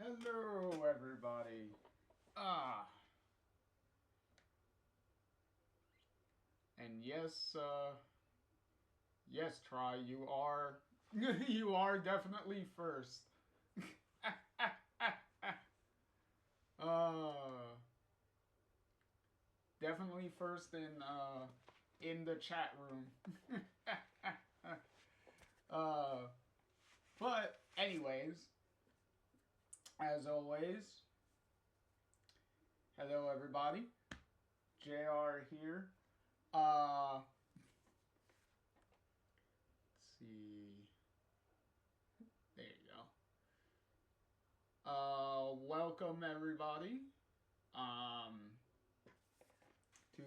Hello, everybody. Ah, and yes, Try, you are, you are definitely first. uh, definitely first in the chat room. uh, but anyways, as always, hello everybody. JR here. Let's see. There you go. Welcome everybody. Um, to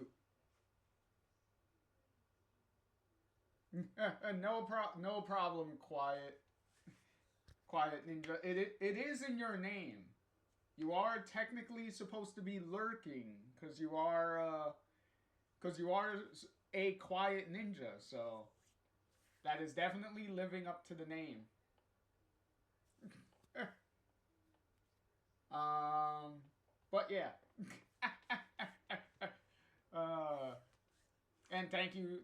no problem. Quiet Ninja. It is in your name. You are technically supposed to be lurking because you are a quiet ninja. So that is definitely living up to the name. um, but yeah. uh, and thank you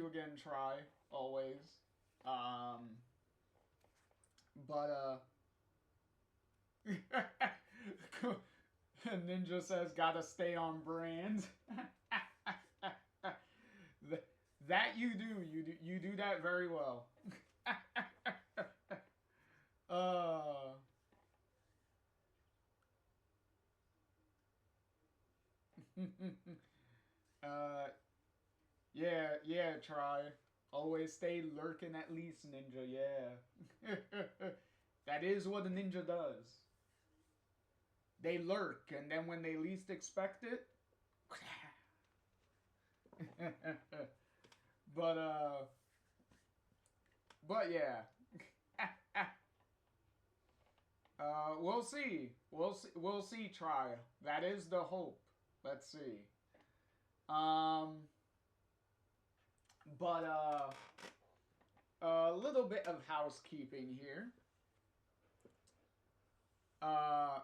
again, Try always. Um, but Ninja says, "Gotta stay on brand." That you do. You do that very well. uh, uh, yeah. Try. Always stay lurking at least, Ninja. Yeah. That is what a ninja does. They lurk, and then when they least expect it, but uh, but yeah. We'll see. We'll see. We'll see. Try. That is the hope. Let's see. Um, but a little bit of housekeeping here. Uh,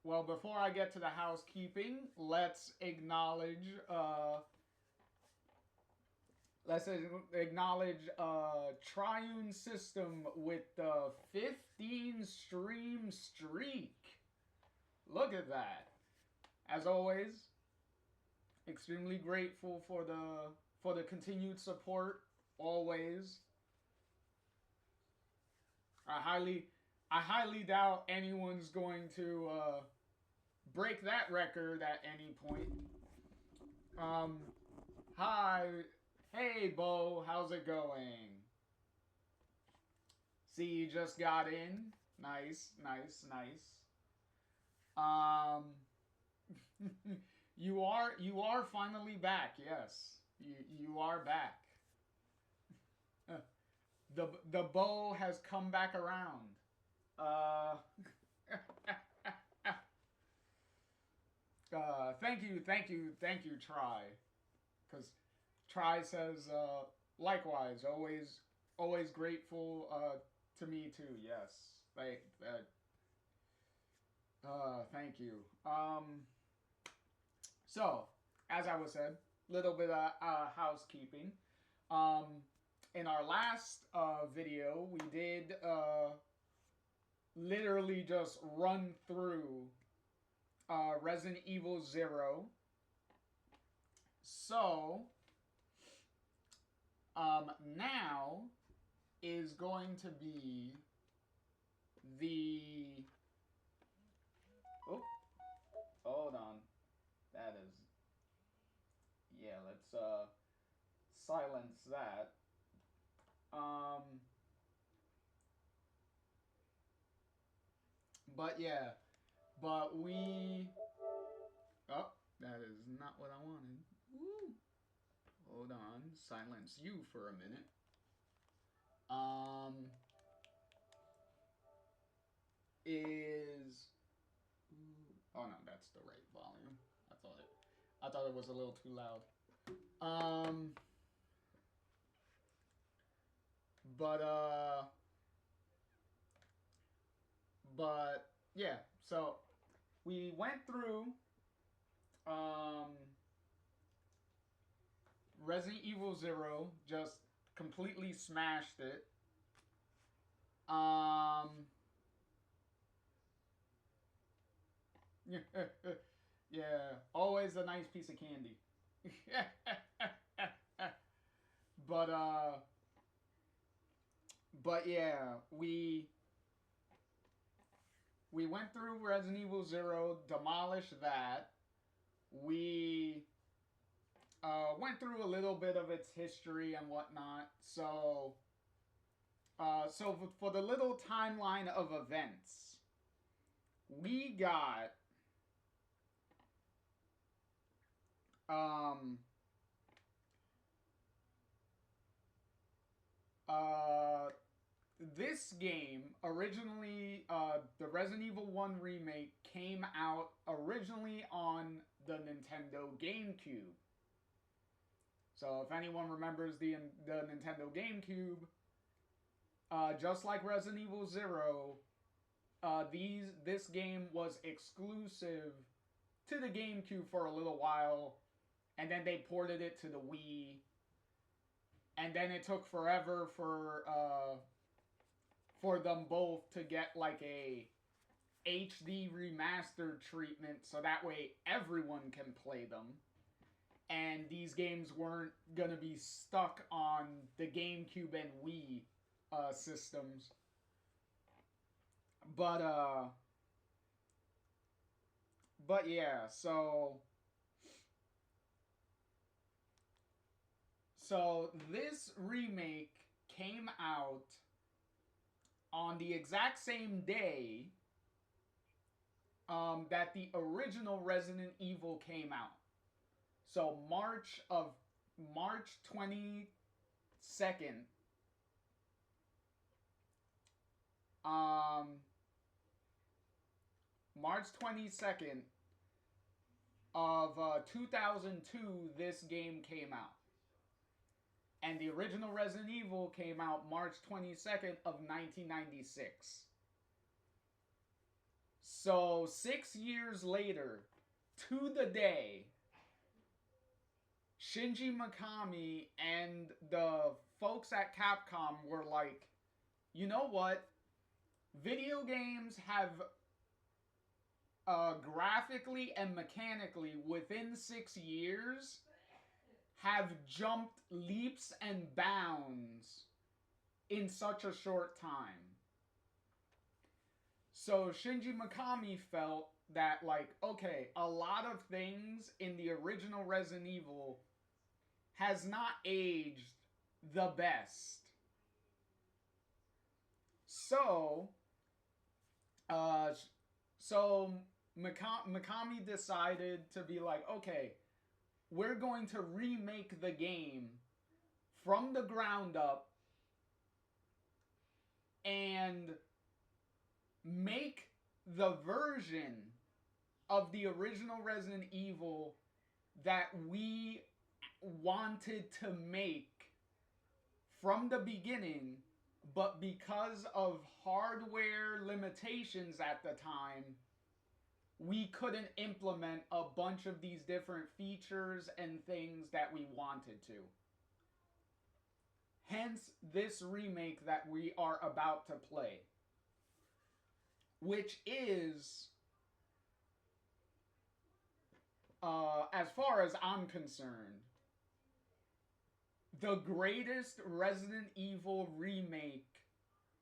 well, before I get to the housekeeping, let's acknowledge Triune System with the 15 stream streak. Look at that. As always, extremely grateful for the continued support. Always. I highly doubt anyone's going to break that record at any point. Um, hi, hey Bo, how's it going? See, you just got in. Nice, nice, nice. Um, you are finally back. Yes, you are back. The bow has come back around. Uh, thank you, Try, because Try says likewise. Always grateful to me too. Yes, thank you. So as I was said, little bit of housekeeping. Um, in our last video, we did literally just run through Resident Evil 0. So, now is going to be the... Oh, hold on. That is... Yeah, let's silence that. But yeah, but we... Oh, that is not what I wanted. Woo. Hold on, silence you for a minute. Is... Oh no, that's the right volume. I thought it was a little too loud. Um, but But yeah, so we went through um, Resident Evil Zero, just completely smashed it. Um, yeah, always a nice piece of candy. but uh, but yeah, we went through Resident Evil Zero, demolished that. We went through a little bit of its history and whatnot. So for the little timeline of events, we got um, uh, this game originally, the Resident Evil 1 remake came out originally on the Nintendo GameCube. So if anyone remembers the Nintendo GameCube, just like Resident Evil Zero, this game was exclusive to the GameCube for a little while, and then they ported it to the Wii, and then it took forever for them both to get like a HD remastered treatment, so that way everyone can play them. And these games weren't gonna be stuck on the GameCube and Wii systems. But uh, but yeah, so this remake came out on the exact same day that the original Resident Evil came out. So March 22nd, um, March 22nd of 2002, this game came out. And the original Resident Evil came out March 22nd of 1996. So 6 years later, to the day, Shinji Mikami and the folks at Capcom were like, you know what? Video games have graphically and mechanically within 6 years have jumped leaps and bounds in such a short time. So Shinji Mikami felt that, like, okay, a lot of things in the original Resident Evil has not aged the best. So, uh, so Mikami decided to be like, okay, we're going to remake the game from the ground up and make the version of the original Resident Evil that we wanted to make from the beginning, but because of hardware limitations at the time, we couldn't implement a bunch of these different features and things that we wanted to. Hence, this remake that we are about to play, which is, as far as I'm concerned, the greatest Resident Evil remake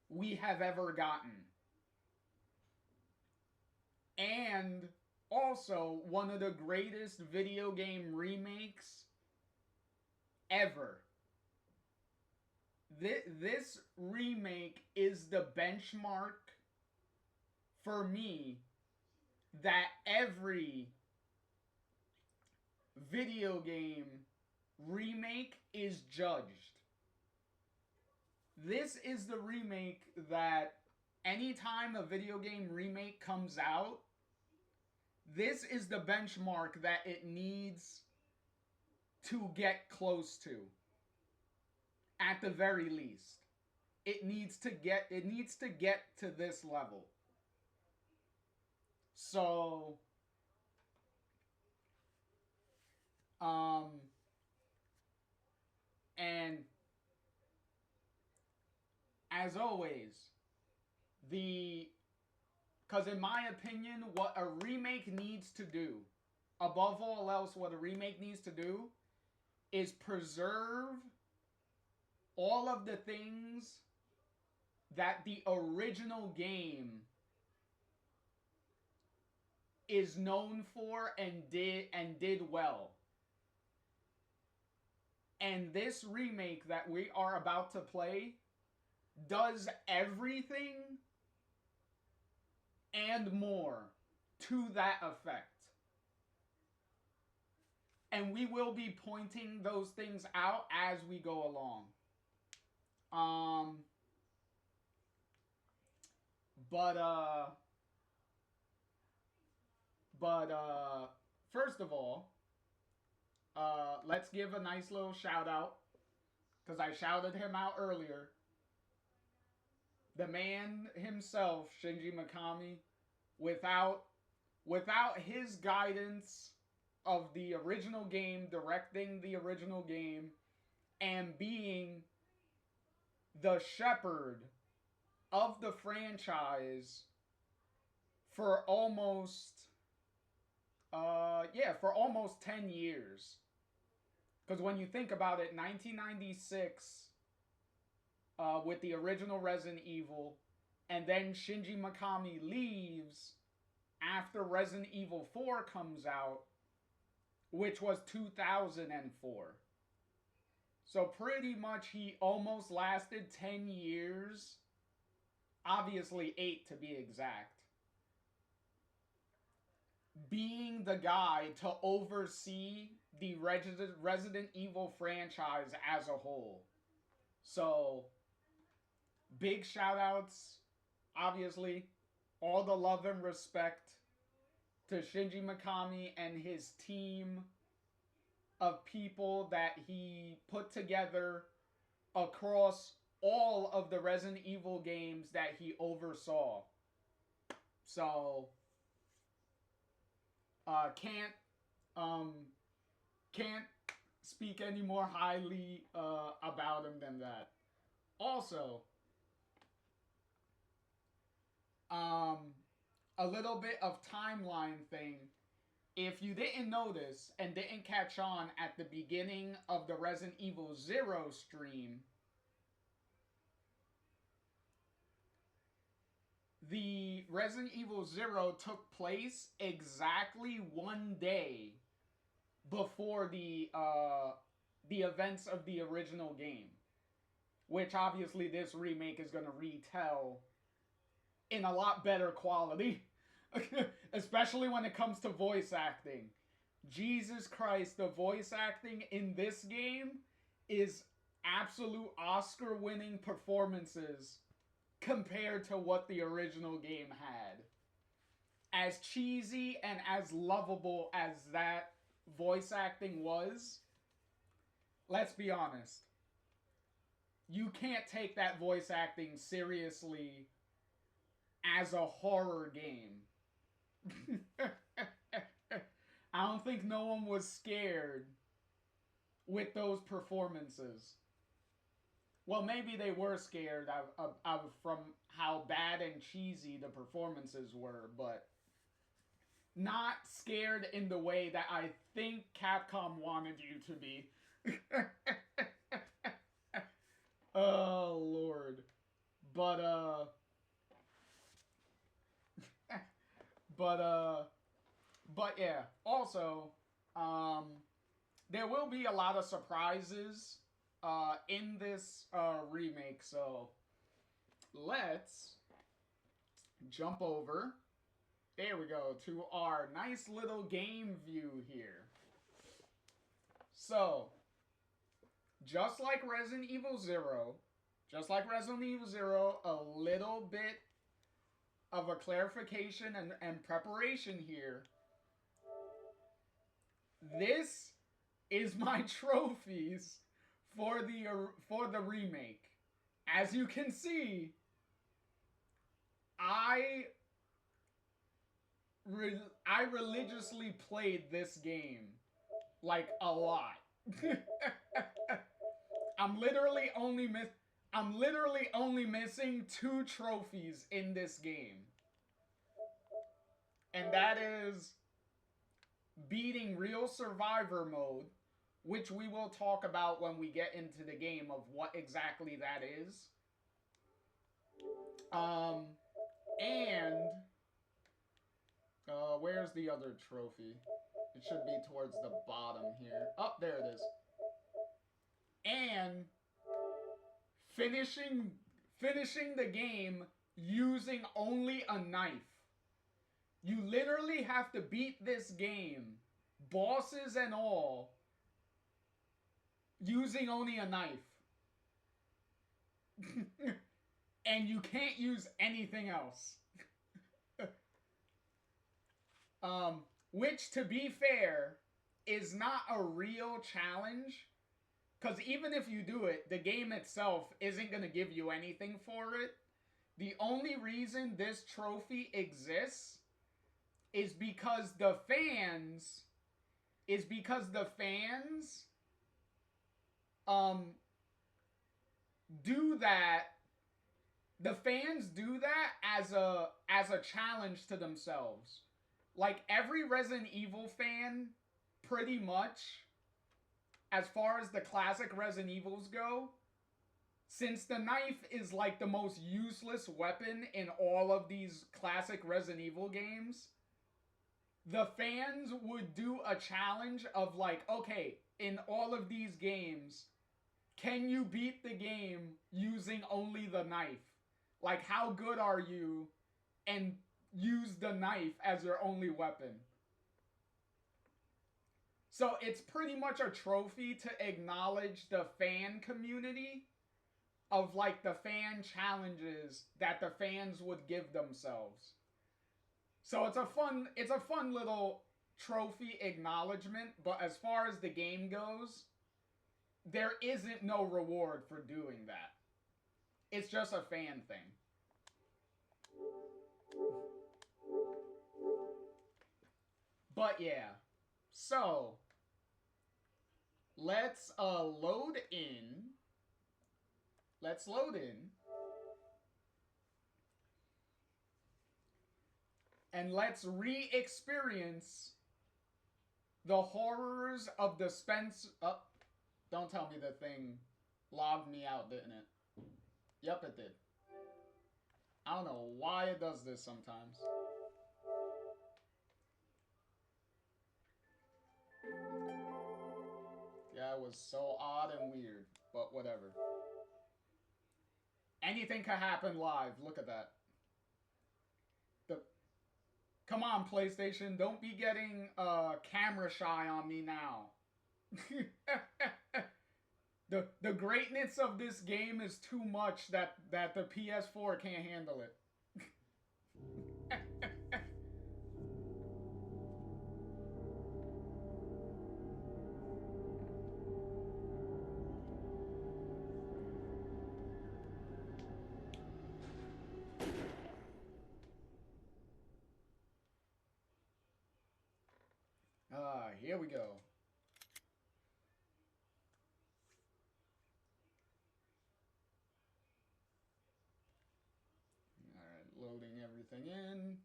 we have ever gotten. And also one of the greatest video game remakes ever. This remake is the benchmark for me that every video game remake is judged. This is the remake that anytime a video game remake comes out, this is the benchmark that it needs to get close to. At the very least, it needs to get to this level. So, um, and as always, the because in my opinion, what a remake needs to do, above all else, what a remake needs to do is preserve all of the things that the original game is known for and did well. And this remake that we are about to play does everything and more to that effect. And we will be pointing those things out as we go along. Um but first of all, let's give a nice little shout out because I shouted him out earlier. The man himself, Shinji Mikami, without his guidance of the original game, directing the original game, and being the shepherd of the franchise for almost for almost 10 years. Because when you think about it, 1996 with the original Resident Evil, and then Shinji Mikami leaves after Resident Evil 4 comes out, which was 2004. So pretty much he almost lasted 10 years. Obviously 8 to be exact. Being the guy to oversee the Resident Evil franchise as a whole. So, big shout outs, obviously, all the love and respect to Shinji Mikami and his team of people that he put together across all of the Resident Evil games that he oversaw. So, can't speak any more highly about him than that. Also, a little bit of timeline thing. If you didn't notice and didn't catch on at the beginning of the Resident Evil 0 stream, the Resident Evil 0 took place exactly one day before the events of the original game, which obviously this remake is going to retell in a lot better quality, especially when it comes to voice acting. Jesus Christ, the voice acting in this game is absolute Oscar-winning performances compared to what the original game had. As cheesy and as lovable as that voice acting was, let's be honest, you can't take that voice acting seriously as a horror game. I don't think no one was scared with those performances. Well, maybe they were scared from how bad and cheesy the performances were, but not scared in the way that I think Capcom wanted you to be. Oh, Lord. But yeah. Also, there will be a lot of surprises in this remake, so let's jump over. There we go, to our nice little game view here. So, just like Resident Evil 0, a little bit of a clarification and preparation here. This is my trophies for the remake. As you can see, I I religiously played this game like a lot. I'm literally only miss I'm literally only missing 2 trophies in this game. And that is beating real survivor mode, which we will talk about when we get into the game of what exactly that is. And where's the other trophy? It should be towards the bottom here. Oh, there it is. And finishing the game using only a knife. You literally have to beat this game, bosses and all, using only a knife. And you can't use anything else. Which, to be fair, is not a real challenge. Because even if you do it, the game itself isn't going to give you anything for it. The only reason this trophy exists is because the fans do that. The fans do that as a challenge to themselves. Like every Resident Evil fan, pretty much, as far as the classic Resident Evils go, since the knife is like the most useless weapon in all of these classic Resident Evil games, the fans would do a challenge of like, okay, in all of these games, can you beat the game using only the knife? Like, how good are you? And use the knife as your only weapon. So it's pretty much a trophy to acknowledge the fan community of like the fan challenges that the fans would give themselves. So it's a fun little trophy acknowledgement, but as far as the game goes, there isn't no reward for doing that. It's just a fan thing. But yeah. So let's load in. Let's load in. And let's re-experience the horrors of the Spence. Oh, don't tell me the thing logged me out, didn't it? Yep, it did. I don't know why it does this sometimes. Yeah, it was so odd and weird, but whatever. Anything could happen live. Look at that. Come on, PlayStation. Don't be getting camera shy on me now. The greatness of this game is too much that the PS4 can't handle it. Here we go. Alright, loading everything in.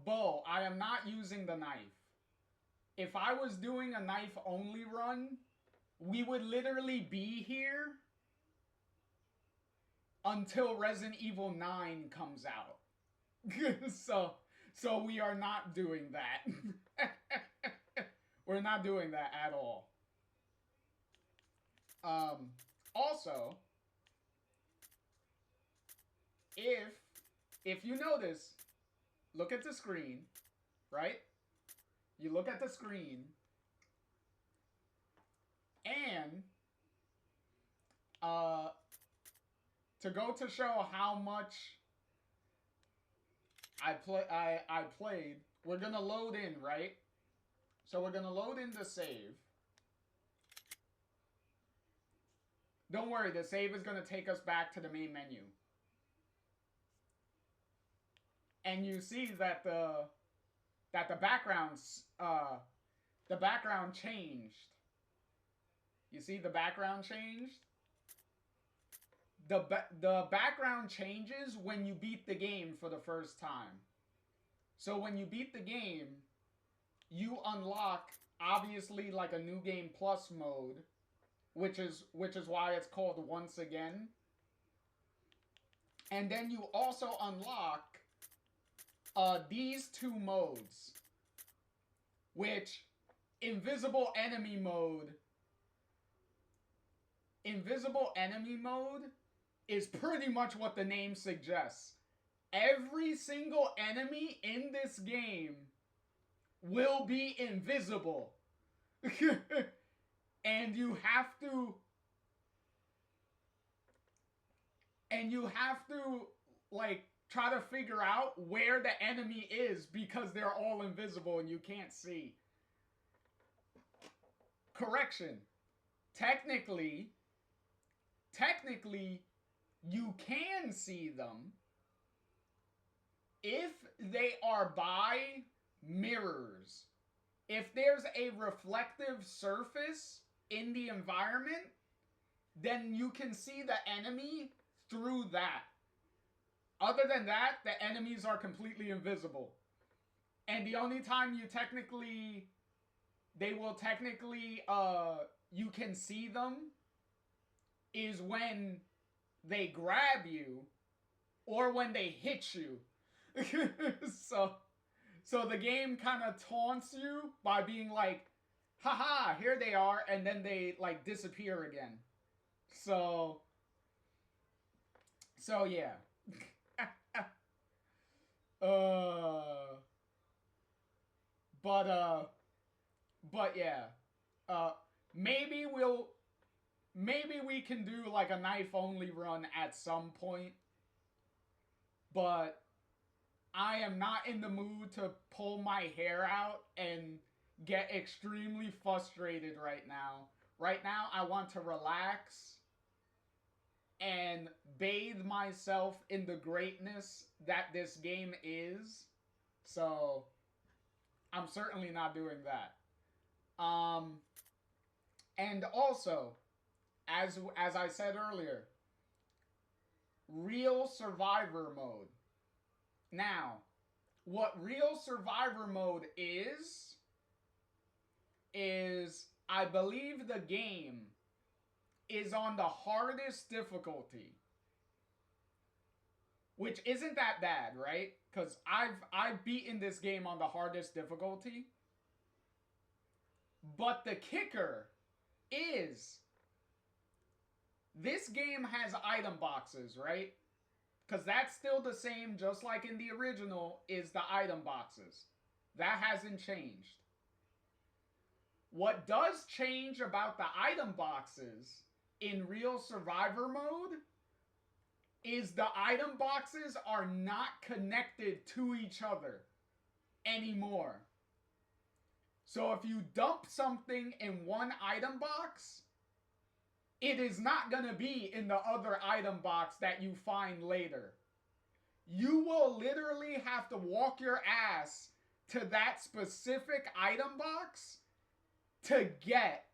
Bo, I am not using the knife. If I was doing a knife only run, we would literally be here until Resident Evil 9 comes out. So we are not doing that. We're not doing that at all. Also, if you notice, look at the screen, right? You look at the screen, and to go to show how much I played, we're gonna load in, right? So we're gonna load in the save. Don't worry, the save is going to take us back to the main menu. And you see that the background changed. You see the background changed? The background changes when you beat the game for the first time. So when you beat the game, you unlock obviously like a new game plus mode, which is why it's called Once Again. And then you also unlock these two modes, which invisible enemy mode is pretty much what the name suggests. Every single enemy in this game will be invisible. And you have to like try to figure out where the enemy is because they're all invisible and you can't see. Correction. Technically, you can see them if they are by mirrors. If there's a reflective surface in the environment, then you can see the enemy through that. Other than that, the enemies are completely invisible. And the only time you can see them is when they grab you or when they hit you. So the game kind of taunts you by being like, haha, here they are, and then they like disappear again. So yeah. But yeah. Maybe we can do like a knife only run at some point. But I am not in the mood to pull my hair out and get extremely frustrated right now. Right now, I want to relax and bathe myself in the greatness that this game is. So, I'm certainly not doing that. And also, as I said earlier, real survivor mode. Now, what real survivor mode is I believe the game is on the hardest difficulty, which isn't that bad, right? Because I've beaten this game on the hardest difficulty. But the kicker is this game has item boxes, right? Because that's still the same, just like in the original, is the item boxes. That hasn't changed. What does change about the item boxes in real survivor mode is the item boxes are not connected to each other anymore. So if you dump something in one item box, it is not going to be in the other item box that you find later. You will literally have to walk your ass to that specific item box to get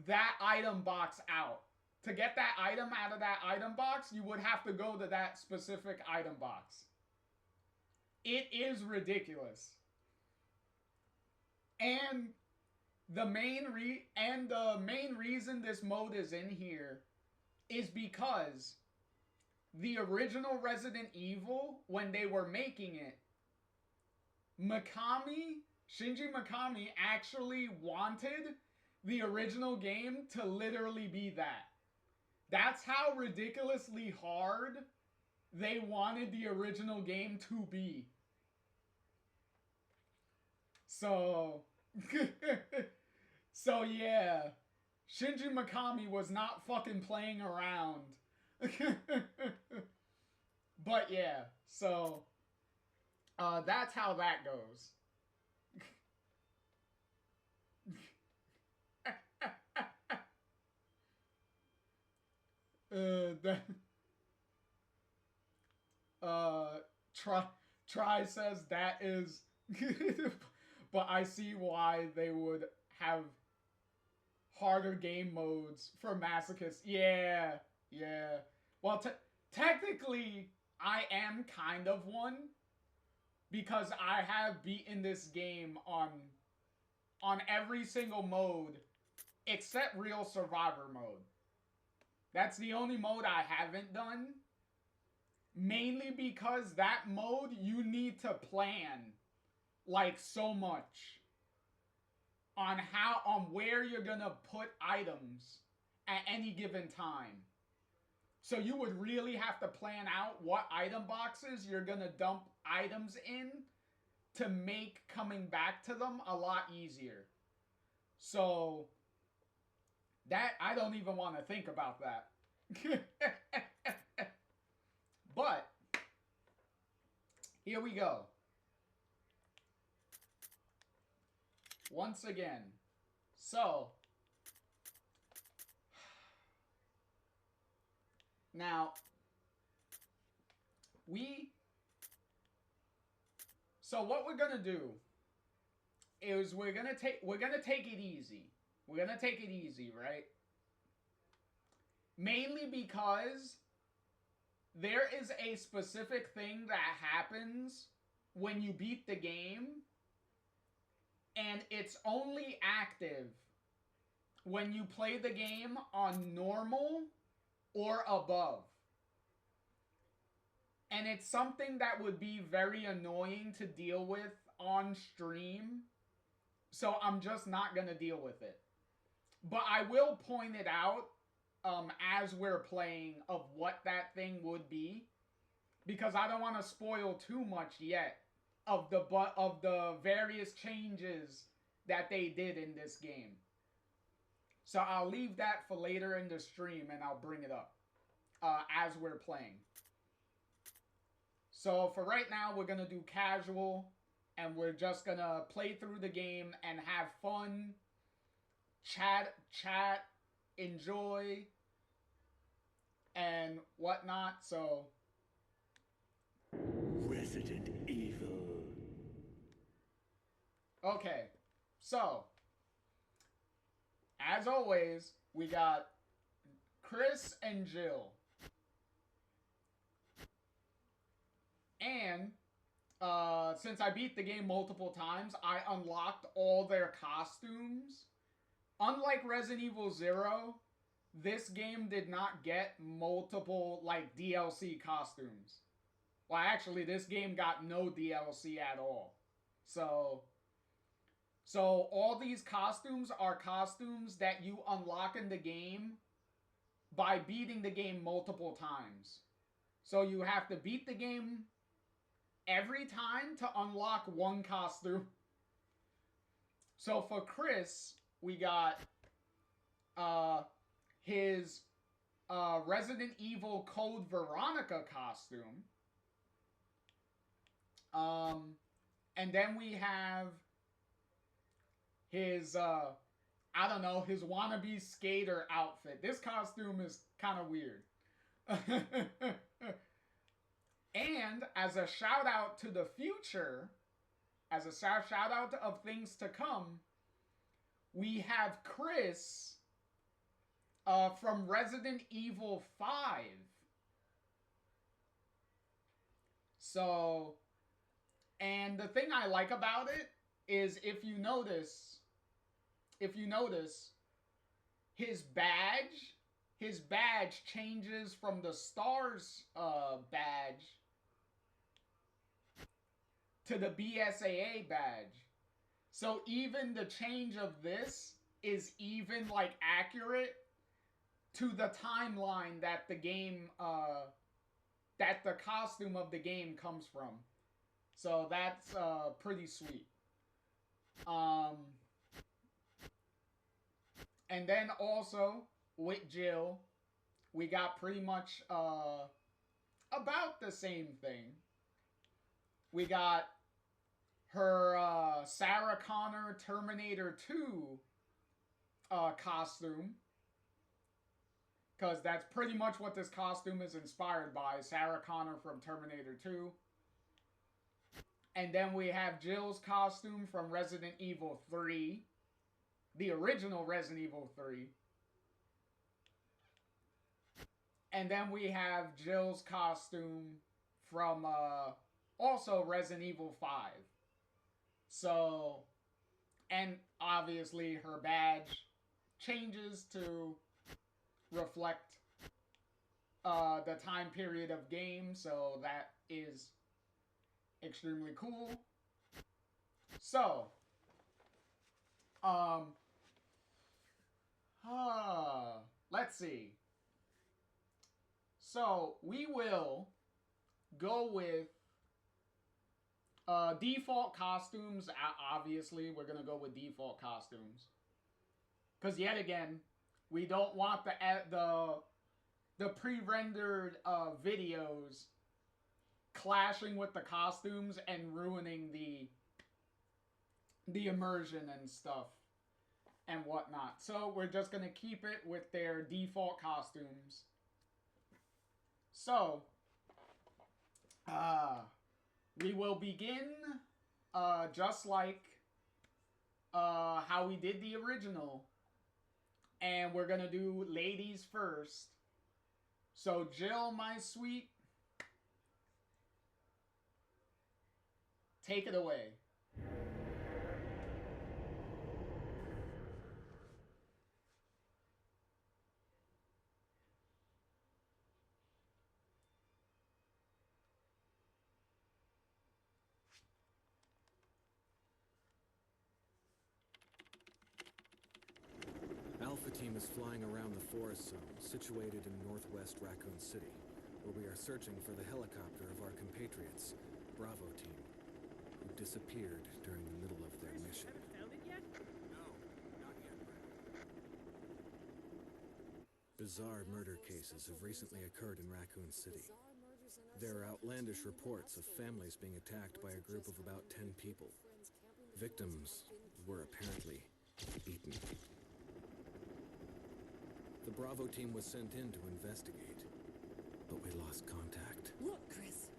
that item box out. To get that item out of that item box, you would have to go to that specific item box. It is ridiculous. And the main reason this mode is in here is because the original Resident Evil, when they were making it, Shinji Mikami actually wanted the original game to literally be that. That's how ridiculously hard they wanted the original game to be. So yeah, Shinji Mikami was not fucking playing around. But yeah, so that's how that goes. the uh try says that is but I see why they would have harder game modes for masochists. Yeah, yeah. Well, technically, I am kind of one because I have beaten this game on every single mode except real survivor mode. That's the only mode I haven't done. Mainly because that mode you need to plan like so much on where you're gonna put items at any given time. So you would really have to plan out what item boxes you're gonna dump items in to make coming back to them a lot easier. So that I don't even want to think about that. But here we go. Once again. So now so what we're gonna do is we're gonna take it easy. We're gonna take it easy, right? Mainly because there is a specific thing that happens when you beat the game, and it's only active when you play the game on normal or above. And it's something that would be very annoying to deal with on stream. So I'm just not going to deal with it. But I will point it out as we're playing of what that thing would be. Because I don't want to spoil too much yet of the various changes that they did in this game. So I'll leave that for later in the stream and I'll bring it up as we're playing. So for right now, we're going to do casual, and we're just going to play through the game and have fun, chat, enjoy, and whatnot. So Resident Evil. Okay, so as always, we got Chris and Jill. And since I beat the game multiple times, I unlocked all their costumes. Unlike Resident Evil 0, this game did not get multiple like DLC costumes. Well, actually, this game got no DLC at all. So all these costumes are costumes that you unlock in the game by beating the game multiple times. So you have to beat the game every time to unlock one costume. So for Chris, we got his Resident Evil Code Veronica costume. And then we have his I don't know, his wannabe skater outfit. This costume is kind of weird. And as a shout out to the future, as a shout out of things to come, we have Chris from Resident Evil 5. So, and the thing I like about it is if you notice, his badge changes from the STARS badge to the BSAA badge. So even the change of this is even like accurate to the timeline that the game that the costume of the game comes from. So that's pretty sweet. And then also with Jill, we got pretty much about the same thing. We got her Sarah Connor Terminator 2 costume. because that's pretty much what this costume is inspired by. Sarah Connor from Terminator 2. And then we have Jill's costume from Resident Evil 3. The original Resident Evil 3. And then we have Jill's costume from also Resident Evil 5. So, and obviously her badge changes to reflect the time period of game, so that is extremely cool. So, let's see. So, we will go with default costumes. Obviously, we're going to go with default costumes. Because yet again, we don't want the pre-rendered videos clashing with the costumes and ruining the immersion and stuff and whatnot. So we're just going to keep it with their default costumes. So, we will begin just like how we did the original. And we're going to do ladies first. So, Jill, my sweet, take it away. Alpha Team is flying around the forest zone, situated in northwest Raccoon City, where we are searching for the helicopter of our compatriots, Bravo Team, who disappeared during the middle of their mission. Found it yet? No, not yet, Bizarre murder cases have recently occurred in Raccoon City. There are outlandish reports of families being attacked by a group of about 10 people. Victims were apparently eaten. The Bravo Team was sent in to investigate, but we lost contact. Look, Chris.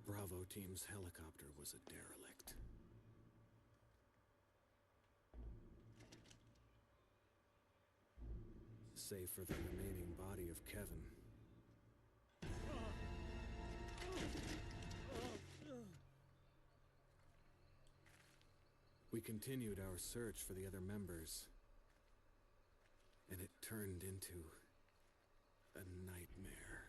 Bravo Team's helicopter was a derelict. Save for the remaining body of Kevin. We continued our search for the other members, and it turned into a nightmare.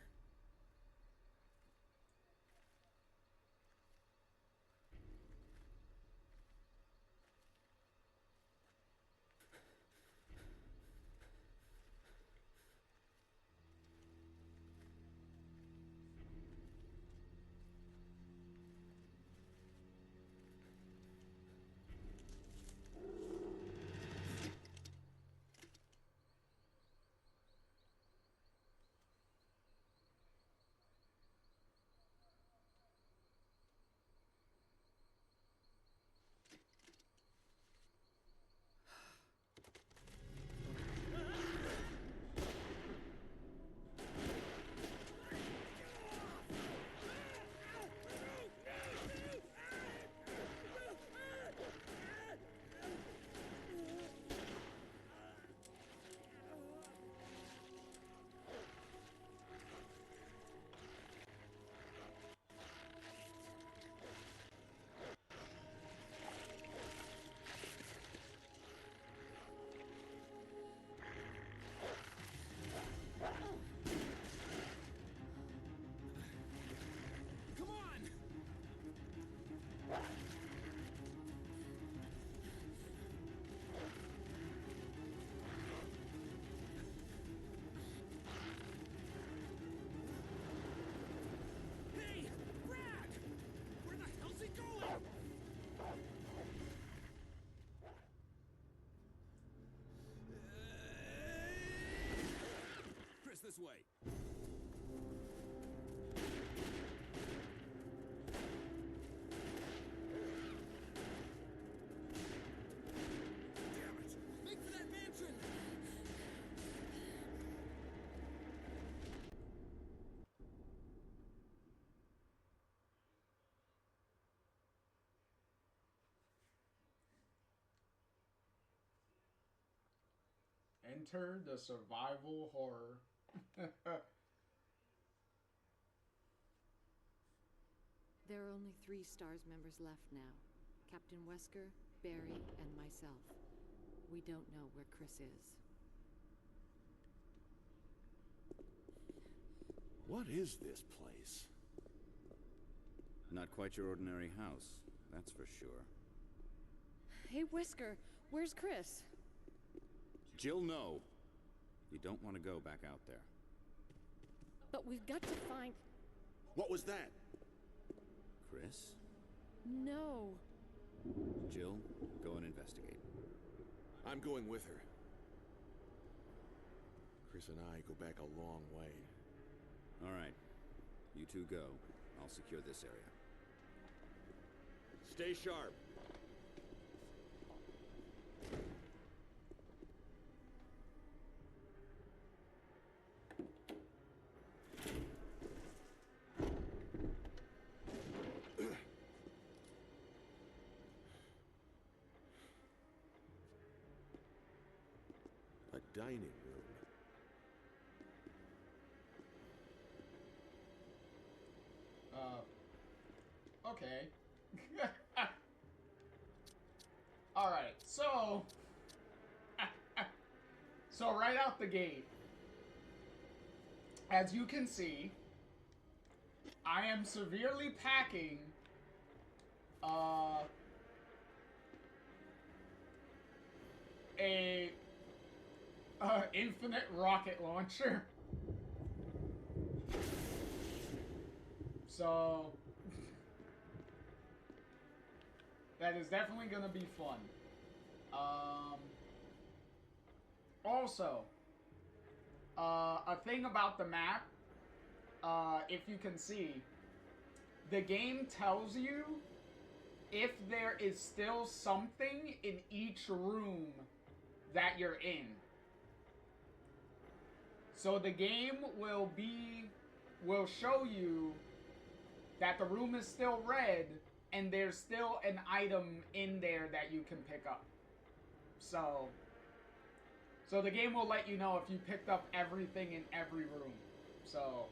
This way. Damn it! Make for that mansion! enter the survival horror. There are only 3 STARS members left now. Captain Wesker, Barry, and myself. We don't know where Chris is. What is this place? Not quite your ordinary house, that's for sure. Hey, Wesker, where's Chris? Jill, no. You don't want to go back out there. But we've got to find... What was that? Chris? No. Jill, go and investigate. I'm going with her. Chris and I go back a long way. All right. You two go. I'll secure this area. Stay sharp. A dining room. Okay. Alright, so... so right out the gate, as you can see, I am severely packing a infinite rocket launcher. So that is definitely gonna be fun. Also, a thing about the map, if you can see, the game tells you if there is still something in each room that you're in. So the game will show you that the room is still red and there's still an item in there that you can pick up. So the game will let you know if you picked up everything in every room. So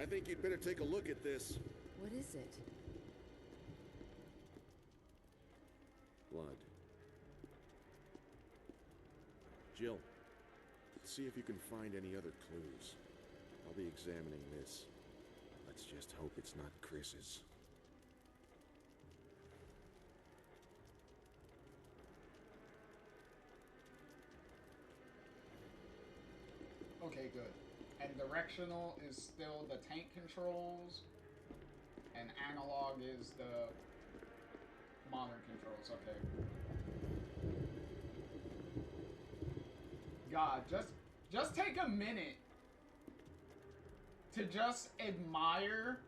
I think you'd better take a look at this. What is it? Blood. Jill, see if you can find any other clues. I'll be examining this. Let's just hope it's not Chris's. okay, good. And directional is still the tank controls, and analog is the modern controls. Okay. God, just take a minute to just admire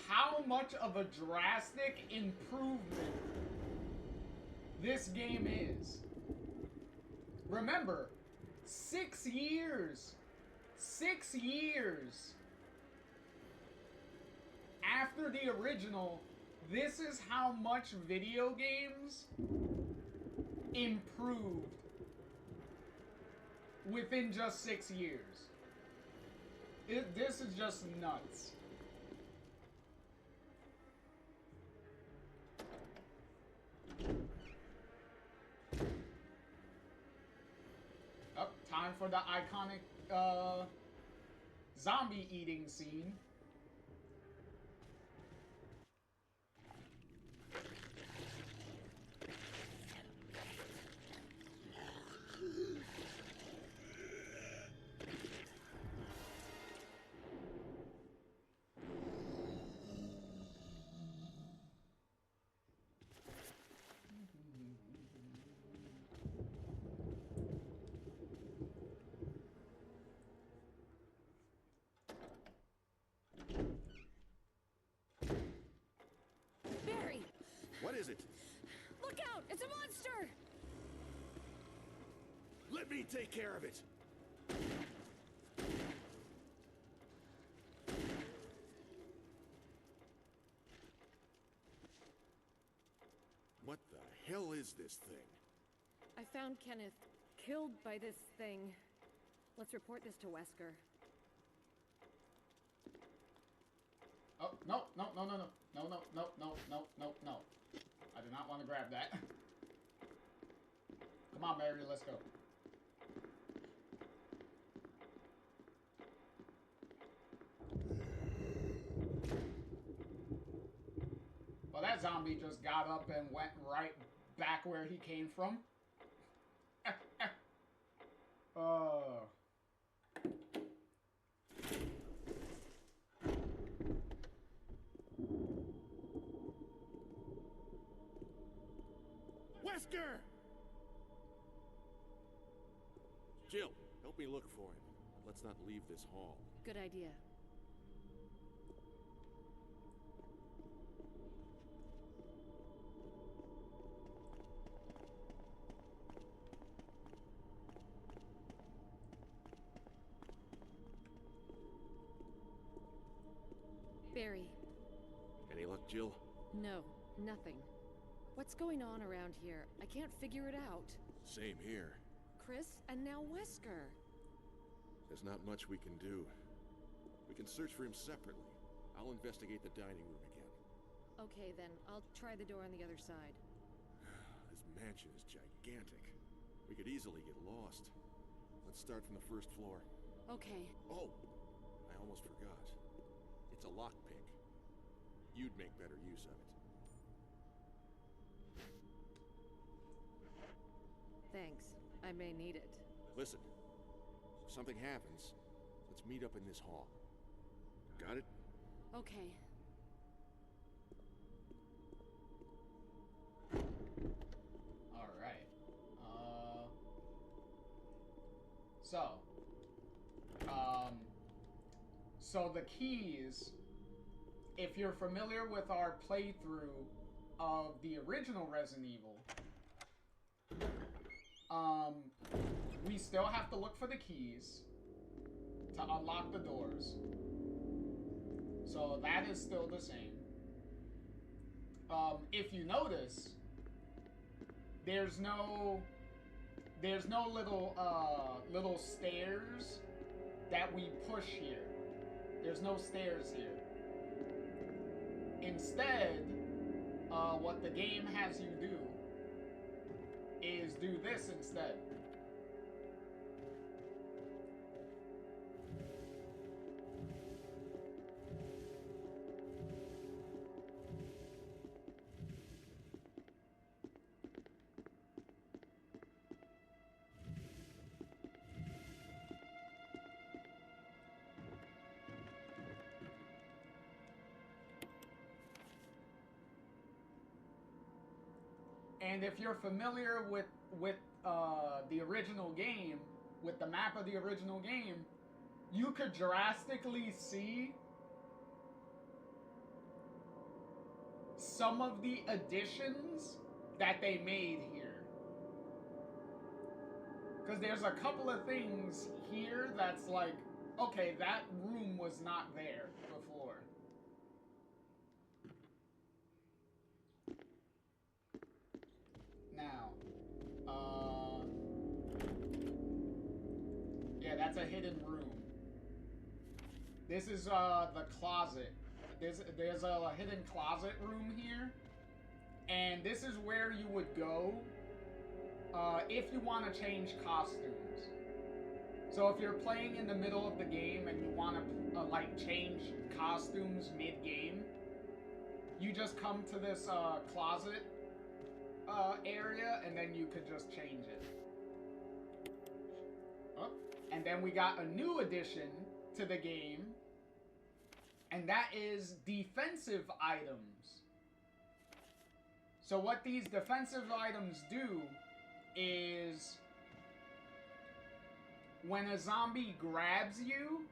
how much of a drastic improvement this game is. Remember, 6 years. 6 years after the original, this is how much video games improved within just 6 years. This is just nuts. Time for the iconic zombie eating scene. Barry! What is it? Look out! It's a monster! Let me take care of it. What the hell is this thing? I found Kenneth killed by this thing. Let's report this to Wesker. Oh, no, no, no, no, no. No, no, no, no, no, no, no. I do not want to grab that. Come on, Mary, let's go. Well, that zombie just got up and went right back where he came from. Wesker! Jill, help me look for him. Let's not leave this hall. Good idea. Barry. Any luck, Jill? No, nothing. What's going on around here? I can't figure it out. Same here. Chris, and now Wesker. There's not much we can do. We can search for him separately. I'll investigate the dining room again. Okay, then. I'll try the door on the other side. This mansion is gigantic. We could easily get lost. Let's start from the first floor. Okay. Oh! I almost forgot. It's a lockpick. You'd make better use of it. Thanks. I may need it. Listen, if something happens, let's meet up in this hall. Got it? Okay. Alright. So the keys, if you're familiar with our playthrough of the original Resident Evil, we still have to look for the keys to unlock the doors. So that is still the same. If you notice, there's no little stairs that we push here. There's no stairs here. Instead, what the game has you do is do this instead. And if you're familiar with the original game, with the map of the original game, you could drastically see some of the additions that they made here. Because there's a couple of things here that's like, okay, that room was not there before. Now, yeah, that's a hidden room. This is the closet. There's a hidden closet room here, and this is where you would go if you want to change costumes. So if you're playing in the middle of the game and you want to like change costumes mid-game, you just come to this closet area, and then you could just change it. Oh, and then we got a new addition to the game, and that is defensive items. So what these defensive items do is when a zombie grabs you,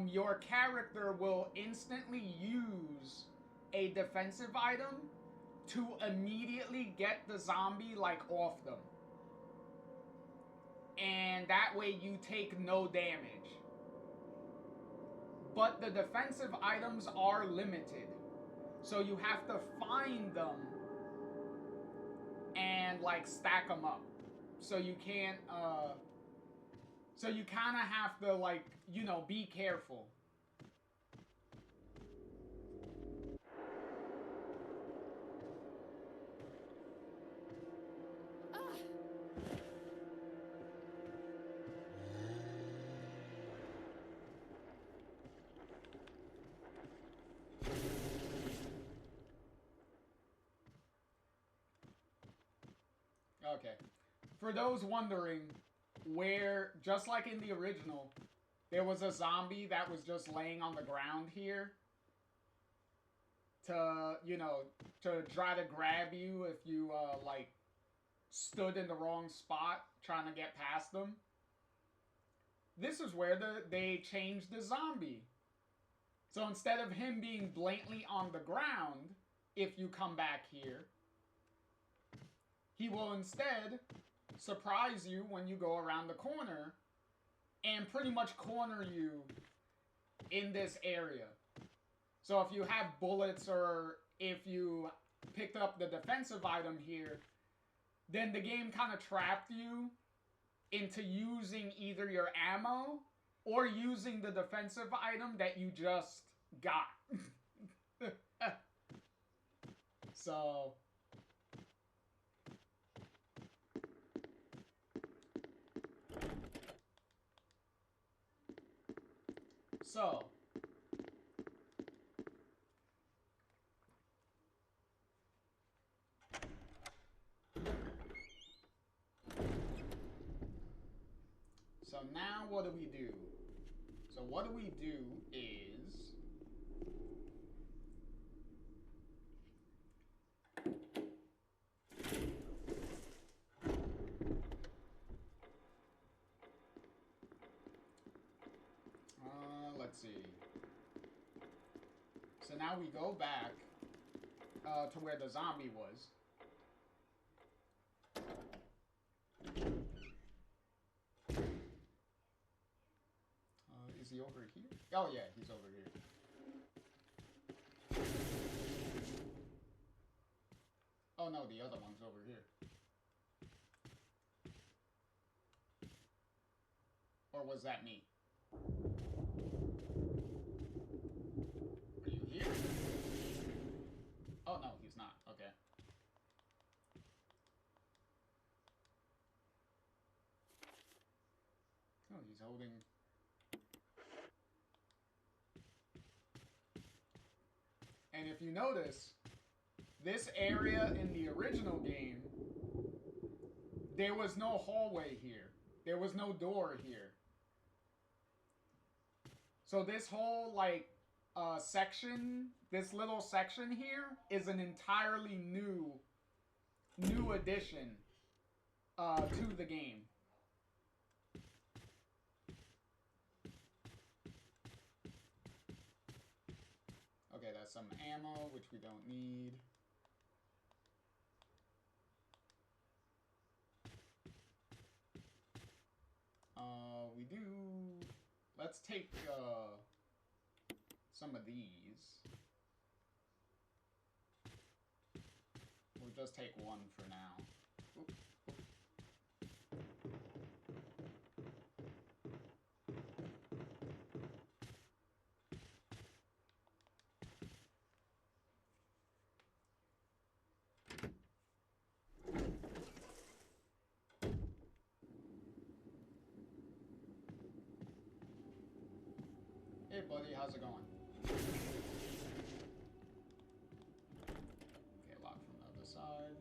your character will instantly use a defensive item to immediately get the zombie, like, off them. And that way you take no damage. But the defensive items are limited. So you have to find them and like stack them up. So you can't, so you kind of have to like, you know, be careful. Okay. For those wondering, where, just like in the original, there was a zombie that was just laying on the ground here to, you know, to try to grab you if you, like, stood in the wrong spot trying to get past them. This is where they changed the zombie. So instead of him being blatantly on the ground, if you come back here, he will instead surprise you when you go around the corner and pretty much corner you in this area. So if you have bullets or if you picked up the defensive item here, then the game kind of trapped you into using either your ammo or using the defensive item that you just got. So So now what do we do? So what do we do is let's see. So now we go back to where the zombie was. Is he over here? Oh yeah, he's over here. Oh no, the other one's over here. Or was that me? Are you here? Oh no, he's not. Okay. Oh, he's holding... And if you notice, this area in the original game, there was no hallway here. There was no door here. So this whole, like, section, this little section here is an entirely new addition to the game. Okay, that's some ammo, which we don't need. We do... Let's take, some of these. We'll just take one for now. Oop. Hey buddy, how's it going? Okay, lock from the other side.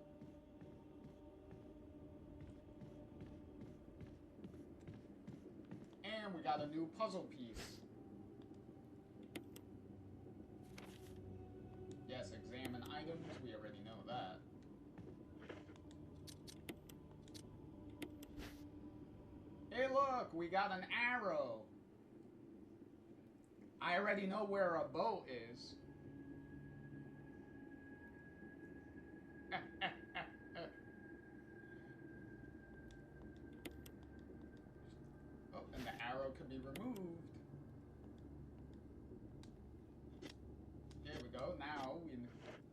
And we got a new puzzle piece. Yes, examine items, we already know that. Hey look, we got an arrow. I already know where a boat is. Oh, and the arrow can be removed. Here we go. Now we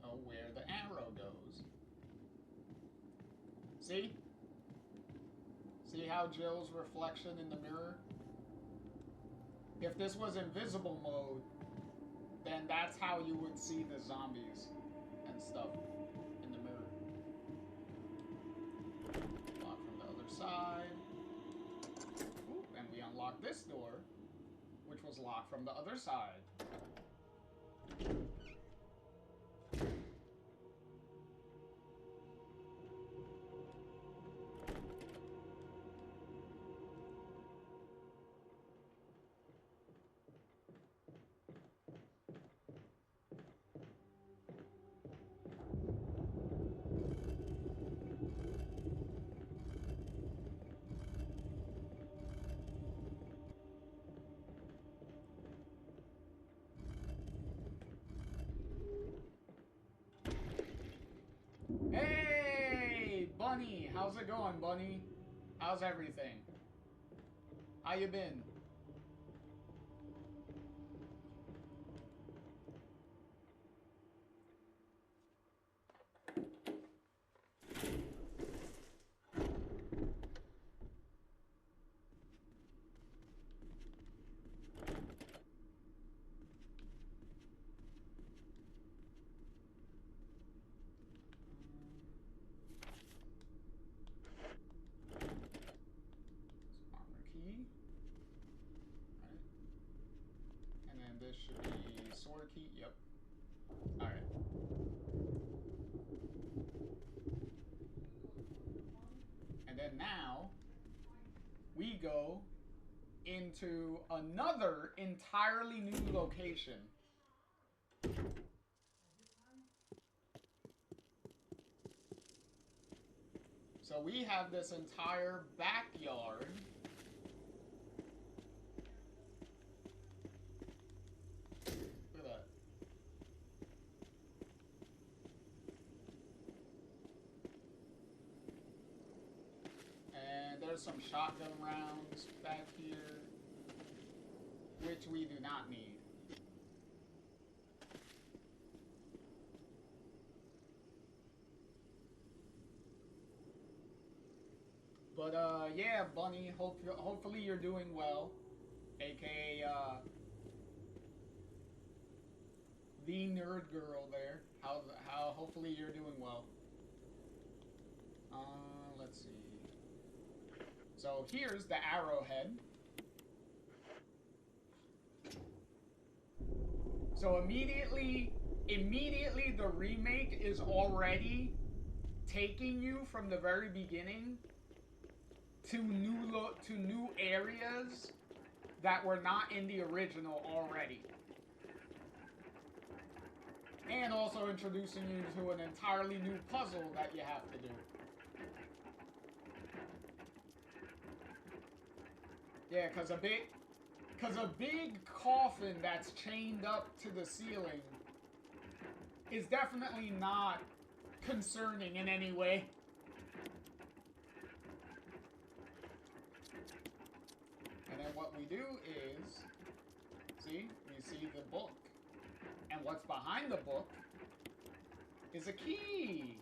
know where the arrow goes. See? See how Jill's reflection in the mirror? If this was invisible mode, then that's how you would see the zombies and stuff in the mirror. Lock from the other side. Ooh, and we unlock this door, which was locked from the other side. Hey, Bunny! How's it going, Bunny? How's everything? How you been? This should be sword key. Yep. Alright. And then now we go into another entirely new location. So we have this entire backyard. There's some shotgun rounds back here, which we do not need. But yeah, Bunny, hopefully you're doing well, aka the nerd girl there. How hopefully you're doing well. Let's see. So here's the arrowhead. So immediately the remake is already taking you from the very beginning to new areas that were not in the original already. And also introducing you to an entirely new puzzle that you have to do. Yeah, cause a big coffin that's chained up to the ceiling is definitely not concerning in any way. And then what we do is, see, we see the book. And what's behind the book is a key.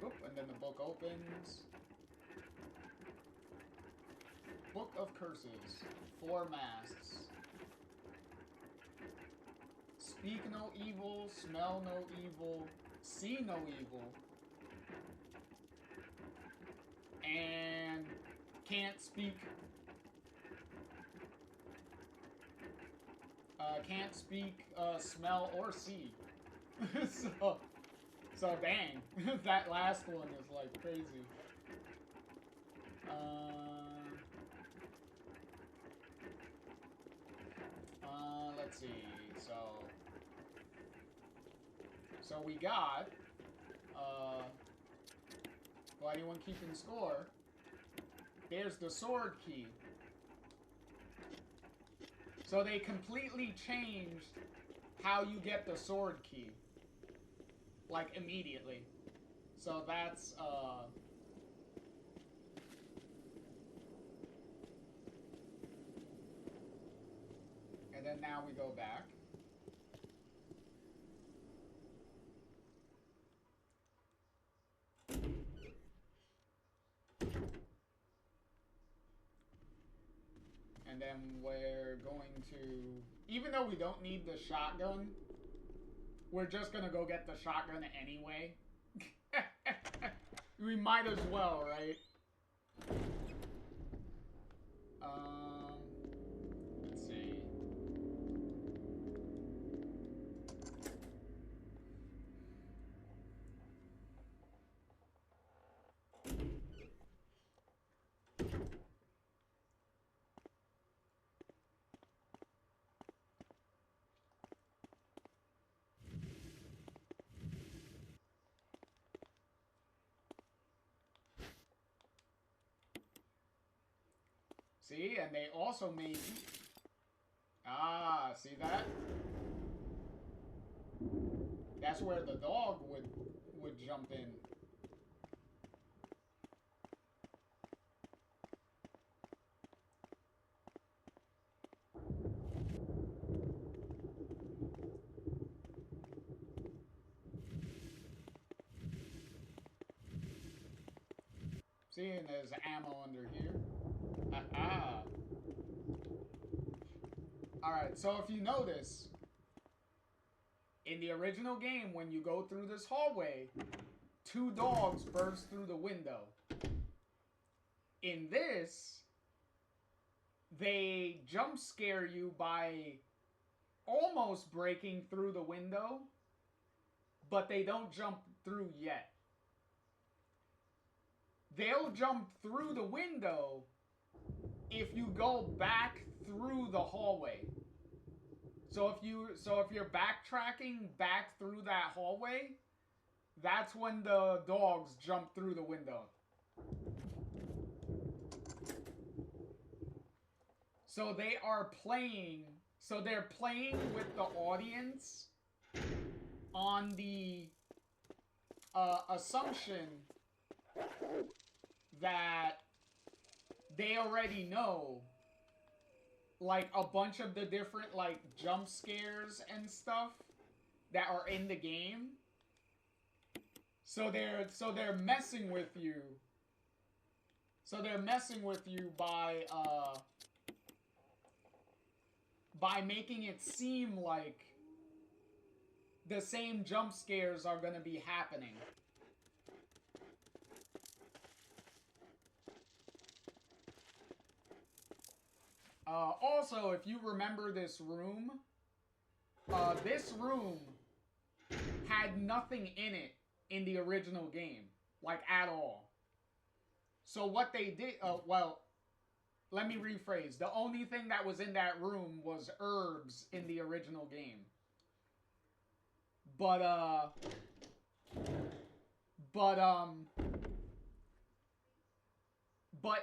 Oop, and then the book opens. Book of Curses. 4 masks. Speak no evil, smell no evil, see no evil. And can't speak. Can't speak, smell, or see. So dang. That last one is like crazy. Let's see. So we got, for anyone keeping score, there's the sword key. So they completely changed how you get the sword key. Like, immediately. So that's, and then now we go back. And then we're going to... Even though we don't need the shotgun, we're just gonna go get the shotgun anyway. We might as well, right? Let's see. See, and they also made... Ah, see that? That's where the dog would jump in. See, and there's ammo under here. Aha! Alright, so if you notice, in the original game, when you go through this hallway, 2 dogs burst through the window. In this, they jump scare you by almost breaking through the window, but they don't jump through yet. They'll jump through the window if you go back through the hallway. So if you're backtracking back through that hallway, that's when the dogs jump through the window. So they are playing, so they're playing with the audience on the assumption that they already know like a bunch of the different like jump scares and stuff that are in the game. So they're messing with you. So they're messing with you by making it seem like the same jump scares are gonna be happening. Also, if you remember this room had nothing in it in the original game, like at all. So what they did, well, let me rephrase. The only thing that was in that room was herbs in the original game. But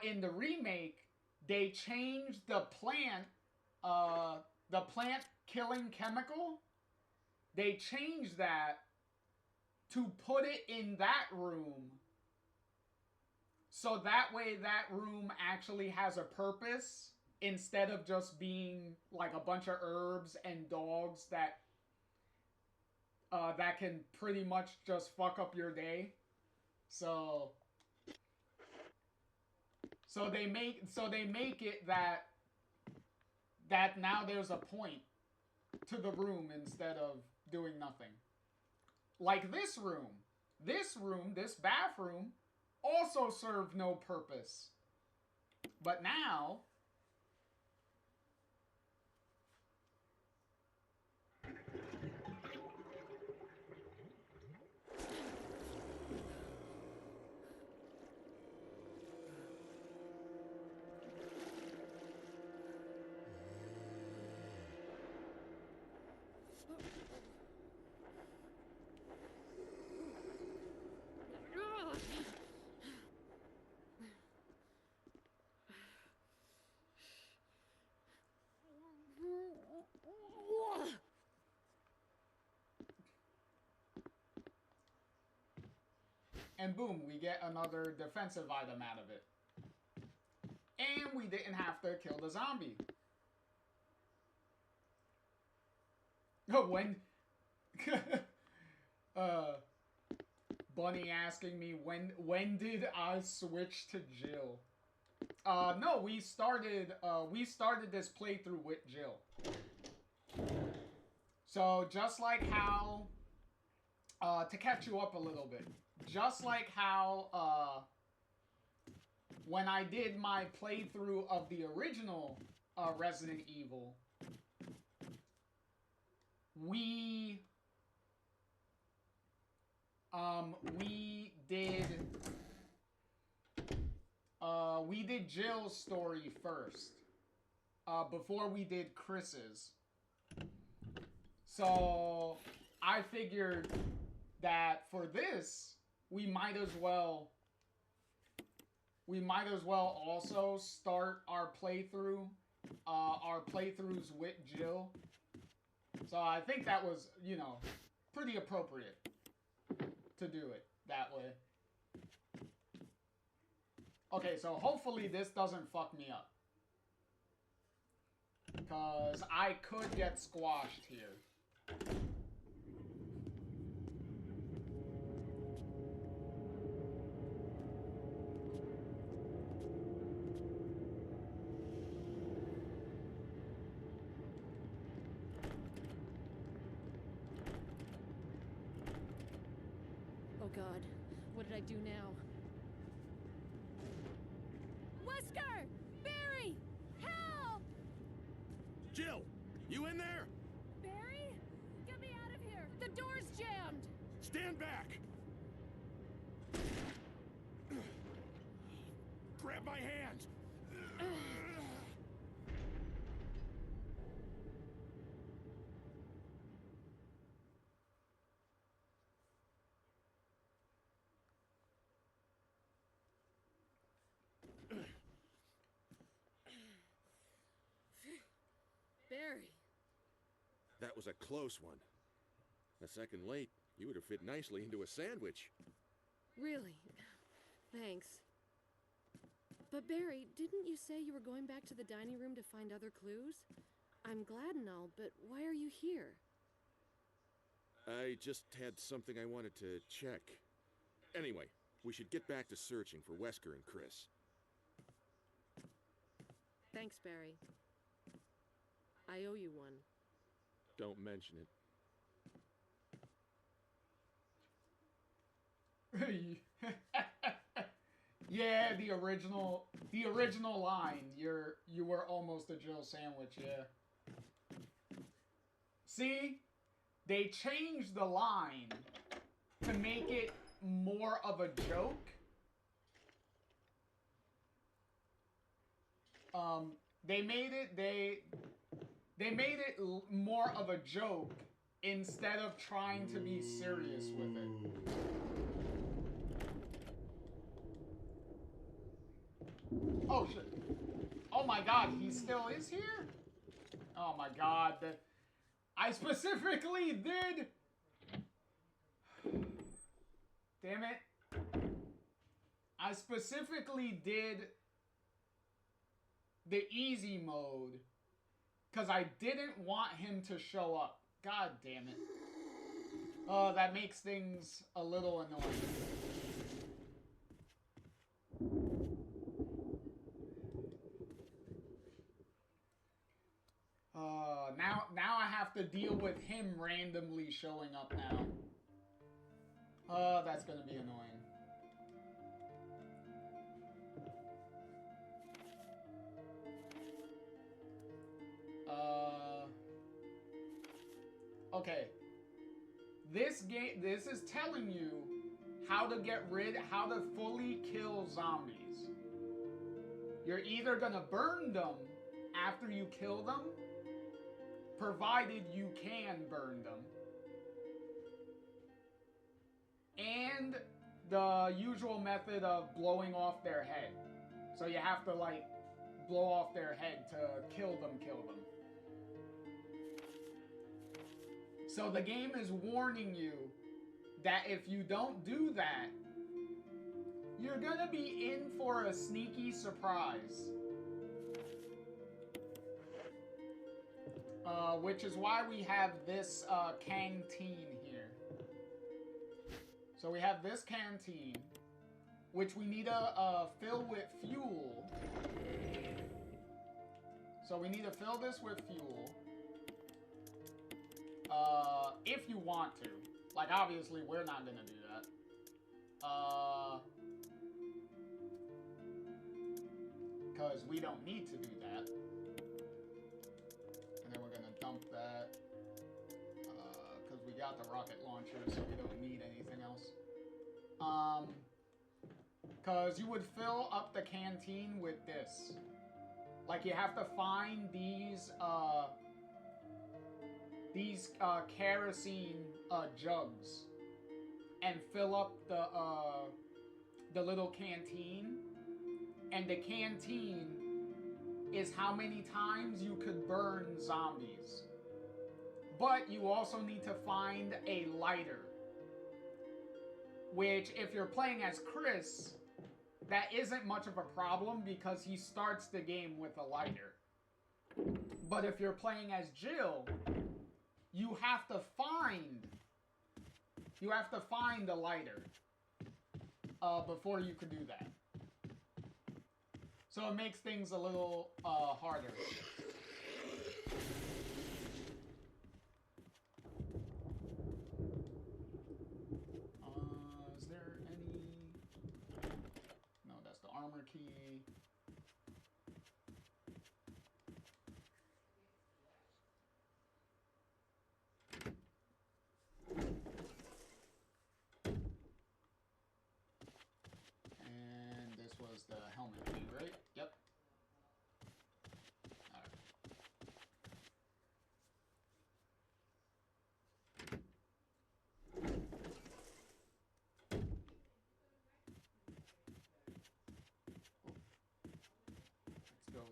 in the remake, they changed the plant killing chemical. They changed that to put it in that room. So that way that room actually has a purpose instead of just being like a bunch of herbs and dogs that that can pretty much just fuck up your day. So they make it that now there's a point to the room instead of doing nothing. Like this bathroom also served no purpose. But now and boom, we get another defensive item out of it. And we didn't have to kill the zombie. When... Bunny asking me, when did I switch to Jill? No, we started this playthrough with Jill. So just like how, to catch you up a little bit, just like how, when I did my playthrough of the original Resident Evil, we did Jill's story first, before we did Chris's. So I figured that for this, we might as well also start our playthroughs with Jill. So I think that was, you know, pretty appropriate to do it that way. Okay, so hopefully this doesn't fuck me up, because I could get squashed here. Oh God, what did I do now? Wesker! Barry! Help! Jill, you in there? Barry? Get me out of here! The door's jammed! Stand back! Grab my hand! Barry. That was a close one. A second late, you would have fit nicely into a sandwich. Really? Thanks. But Barry, didn't you say you were going back to the dining room to find other clues? I'm glad and all, but why are you here? I just had something I wanted to check. Anyway, we should get back to searching for Wesker and Chris. Thanks, Barry. I owe you one. Don't mention it. Yeah, the original line. You were almost a Jill sandwich, yeah. See? They changed the line to make it more of a joke. They made it more of a joke instead of trying to be serious with it. Oh shit. Oh my god, he still is here? Oh my god. I specifically did... Damn it. I specifically did the easy mode because I didn't want him to show up. God damn it. Oh, that makes things a little annoying. Now I have to deal with him randomly showing up now. That's gonna be annoying. Okay. This is telling you how to fully kill zombies. You're either gonna burn them after you kill them, provided you can burn them, and the usual method of blowing off their head. So you have to, like, blow off their head to kill them. So the game is warning you that if you don't do that, you're gonna be in for a sneaky surprise. Which is why we have this canteen here. So we have this canteen, which we need to fill with fuel. So we need to fill this with fuel. If you want to. Like, obviously, we're not gonna do that. Because we don't need to do that. And then we're gonna dump that. Because we got the rocket launcher, so we don't need anything else. Because you would fill up the canteen with this. Like, you have to find these kerosene jugs and fill up the little canteen. And the canteen is how many times you could burn zombies. But you also need to find a lighter. Which, if you're playing as Chris, that isn't much of a problem because he starts the game with a lighter. But if you're playing as Jill, you have to find a lighter before you can do that. So it makes things a little harder. Is there any... No, that's the armor key. And this was the helmet key, right? Yep. Alright.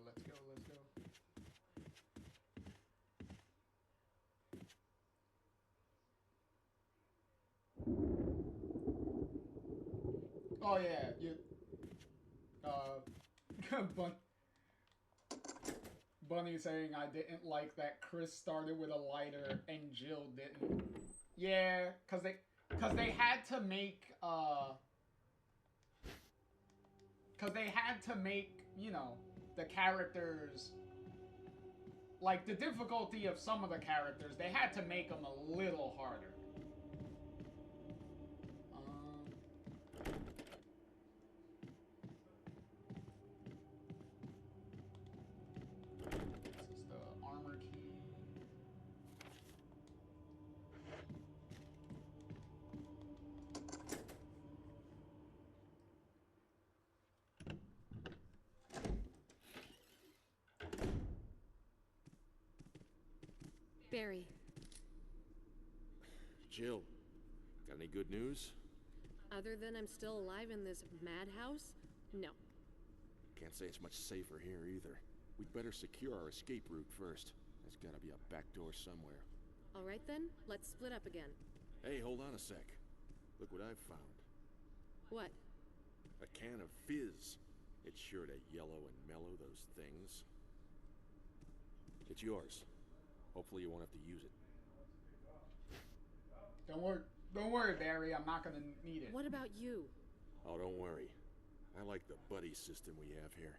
Let's go. Oh yeah, you Bunny saying I didn't like that Chris started with a lighter and Jill didn't. Yeah, cause they had to make you know, the characters, like the difficulty of some of the characters, they had to make them a little harder. This is the armor key. Barry. Jill, got any good news? Other than I'm still alive in this madhouse? No. Can't say it's much safer here either. We'd better secure our escape route first. There's gotta be a back door somewhere. All right then, let's split up again. Hey, hold on a sec. Look what I've found. What? A can of fizz. It's sure to yellow and mellow those things. It's yours. Hopefully you won't have to use it. Don't worry, Barry. I'm not gonna need it. What about you? Oh, don't worry. I like the buddy system we have here.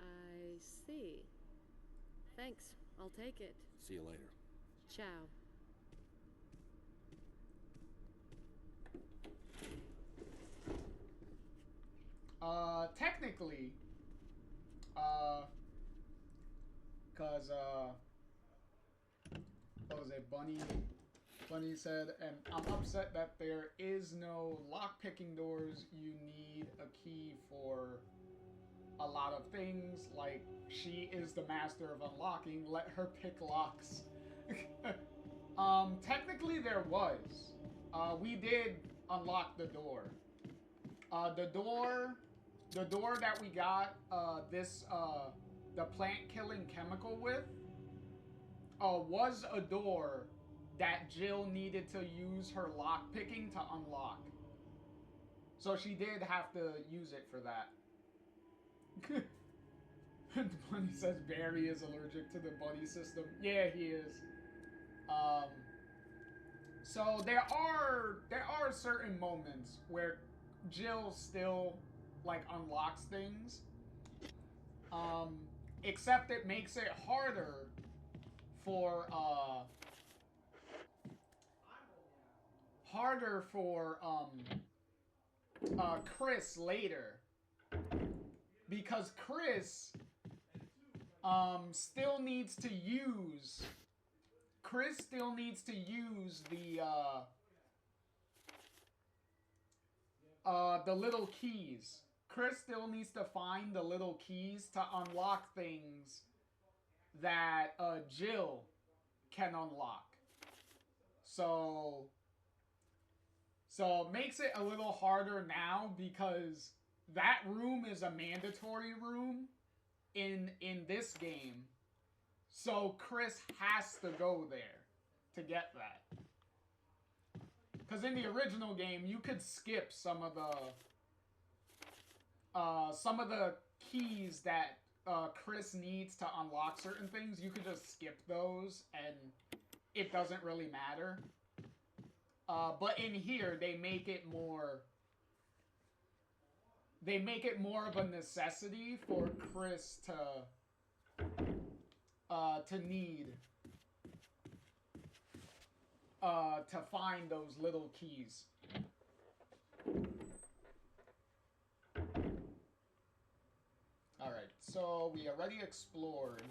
I see. Thanks. I'll take it. See you later. Ciao. Technically, cause what was it, Bunny said, and I'm upset that there is no lock-picking doors. You need a key for a lot of things, like she is the master of unlocking, let her pick locks. Technically there was. We did unlock the door. The door that we got the plant-killing chemical with, was a door that Jill needed to use her lock-picking to unlock. So she did have to use it for that. Bunny says Barry is allergic to the buddy system. Yeah, he is. So there are certain moments where Jill still like unlocks things. Except it makes it harder for Chris later, because Chris still needs to use the little keys. Chris still needs to find the little keys to unlock things that Jill can unlock. So it makes it a little harder now because that room is a mandatory room in this game. So Chris has to go there to get that. Because in the original game, you could skip some of the keys that Chris needs to unlock certain things. You could just skip those, and it doesn't really matter. But in here, they make it more of a necessity for Chris to need to find those little keys. Alright, so we already explored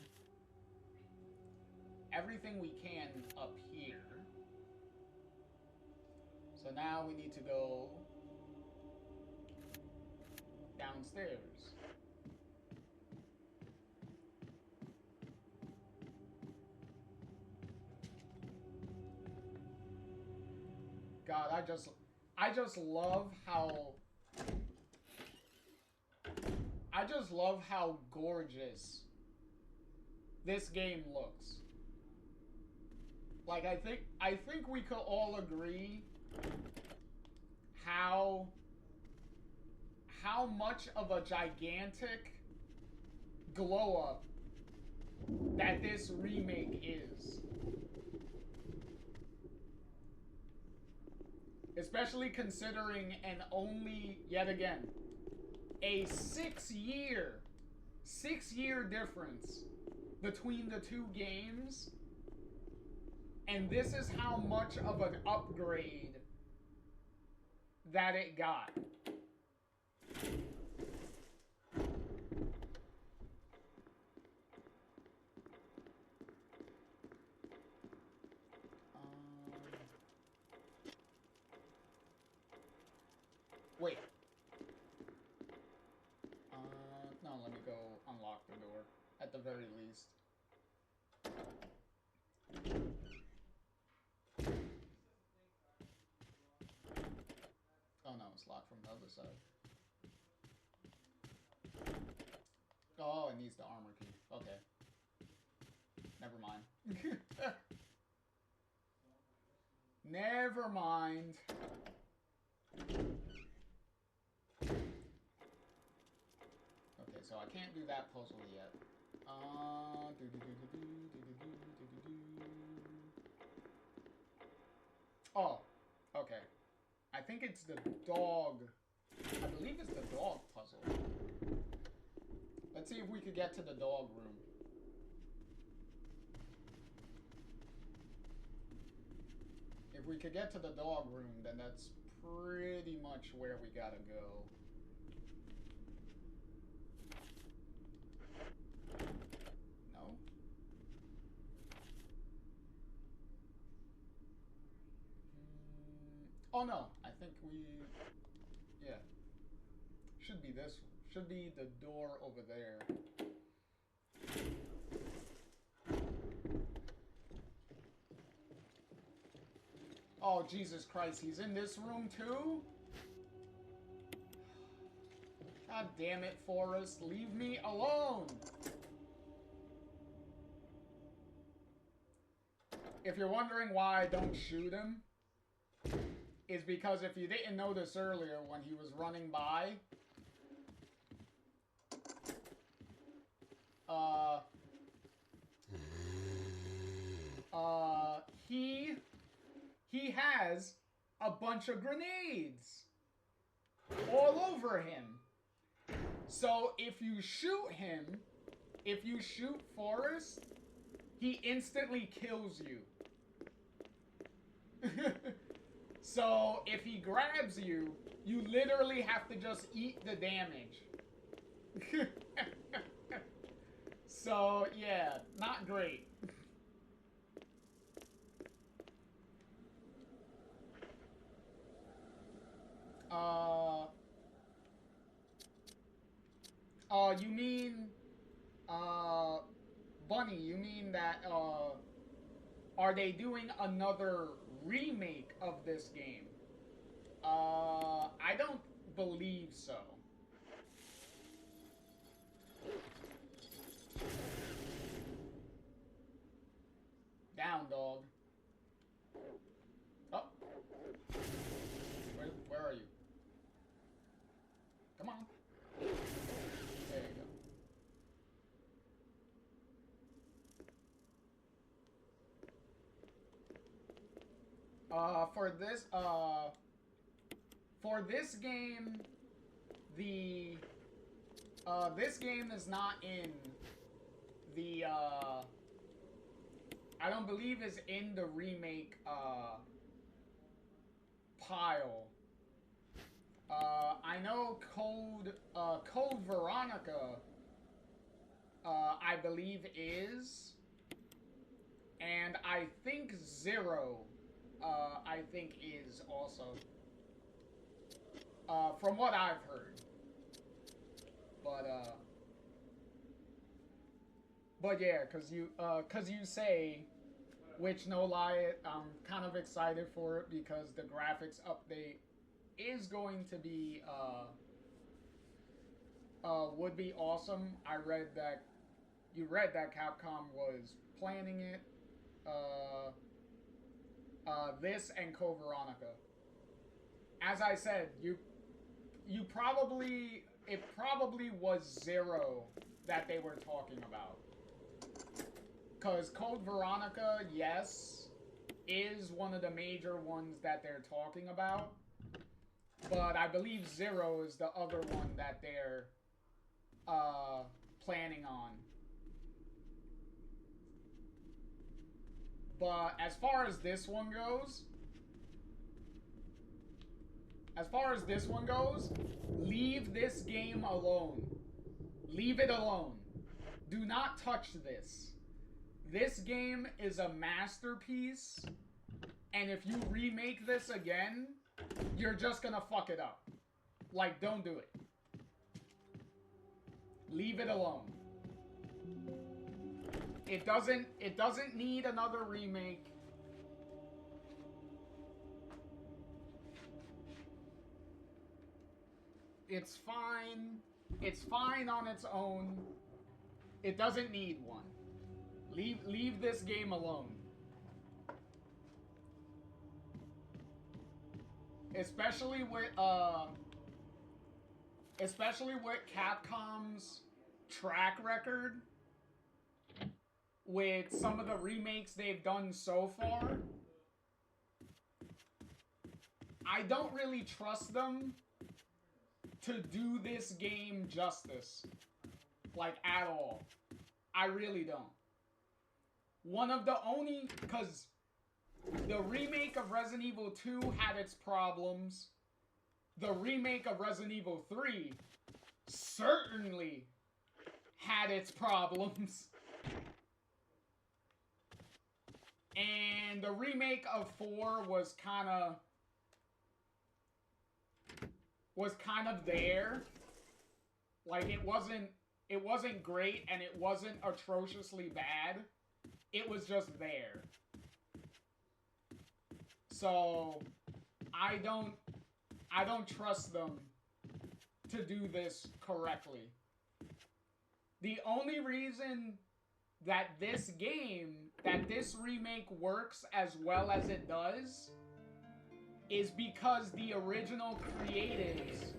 everything we can up here. So now we need to go downstairs. God, I just love how gorgeous this game looks. Like, I think we could all agree how much of a gigantic glow up that this remake is. Especially considering yet again, a 6 year difference between the two games. And this is how much of an upgrade that it got. Wait. No, let me go unlock the door, at the very least. Oh no, it's locked from the other side. Oh, it needs the armor key. Okay. Never mind. Never mind. Okay, so I can't do that puzzle yet. Oh, okay. I think it's the dog. I believe it's the dog puzzle. Let's see if we could get to the dog room. If we could get to the dog room, then that's pretty much where we gotta go. No? Oh no, I think yeah. Should be this one. Should be the door over there. Oh, Jesus Christ, he's in this room too? God damn it, Forrest, leave me alone! If you're wondering why I don't shoot him, is because if you didn't notice earlier when he was running by, he has a bunch of grenades all over him. So if you shoot him, if you shoot Forrest, he instantly kills you. So if he grabs you, you literally have to just eat the damage. So yeah, not great. You mean, Bunny, you mean that, are they doing another remake of this game? I don't believe so. Down, dog. Oh. Where are you? Come on. There you go. For this game, this game is not in the, I don't believe is in the remake, pile. I know Code Veronica, I believe is, and I think Zero, I think is also, from what I've heard. But yeah, cause you say, which no lie, I'm kind of excited for it because the graphics update is going to be, would be awesome. You read that Capcom was planning it, this and Code Veronica. As I said, it probably was Zero that they were talking about. Because Code Veronica, yes, is one of the major ones that they're talking about. But I believe Zero is the other one that they're planning on. But as far as this one goes, leave this game alone. Leave it alone. Do not touch this. This game is a masterpiece, and if you remake this again, you're just gonna fuck it up. Like, don't do it. Leave it alone. It doesn't need another remake. It's fine. It's fine on its own. It doesn't need one. Leave this game alone. Especially with Capcom's track record with some of the remakes they've done so far. I don't really trust them to do this game justice. Like, at all. I really don't. One of the only... Because the remake of Resident Evil 2 had its problems. The remake of Resident Evil 3 certainly had its problems. And the remake of 4 was kind of there. Like, it wasn't great and it wasn't atrociously bad. It was just there. So I don't trust them to do this correctly. The only reason that this remake works as well as it does is because the original creatives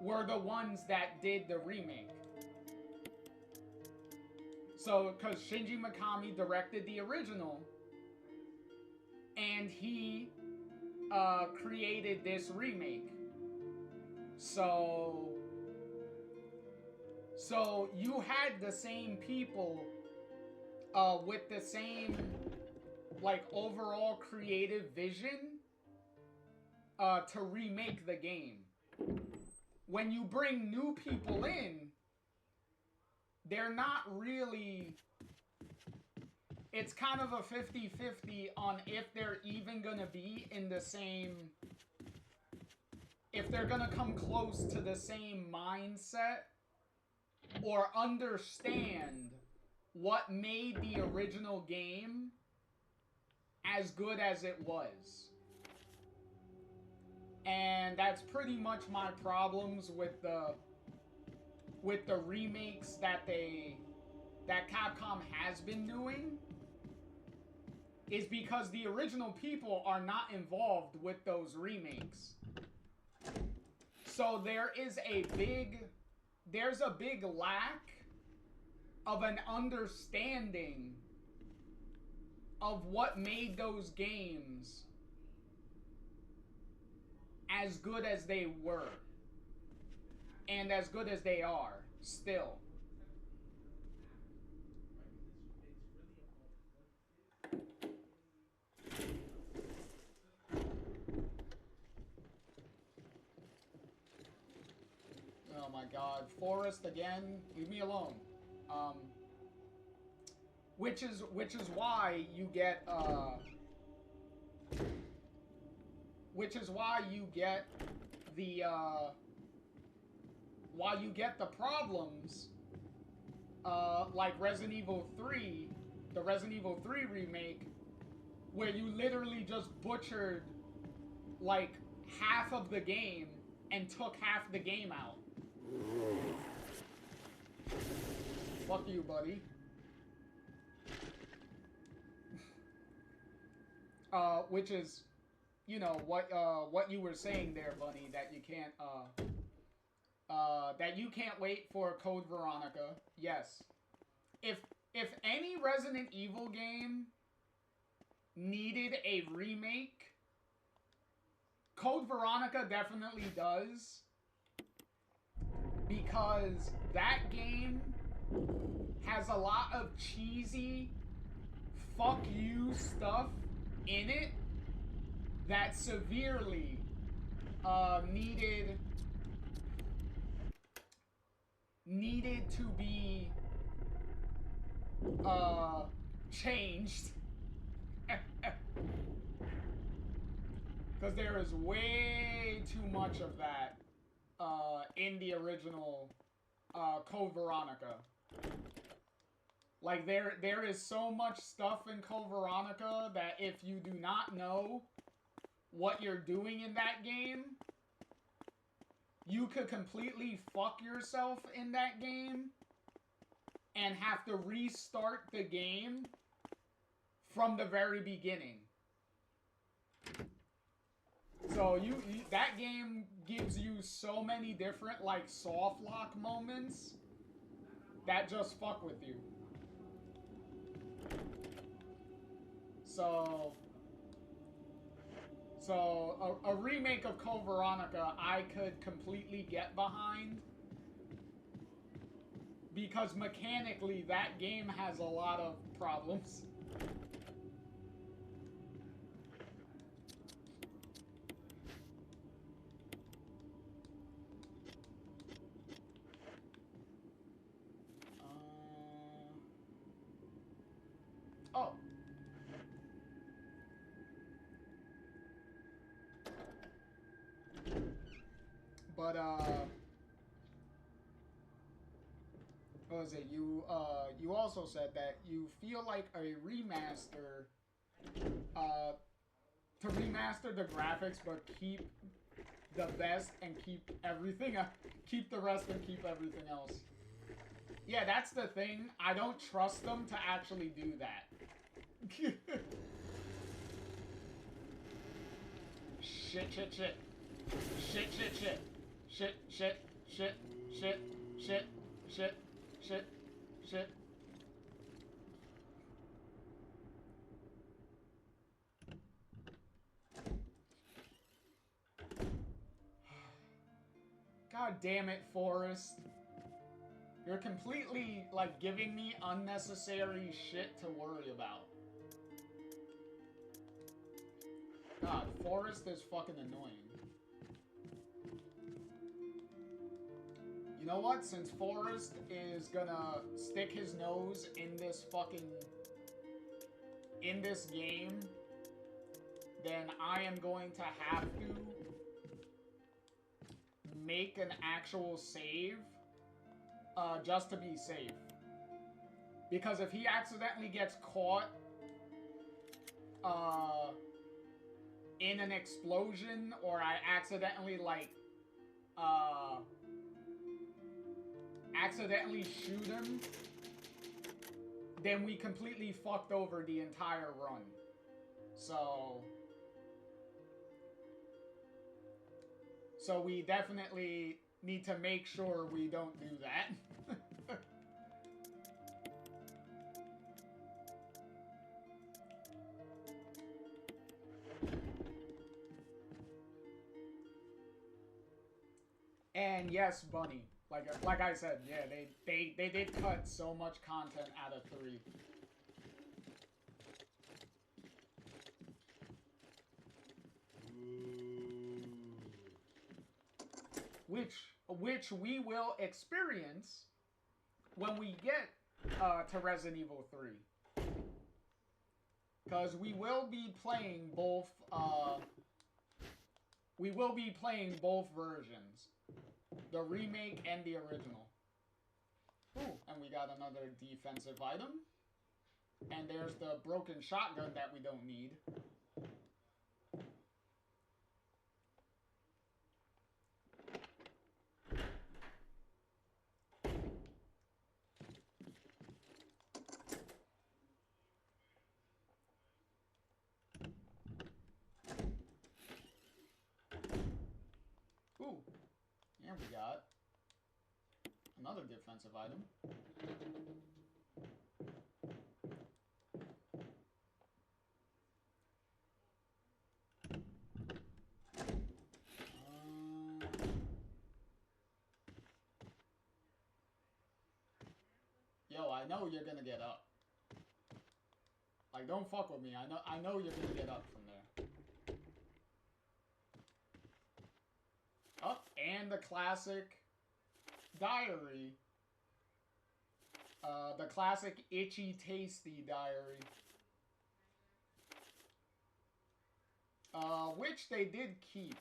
were the ones that did the remake. So, because Shinji Mikami directed the original, and he created this remake. So, So you had the same people with the same like overall creative vision to remake the game. When you bring new people in, they're not really... It's kind of a 50-50 on if they're even gonna be in the same... If they're gonna come close to the same mindset or understand what made the original game as good as it was. And that's pretty much my problems with the remakes that Capcom has been doing, is because the original people are not involved with those remakes. So there's a big lack of an understanding of what made those games as good as they were. And as good as they are, still. Oh my god, Forest again, leave me alone. Which is why you get the problems like Resident Evil 3, the Resident Evil 3 remake, where you literally just butchered like half of the game and took half the game out. Fuck you, buddy. Which is, you know, what you were saying there, Bunny, that you can't wait for Code Veronica. Yes. If any Resident Evil game needed a remake, Code Veronica definitely does. Because that game has a lot of cheesy fuck you stuff in it that severely needed to be changed. Because there is way too much of that in the original Code Veronica. Like, there is so much stuff in Code Veronica that if you do not know what you're doing in that game, you could completely fuck yourself in that game and have to restart the game from the very beginning. So that game gives you so many different like soft lock moments that just fuck with you. So a remake of Code Veronica I could completely get behind, because mechanically that game has a lot of problems. Oh. But, what was it? You also said that you feel like a remaster, to remaster the graphics, but keep the best and keep everything, keep the rest and keep everything else. Yeah, that's the thing. I don't trust them to actually do that. Shit, shit, shit. Shit, shit, shit. Shit, shit, shit, shit, shit, shit, shit, shit. God damn it, Forrest. You're completely, like, giving me unnecessary shit to worry about. God, Forrest is fucking annoying. You know what? Since Forrest is gonna stick his nose in this fucking... in this game, then I am going to have to make an actual save just to be safe. Because if he accidentally gets caught in an explosion, or I accidentally, like, accidentally shoot him, then we completely fucked over the entire run. So we definitely need to make sure we don't do that. And yes, Bunny. Like I said, yeah, they did cut so much content out of 3. Which we will experience when we get to Resident Evil 3. Because we will be playing both versions. The remake and the original. Ooh, and we got another defensive item. And there's the broken shotgun that we don't need. Ooh, and we got another defensive item. Yo, I know you're gonna get up. Like, don't fuck with me. I know you're gonna get up from there. Up, and the classic diary. The classic itchy tasty diary. Which they did keep.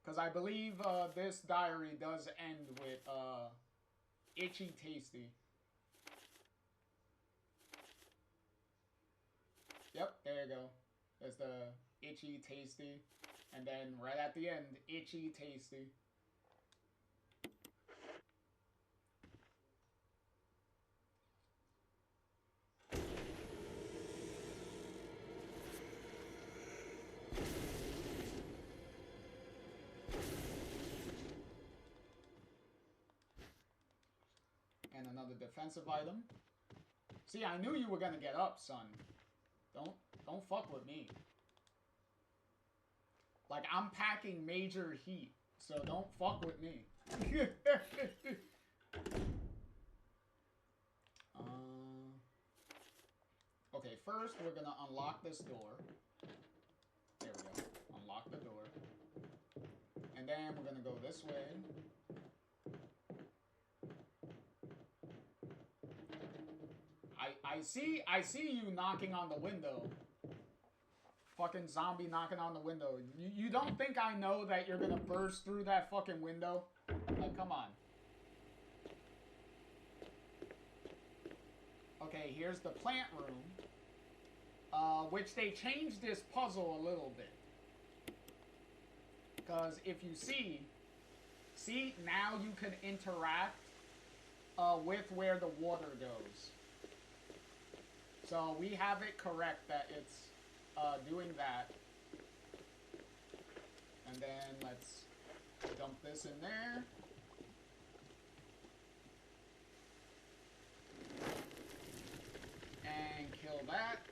Because I believe this diary does end with itchy tasty. Yep, there you go. There's the itchy tasty. And then right at the end, itchy tasty. And another defensive item. See, I knew you were gonna get up, son. Don't fuck with me. Like, I'm packing major heat, so don't fuck with me. Okay, first we're gonna unlock this door. There we go. Unlock the door. And then we're gonna go this way. I see you knocking on the window. Fucking zombie knocking on the window. You don't think I know that you're gonna burst through that fucking window? Like, come on. Okay, here's the plant room. Which they changed this puzzle a little bit. Because if you see, now you can interact with where the water goes. So we have it correct that it's doing that. And then let's dump this in there. And kill that.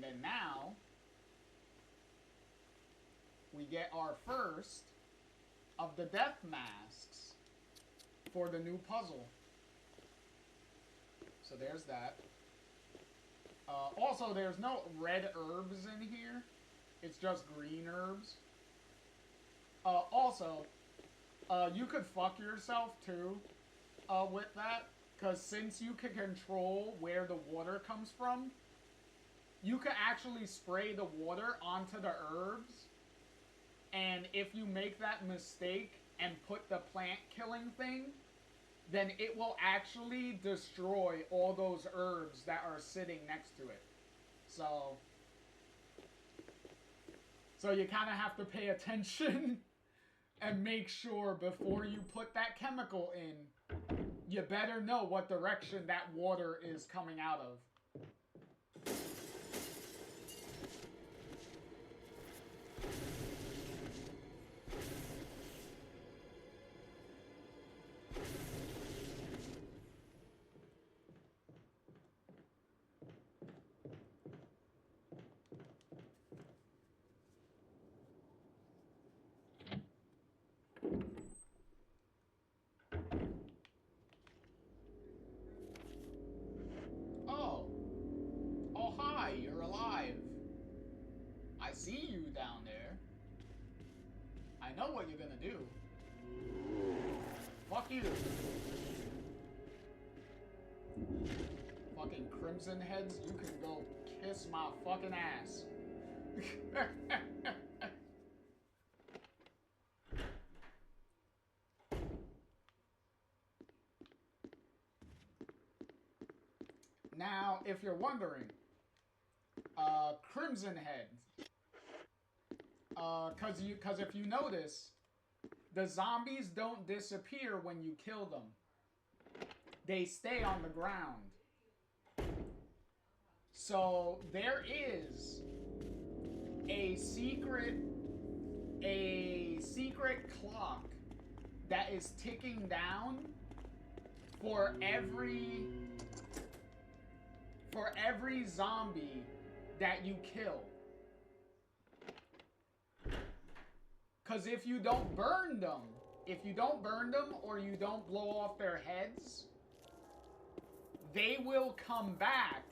then now, we get our first of the death masks for the new puzzle. So there's that. Also, there's no red herbs in here. It's just green herbs. Also, you could fuck yourself too with that. Because since you can control where the water comes from, you can actually spray the water onto the herbs. And if you make that mistake and put the plant killing thing, then it will actually destroy all those herbs that are sitting next to it. So you kind of have to pay attention and make sure before you put that chemical in, you better know what direction that water is coming out of. Oh, hi, you're alive. I see you down there. I know what you're gonna do. Fuck you. Fucking Crimson Heads, you can go kiss my fucking ass. Now, if you're wondering, Crimson Heads, cause if you notice, the zombies don't disappear when you kill them. They stay on the ground. So there is a secret clock that is ticking down for every zombie that you kill. Because if you don't burn them or you don't blow off their heads, they will come back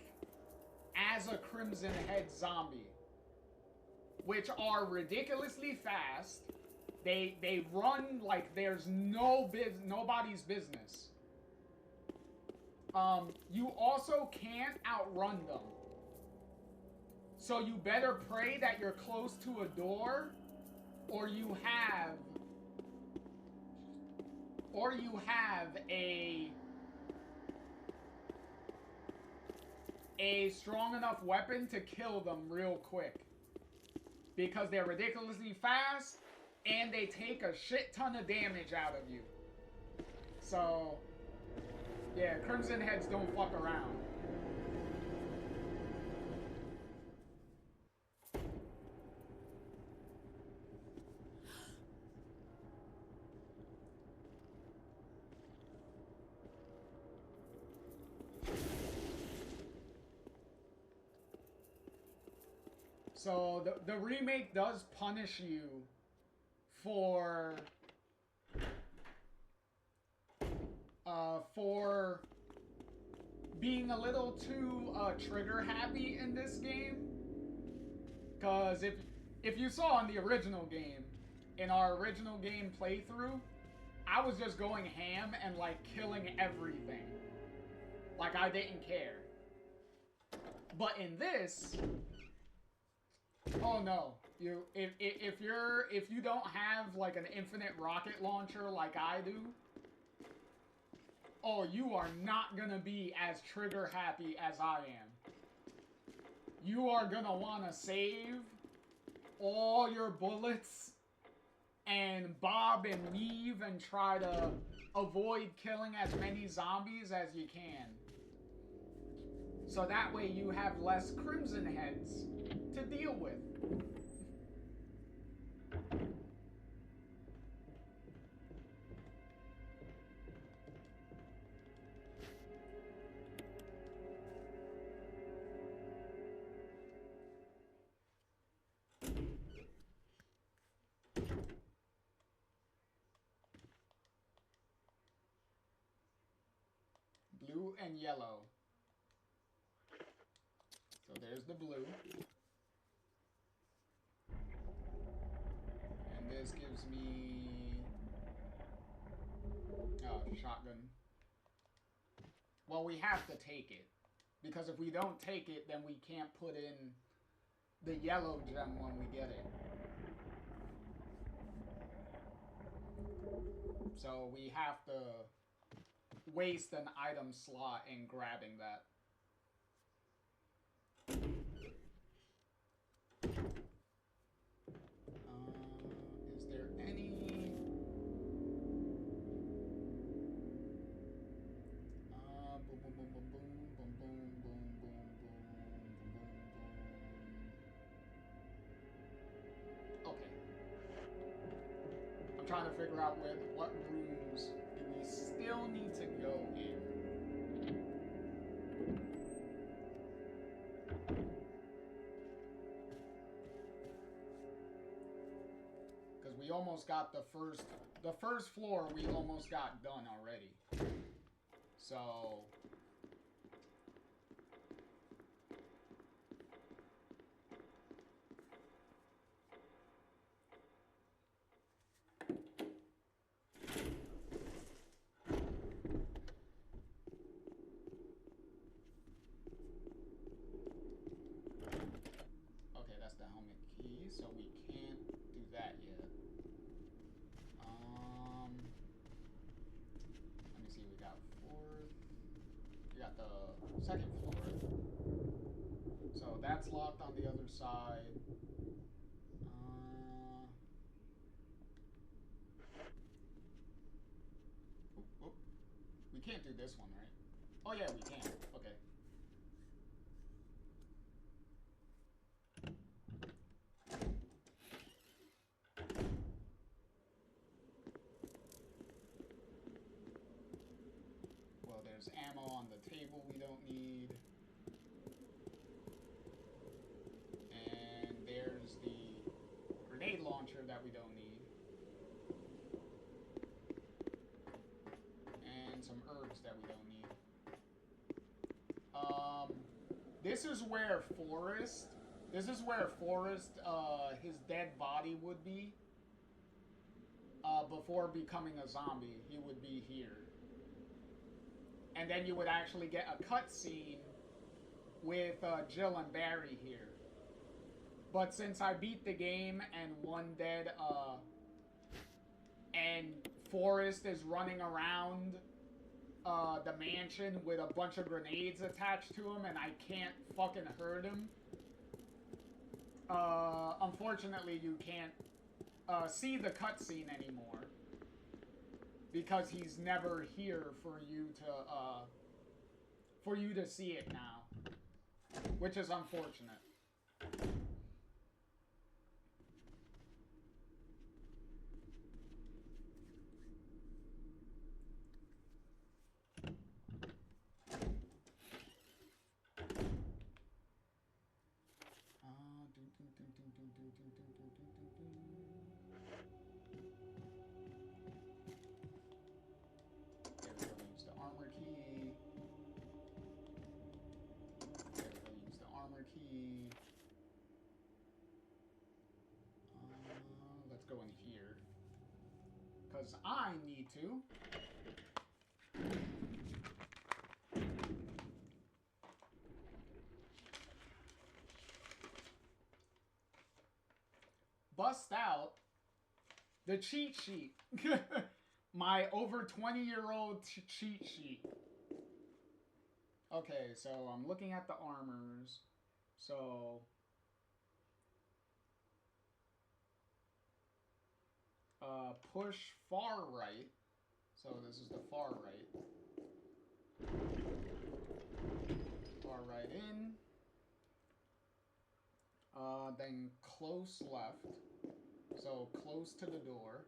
as a Crimson Head zombie, which are ridiculously fast. They run like there's nobody's business. You also can't outrun them. So you better pray that you're close to a door, or you have a strong enough weapon to kill them real quick. Because they're ridiculously fast, and they take a shit ton of damage out of you. So, yeah, Crimson Heads don't fuck around. So the remake does punish you for being a little too trigger happy in this game. Cause if you saw in the original game, in our original game playthrough, I was just going ham and like killing everything. Like I didn't care. But in this, oh no, if you don't have like an infinite rocket launcher like I do, oh, you are not gonna be as trigger happy as I am. You are gonna wanna save all your bullets and bob and weave and try to avoid killing as many zombies as you can. So that way you have less Crimson Heads to deal with. blue, and yellow. So there's the blue. And this gives me... oh, shotgun. Well, we have to take it. Because if we don't take it, then we can't put in the yellow gem when we get it. So we have to waste an item slot in grabbing that. Is there any... boom, boom, boom, boom, boom, boom, boom, boom, boom, boom, boom, boom. Okay. I'm trying to figure out what rooms do we still need to go in. Because we almost got the first floor we almost got done already. So... okay, that's the helmet key, so we can't do that yet. Let me see, we got fourth. We got the second floor. So that's locked on the other side. Oop. We can't do this one, right? Oh yeah, we can. Okay. Well, there's ammo on the table we don't need. And there's the grenade launcher that we don't need. And some herbs that we don't need. This is where Forrest, his dead body would be. Before becoming a zombie, he would be here. And then you would actually get a cutscene with Jill and Barry here. But since I beat the game and one dead, and Forrest is running around the mansion with a bunch of grenades attached to him and I can't fucking hurt him, unfortunately you can't see the cutscene anymore. Because he's never here for you to see it now. Which is unfortunate. Let's go in here. Because I need to. Bust out the cheat sheet. My over 20-year-old cheat sheet. Okay, so I'm looking at the armors. So... push far right. So this is the far right. Far right in. Then close left. So close to the door.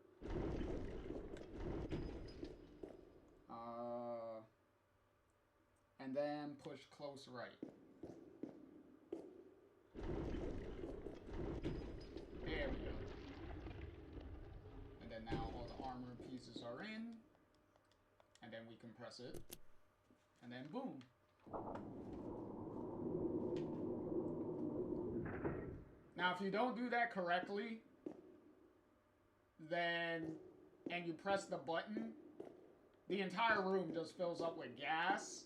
And then push close right. There we go. And then now all the armor pieces are in. And then we can press it. And then boom. Now, if you don't do that correctly, then, and you press the button, the entire room just fills up with gas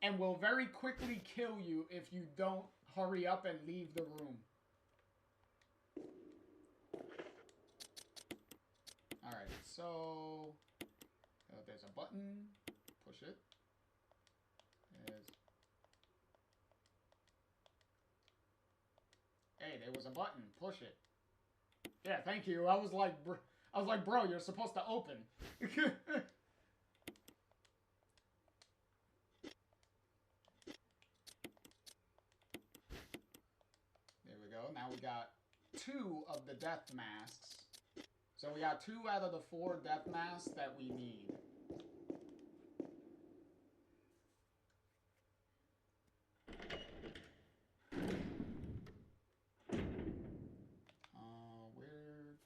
and will very quickly kill you if you don't hurry up and leave the room. Alright, so there's a button. Push it. Hey, there was a button. Push it. Yeah, thank you. I was like, bro, you're supposed to open. There we go. Now we got 2 of the death masks. So we got 2 out of the 4 death masks that we need. Where?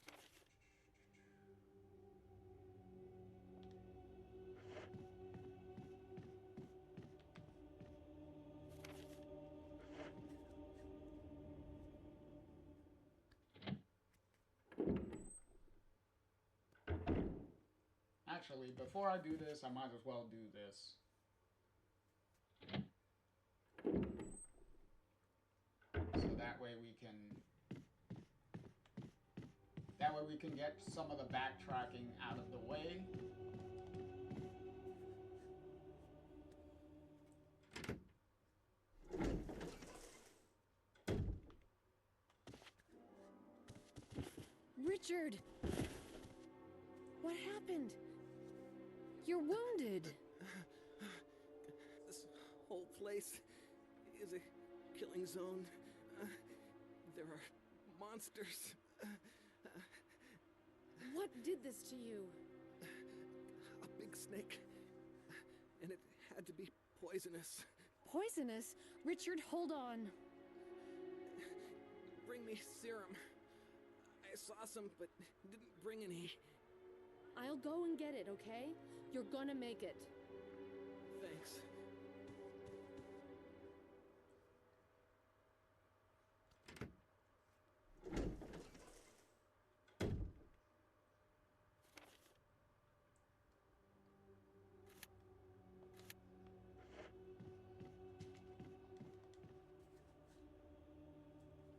Actually, before I do this, I might as well do this. So that way we can get some of the backtracking out of the way. Richard! What happened? You're wounded. This whole place is a killing zone. There are monsters. What did this to you? A big snake. And it had to be poisonous. Poisonous? Richard, hold on. Bring me serum. I saw some, but didn't bring any. I'll go and get it, okay? You're gonna make it. Thanks.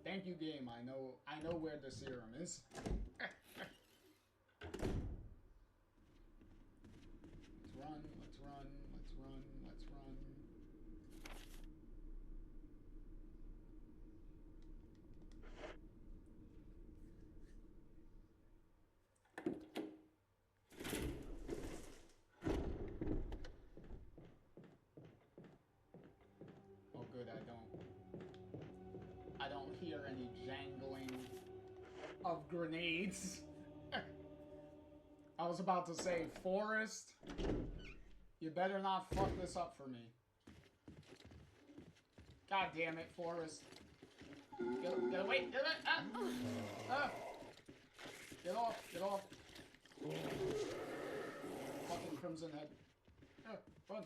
Thank you, game. I know where the serum is. Let's run. Oh, good. I don't hear any jangling of grenades. I was about to say, Forrest, you better not fuck this up for me. God damn it, Forrest. Get away, get away, Get off. Fucking Crimson Head. Run.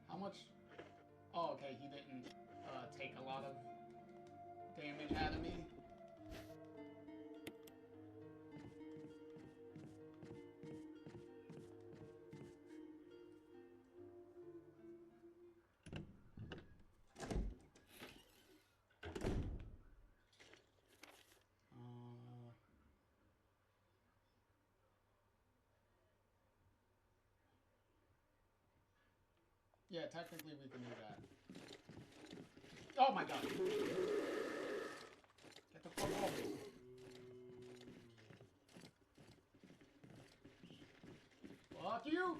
How much? Oh, okay, he didn't take a lot of damage out of me. Yeah, technically we can do that. Oh my god! Get the fuck off me. Fuck you!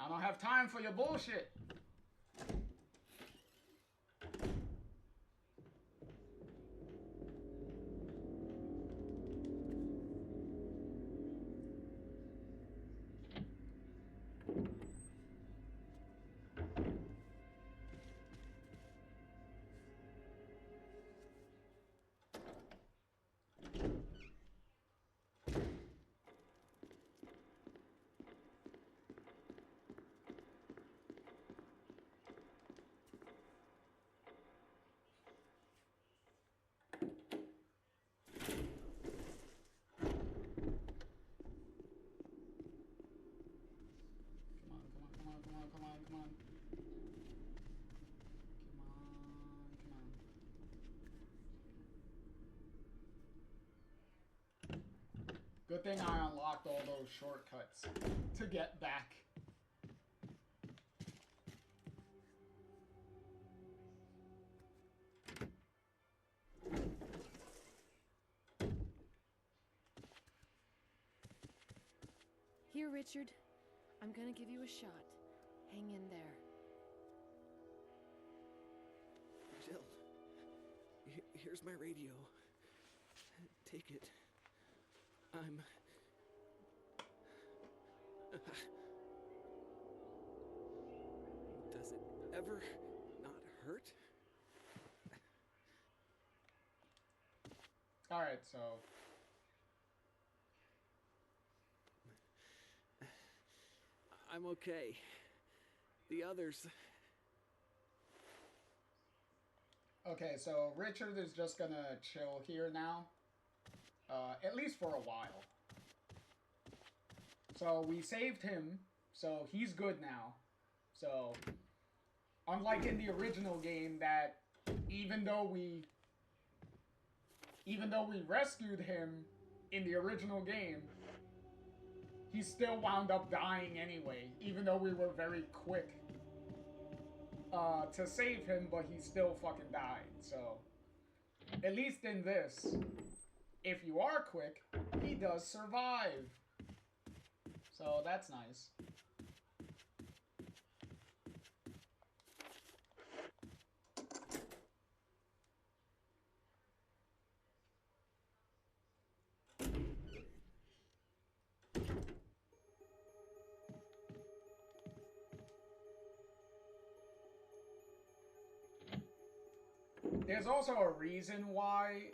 I don't have time for your bullshit. Good thing I unlocked all those shortcuts to get back. Here, Richard. I'm gonna give you a shot. Hang in there. Jill, here's my radio. Take it. I'm... Does it ever not hurt? Alright, so... I'm okay. The others... Okay, so Richard is just gonna chill here now. At least for a while. So we saved him, so he's good now. So, unlike in the original game that even though we rescued him in the original game, he still wound up dying anyway, even though we were very quick to save him, but he still fucking died. So, at least in this, if you are quick, he does survive. So that's nice. There's also a reason why,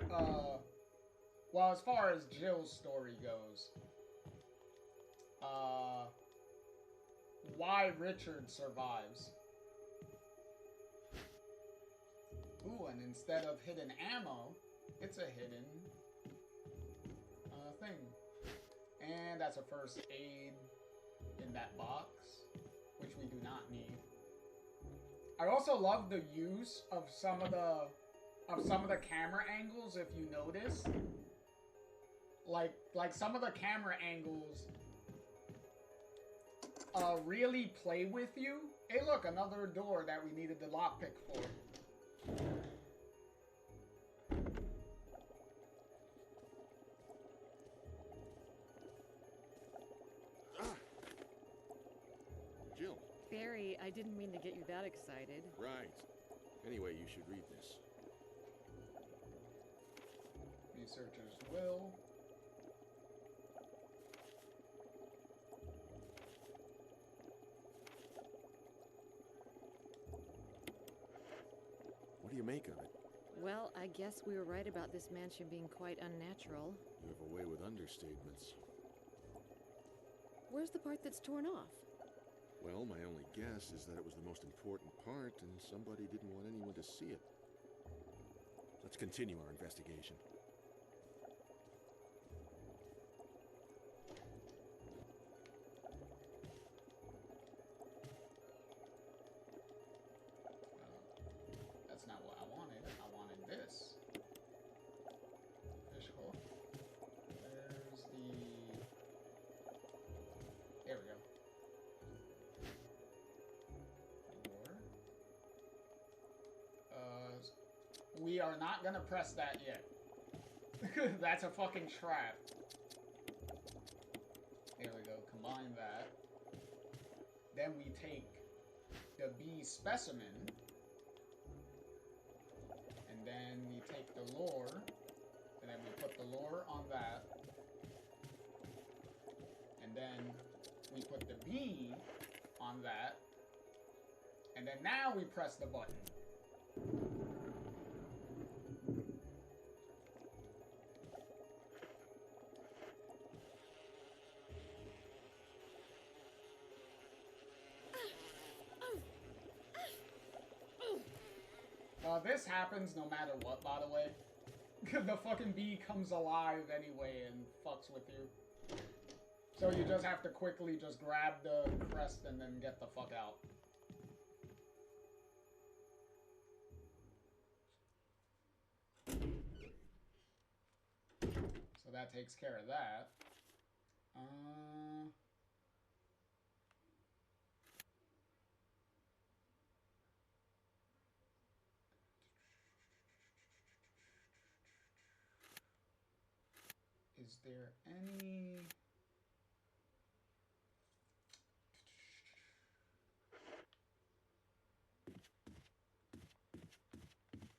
well, as far as Jill's story goes, why Richard survives. Ooh, and instead of hidden ammo, it's a hidden thing. And that's a first aid in that box, which we do not need. I also love the use of some of the camera angles, if you notice. Like some of the camera angles really play with you. Hey look, another door that we needed the lockpick for. Jill. Barry, I didn't mean to get you that excited. Right. Anyway, you should read this. Researcher's will. What do you make of it? Well, I guess we were right about this mansion being quite unnatural. You have a way with understatements. Where's the part that's torn off? Well, my only guess is that it was the most important part and somebody didn't want anyone to see it. Let's continue our investigation. That's not what I wanted. I wanted this. Fish hook. There's the... There we go. We are not gonna press that yet. That's a fucking trap. There we go, combine that. Then we take the B specimen. And then we take the lore. And then we put the lore on that. And then we put the B on that. And then now we press the button. This happens no matter what, by the way. The fucking bee comes alive anyway and fucks with you. So you just have to quickly just grab the crest and then get the fuck out. So that takes care of that. Is there any...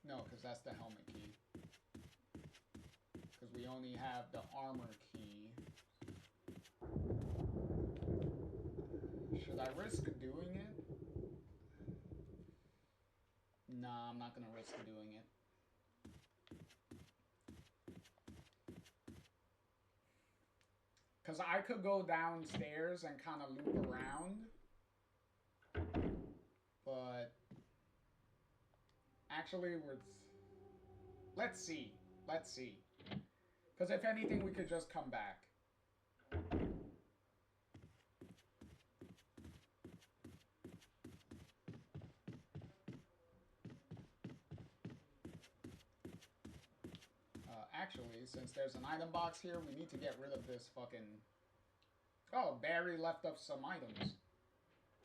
No, because that's the helmet key. Because we only have the armor key. Should I risk doing it? Nah, I'm not gonna risk doing it. Because I could go downstairs and kind of loop around. But... Actually, let's see. Let's see. Because if anything, we could just come back. Actually, since there's an item box here, we need to get rid of this fucking... Oh, Barry left us some items.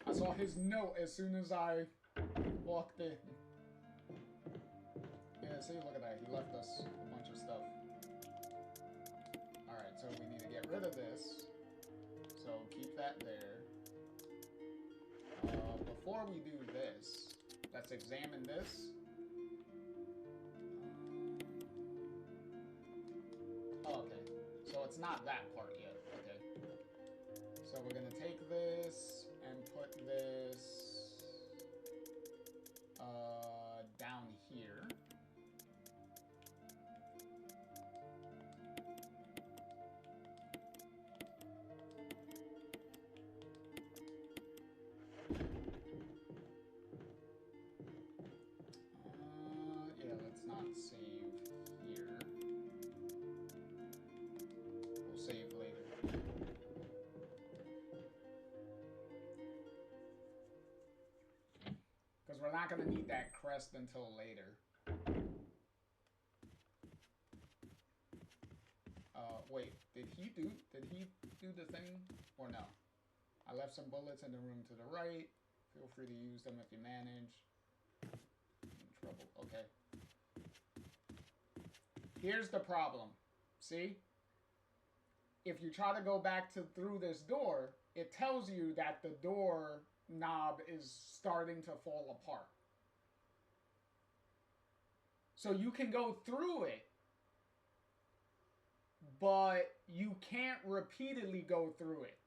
I saw his note as soon as I walked in. Yeah, see, look at that. He left us a bunch of stuff. Alright, so we need to get rid of this. So keep that there. Before we do this, let's examine this. Oh, okay. So it's not that part yet. Okay. So we're gonna take this and put this down here. Yeah, let's not save here. We'll save later. Because we're not going to need that crest until later. Wait, did he do the thing? Or no? I left some bullets in the room to the right. Feel free to use them if you manage. In trouble. Okay. Here's the problem. See? If you try to go back through this door, it tells you that the door knob is starting to fall apart. So you can go through it, but you can't repeatedly go through it.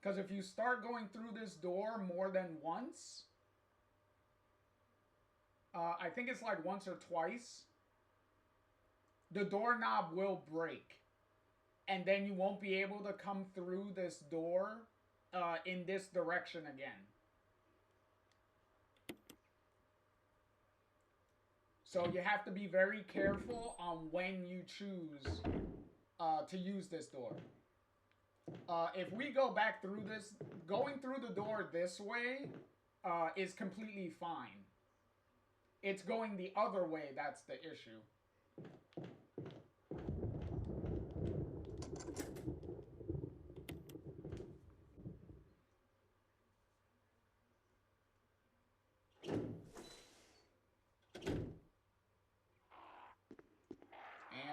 Because if you start going through this door more than once, I think it's like once or twice, the doorknob will break. And then you won't be able to come through this door in this direction again. So you have to be very careful on when you choose to use this door. If we go back through this, going through the door this way is completely fine. It's going the other way that's the issue.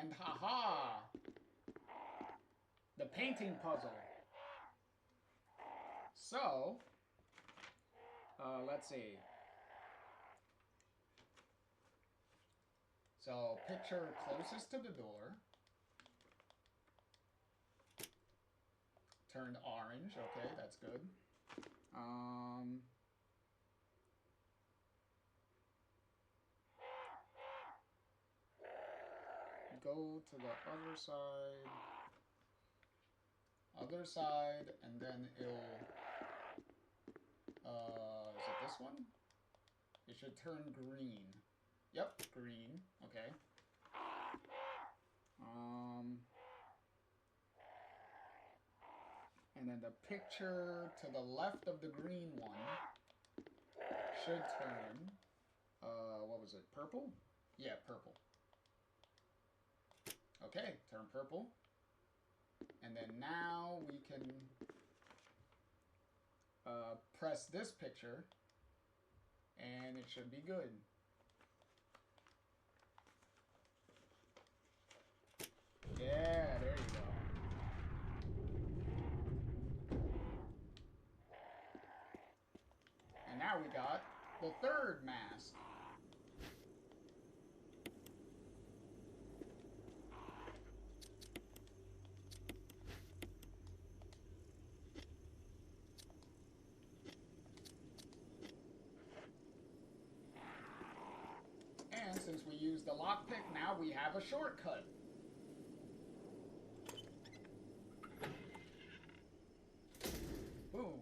And haha! The painting puzzle. So, let's see. So, picture closest to the door. Turned orange. Okay, that's good. Go to the other side. Other side, and then it'll... is it this one? It should turn green. Yep, green. Okay. And then the picture to the left of the green one should turn... what was it? Purple? Yeah, purple. Okay, turn purple. And then now we can press this picture, and it should be good. Yeah, there you go. And now we got the third mask. And since we used the lockpick, now we have a shortcut. Boom.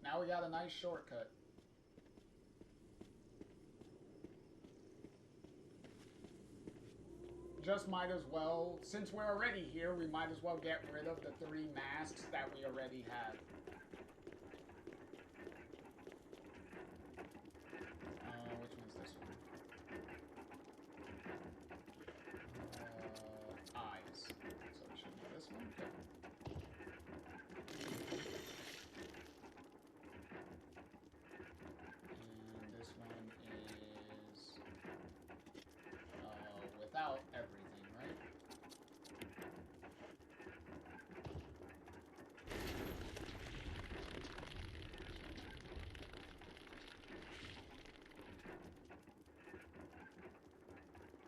Now we got a nice shortcut. Just might as well, since we're already here, we might as well get rid of the 3 masks that we already have. Which one's this one? Eyes. So it should be this one. Yep. And this one is without everything, right?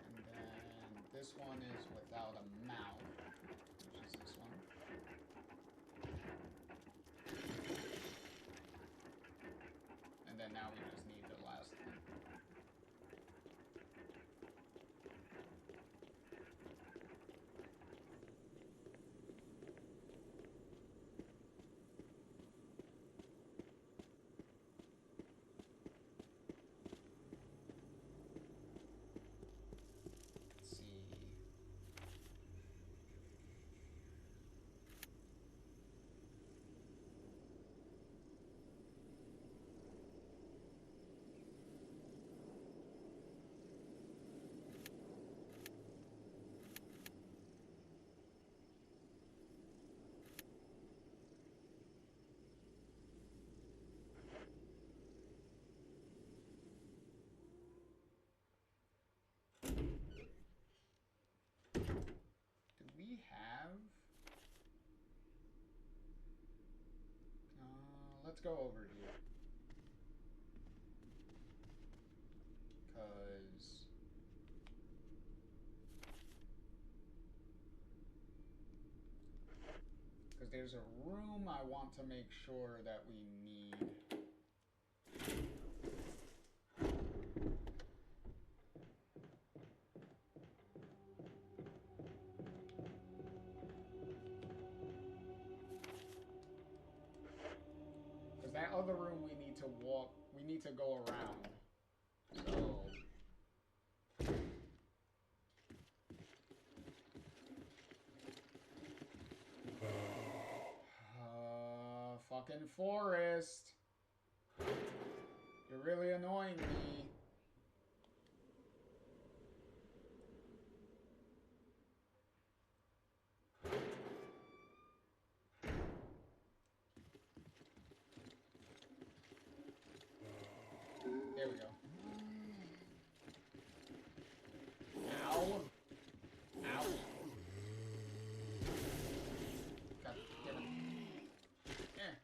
And then this one is without a mouth, which is this one. And then now we just need the last one. Let's see. Do we have... let's go over here. Because there's a room I want to make sure that we need. Because that other room we need to walk, we need to go around. So... fucking forest. You're really annoying me. There we go. Ow. Ow. God damn it. Eh.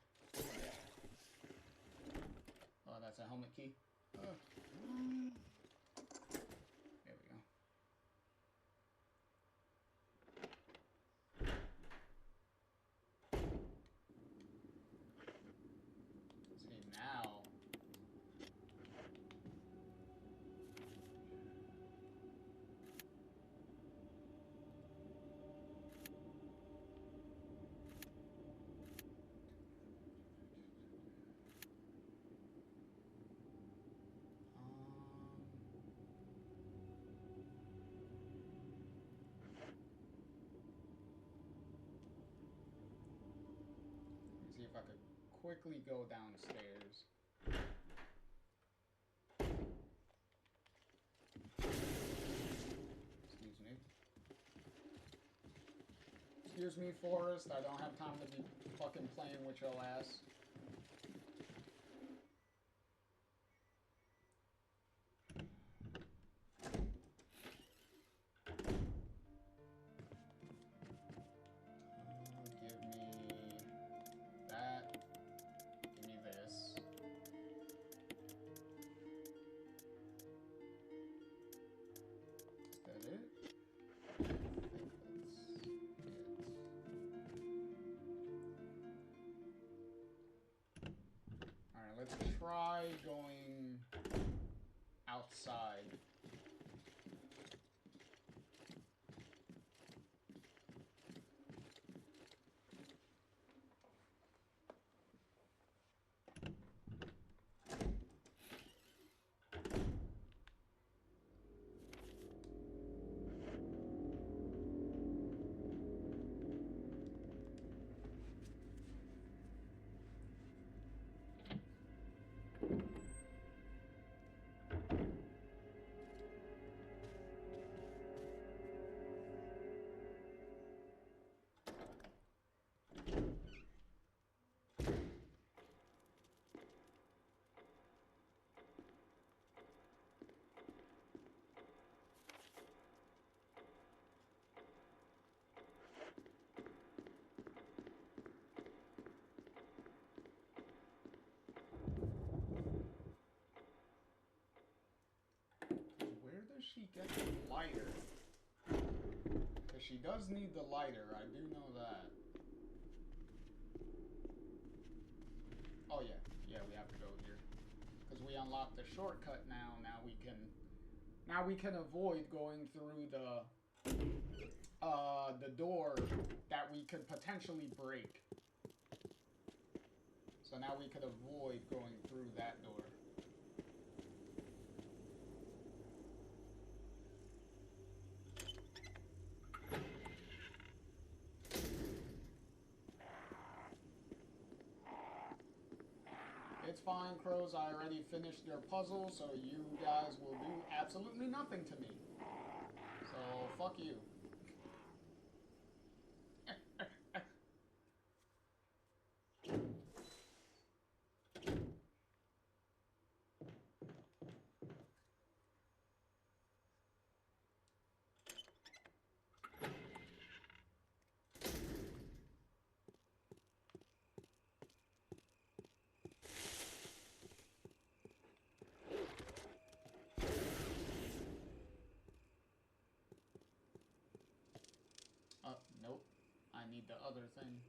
Oh, that's a helmet key. Oh. There we go. See, now. See if I could quickly go downstairs. Excuse me. Excuse me, Forrest. I don't have time to be fucking playing with your ass. Give me that. Give me this. Is that it? I think that's it. Alright, let's try going outside. Where does she get the lighter? Because she does need the lighter, I do know that. Oh yeah, yeah, we have to go here. Because we unlocked the shortcut now, now we can avoid going through the door that we could potentially break. So now we could avoid going through that door. It's fine, Crows. I already finished your puzzle, so you guys will do absolutely nothing to me. So, fuck you. Nope. I need the other thing.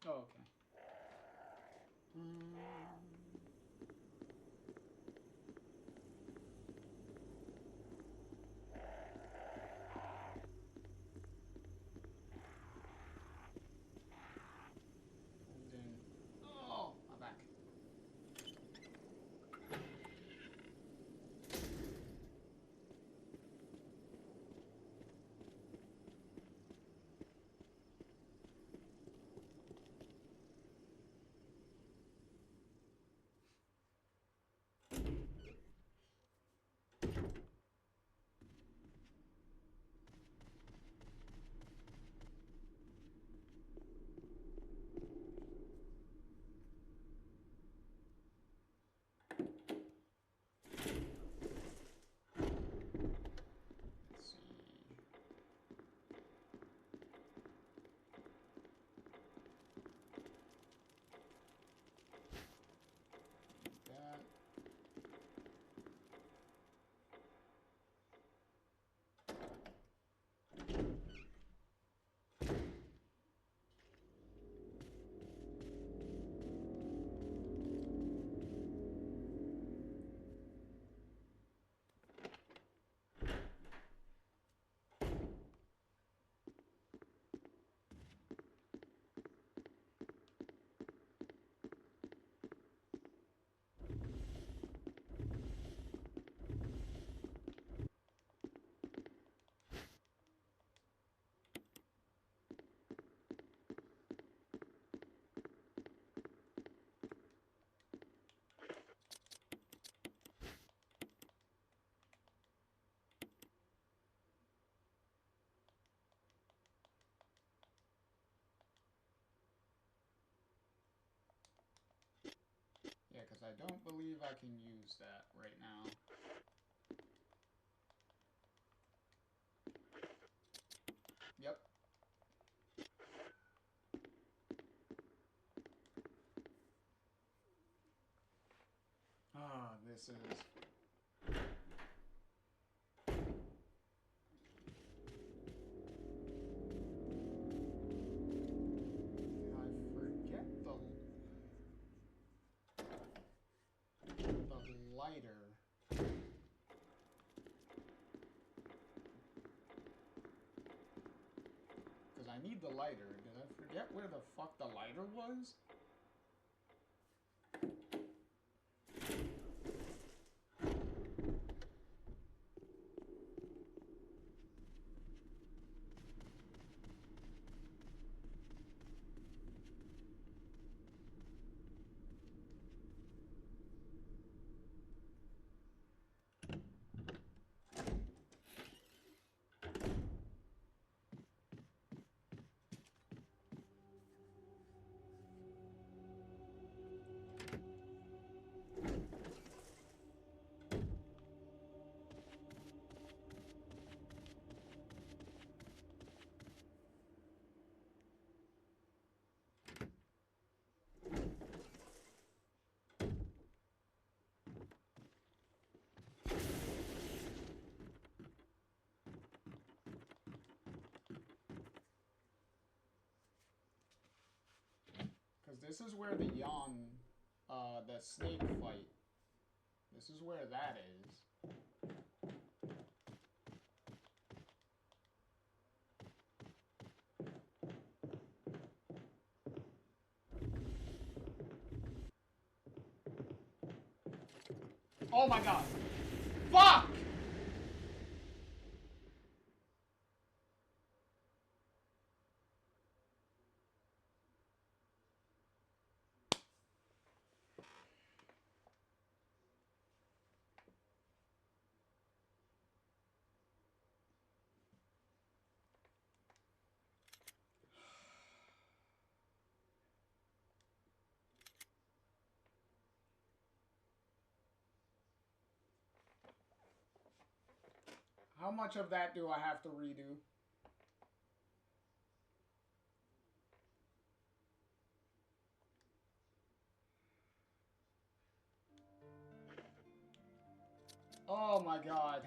Oh, okay. Oh, my back. don't believe I can use that right now. Yep. Ah, this is... I forget the lighter. Because I need the lighter. Did I forget where the fuck the lighter was? Because this is where the the snake fight. This is where that is. Oh my god. Fuck! How much of that do I have to redo? Oh my god.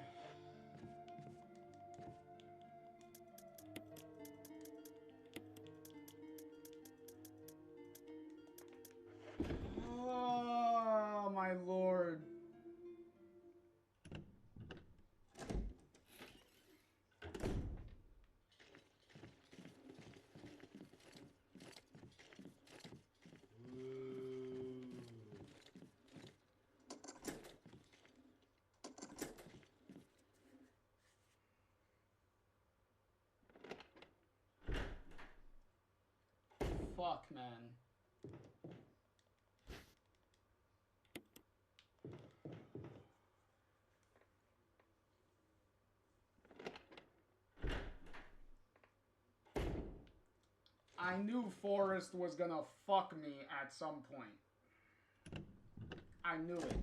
Oh my lord. Fuck, man. I knew Forrest was gonna fuck me at some point. I knew it.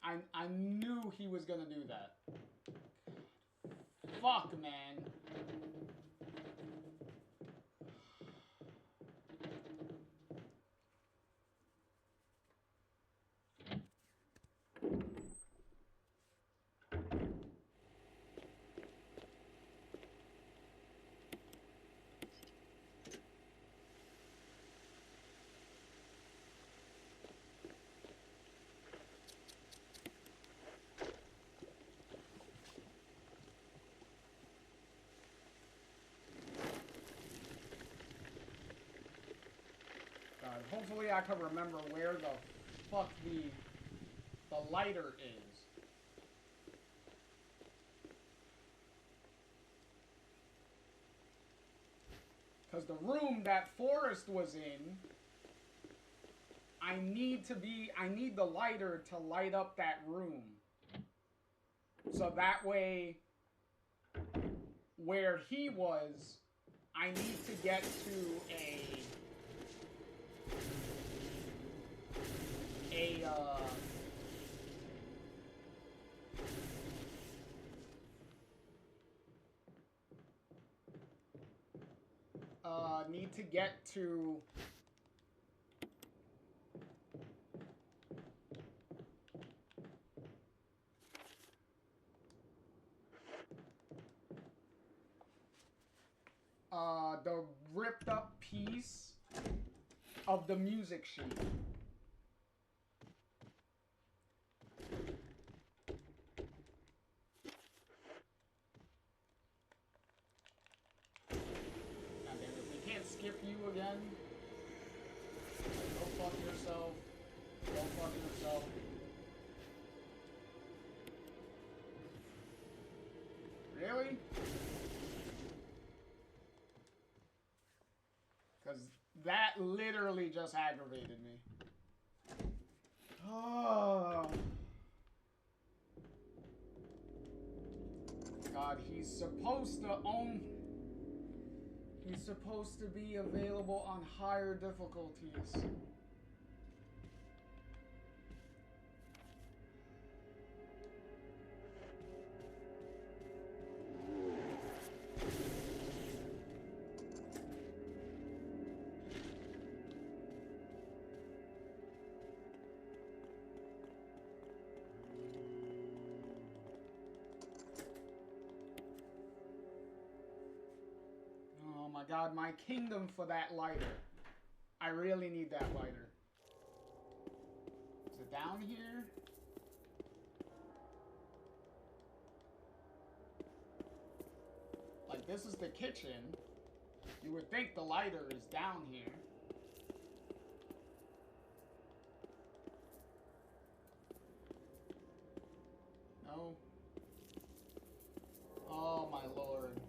I knew he was gonna do that. Fuck, man. God, hopefully I can remember where the fuck the lighter is. Because the room that Forrest was in, I need the lighter to light up that room. So that way, where he was, I need to get to a a need to get to the ripped up piece of the music sheet. Skip you again. Go fuck yourself. Go fuck yourself. Really? Because that literally just aggravated me. Oh. God, he's supposed to own... He's supposed to be available on higher difficulties. Oh my god, my kingdom for that lighter. I really need that lighter. Is it down here? Like, this is the kitchen. You would think the lighter is down here. No. Oh my lord.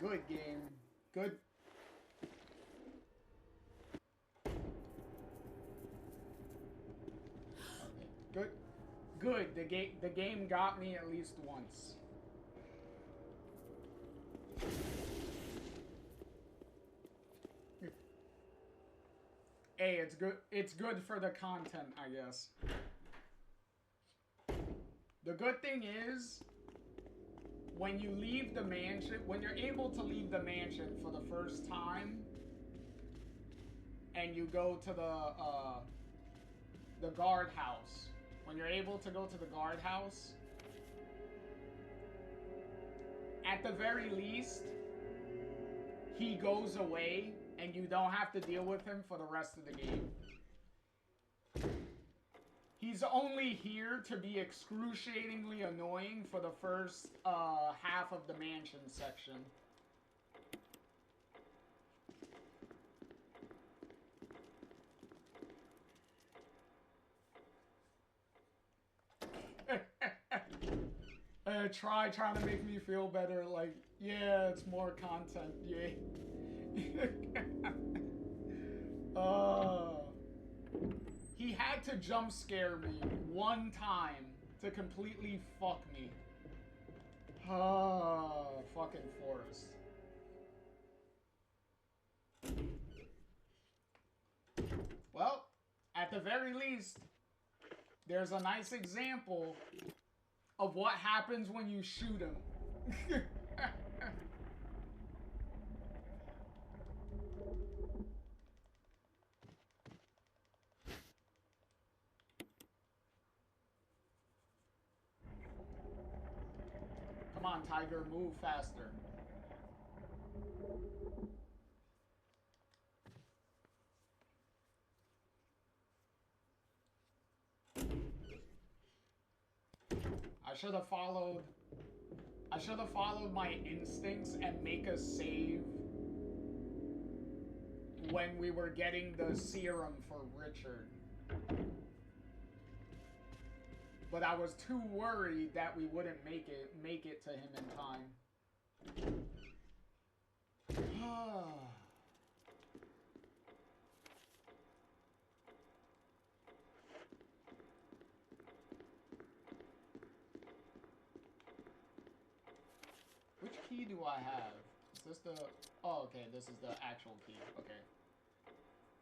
Good game. Good. Okay. Good. Good. The game got me at least once. Hey, it's good. It's good for the content, I guess. The good thing is, when you leave the mansion, when you're able to leave the mansion for the first time, and you go to the guardhouse, when you're able to go to the guardhouse, at the very least, he goes away, and you don't have to deal with him for the rest of the game. He's only here to be excruciatingly annoying for the first half of the mansion section. Trying to make me feel better, like, yeah, it's more content, yeah. He had to jump scare me one time to completely fuck me. Fucking Forrest. Well, at the very least, there's a nice example of what happens when you shoot him. Come on, Tiger, move faster. I should have followed my instincts and make a save when we were getting the serum for Richard. But I was too worried that we wouldn't make it to him in time. key do I have? Is this the... Oh, okay, this is the actual key. Okay.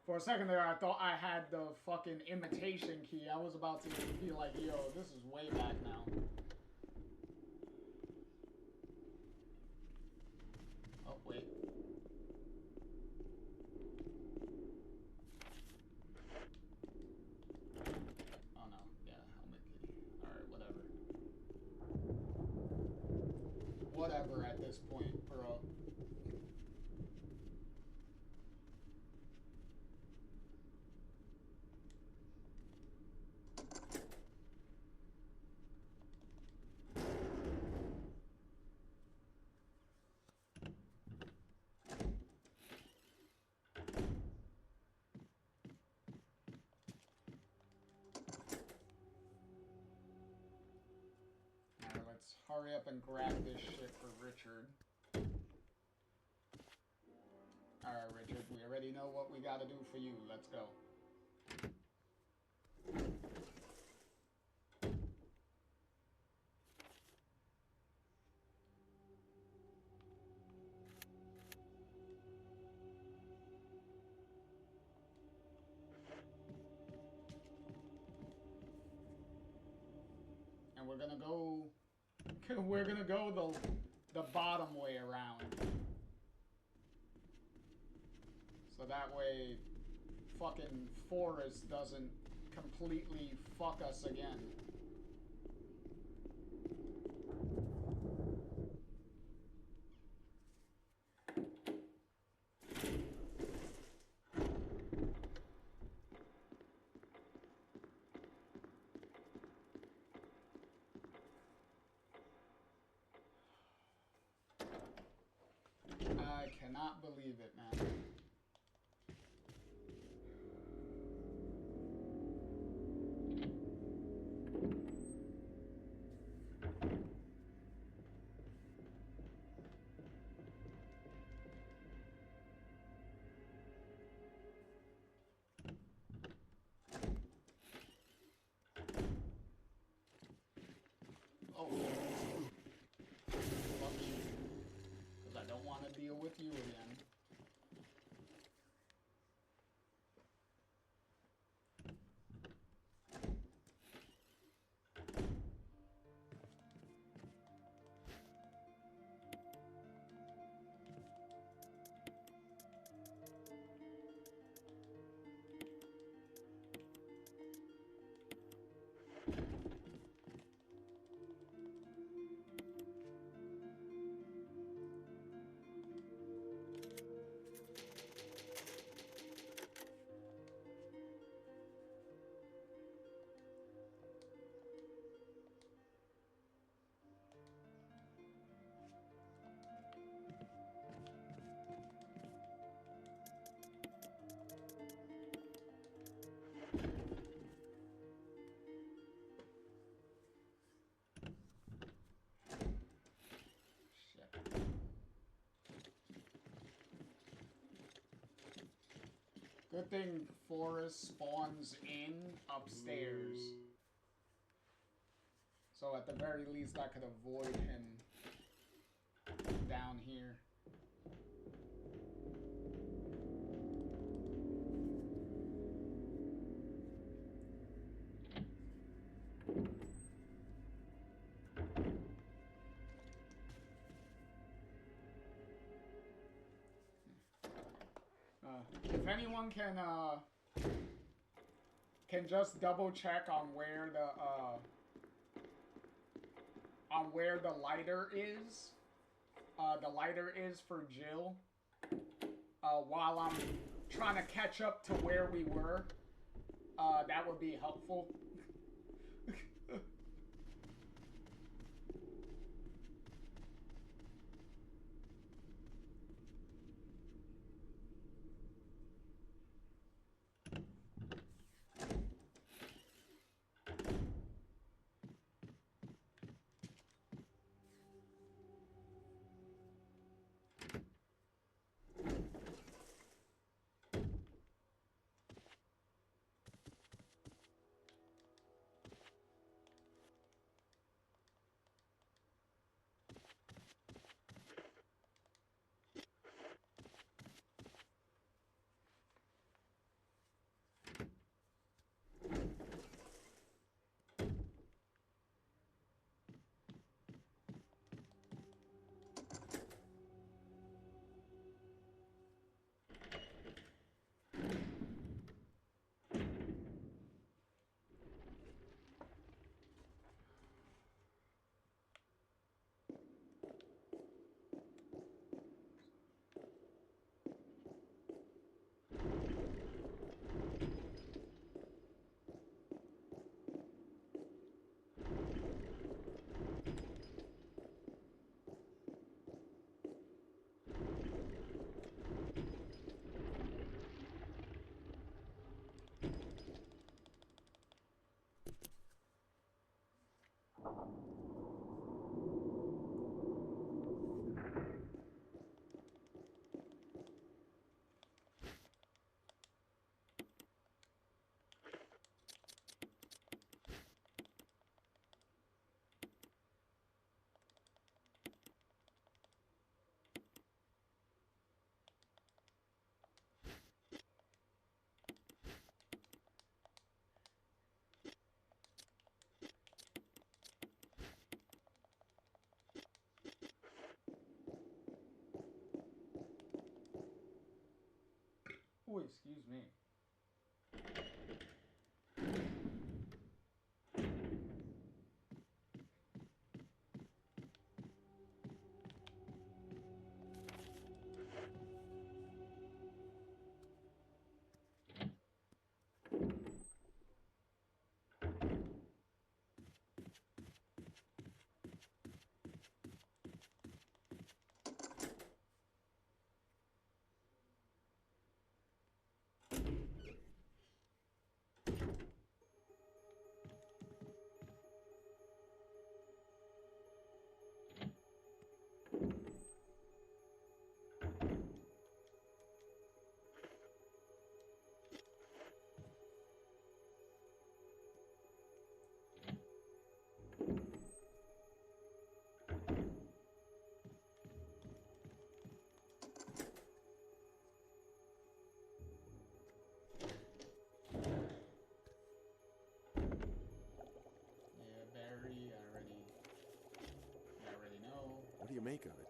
For a second there, I thought I had the fucking imitation key. I was about to be like, yo, this is way back now. Oh, wait. Oh, no. Yeah, helmet key. Alright, whatever. Whatever at this point, bro. Alright, let's hurry up and grab this shit for Richard. Alright, Richard, we already know what we gotta do for you. Let's go. And we're gonna go... We're gonna go the bottom way around. So that way, fucking Forrest doesn't completely fuck us again. I cannot believe it, man. Oh, fuck you. Because I don't want to deal with you again. Good thing Forrest spawns in upstairs. So at the very least I could avoid him down here. If anyone can just double check on where the lighter is. The lighter is for Jill. While I'm trying to catch up to where we were, that would be helpful. excuse me. Yeah, Barry, I already know. What do you make of it?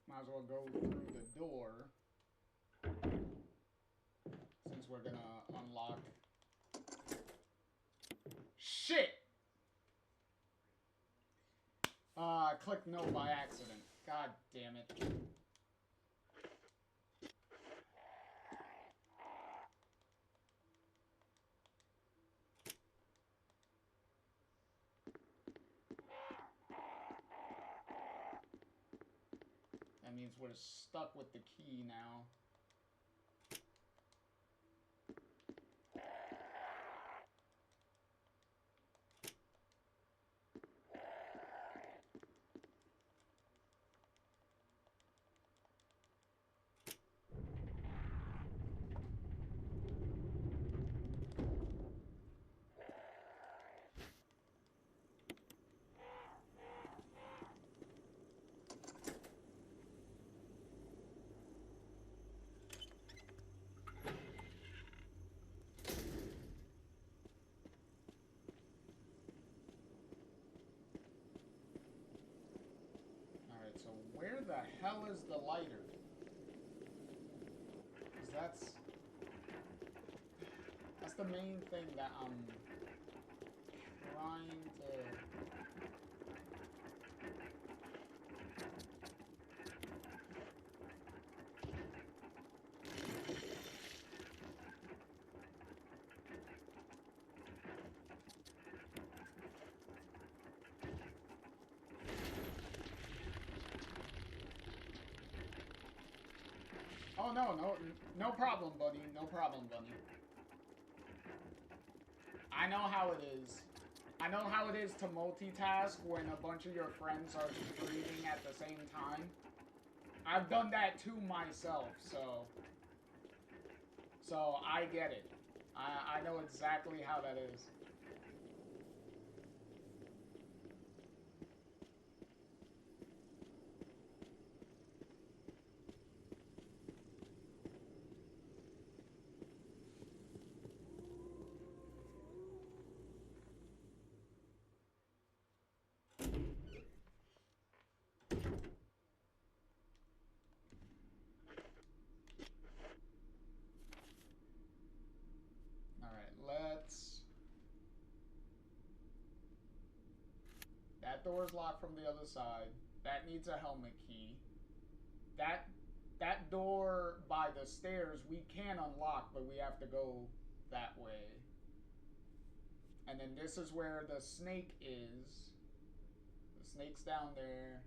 Might as well go through the door. Since we're gonna unlock... Shit! I clicked no by accident. God damn it. That means we're stuck with the key now. So where the hell is the lighter? Because that's the main thing that I'm trying to... Oh, no problem, buddy. No problem, buddy. I know how it is. I know how it is to multitask when a bunch of your friends are streaming at the same time. I've done that to myself, so I get it. I know exactly how that is. That door's locked from the other side. That needs a helmet key. That door by the stairs we can unlock, but we have to go that way. And then this is where the snake is. The snake's down there.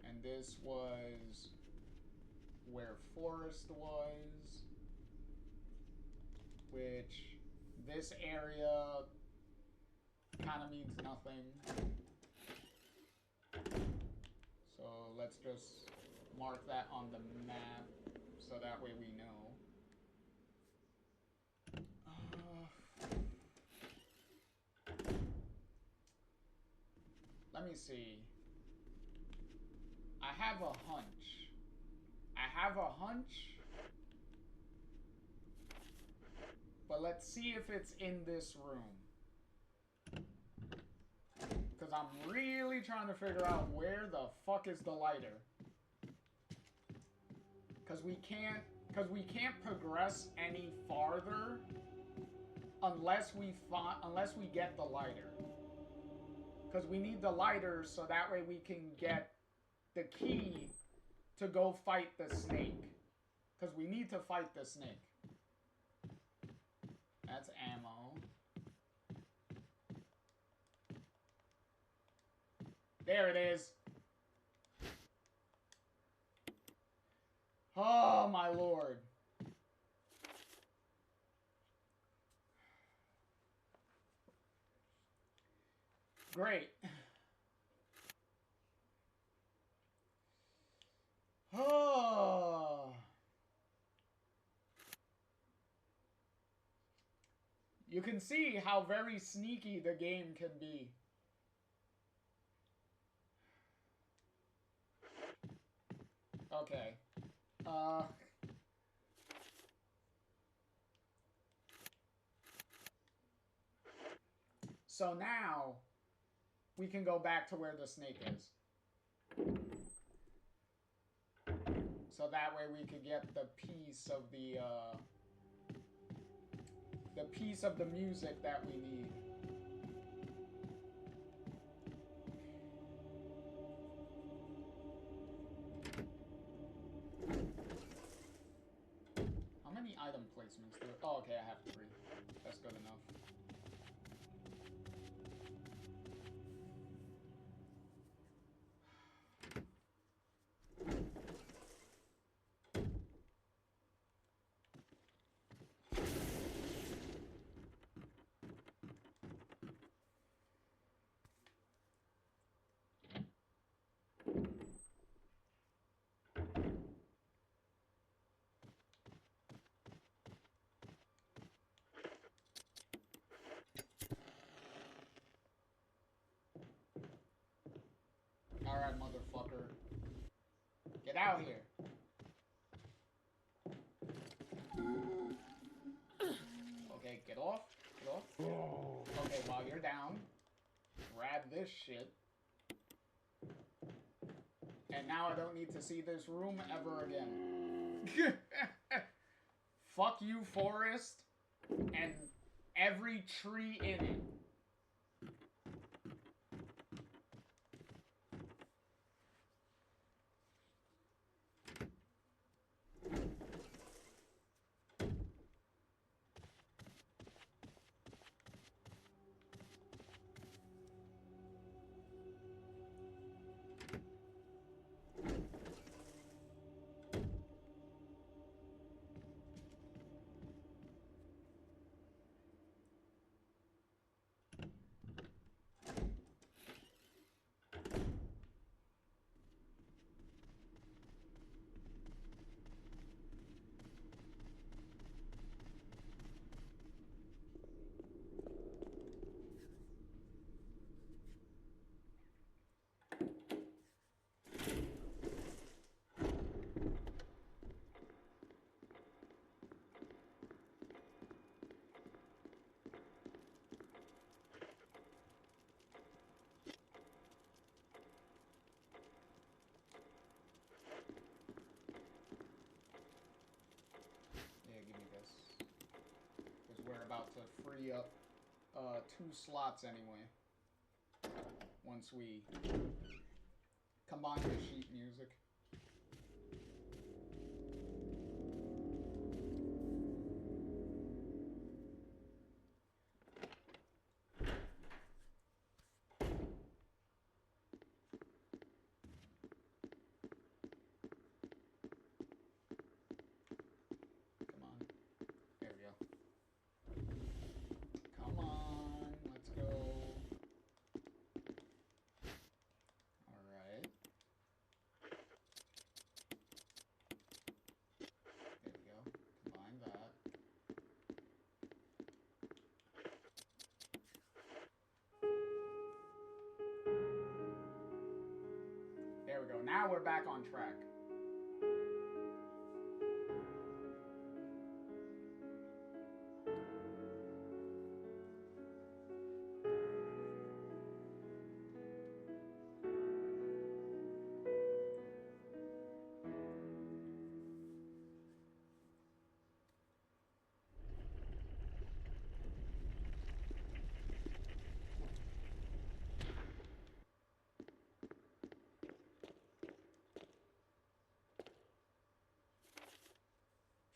And this was where Forrest was. Which this area kind of means nothing. So let's just mark that on the map so that way we know. Let me see. I have a hunch. But let's see if it's in this room. Because I'm really trying to figure out where the fuck is the lighter. Because we can't progress any farther unless we get the lighter. Because we need the lighter so that way we can get the key to go fight the snake. Because we need to fight the snake. That's ammo. There it is. Oh, my lord. Great. Oh. You can see how very sneaky the game can be. Okay. So now we can go back to where the snake is. So that way we could get the piece of the music that we need. How many item placements do it? Oh, okay, I have 3. That's good enough. Alright, motherfucker. Get out here. Okay, get off. Get off. Okay, while you're down, grab this shit. And now I don't need to see this room ever again. Fuck you, Forest. And every tree in it. free up 2 slots anyway. Once we combine the sheet music. There we go. Now we're back on track.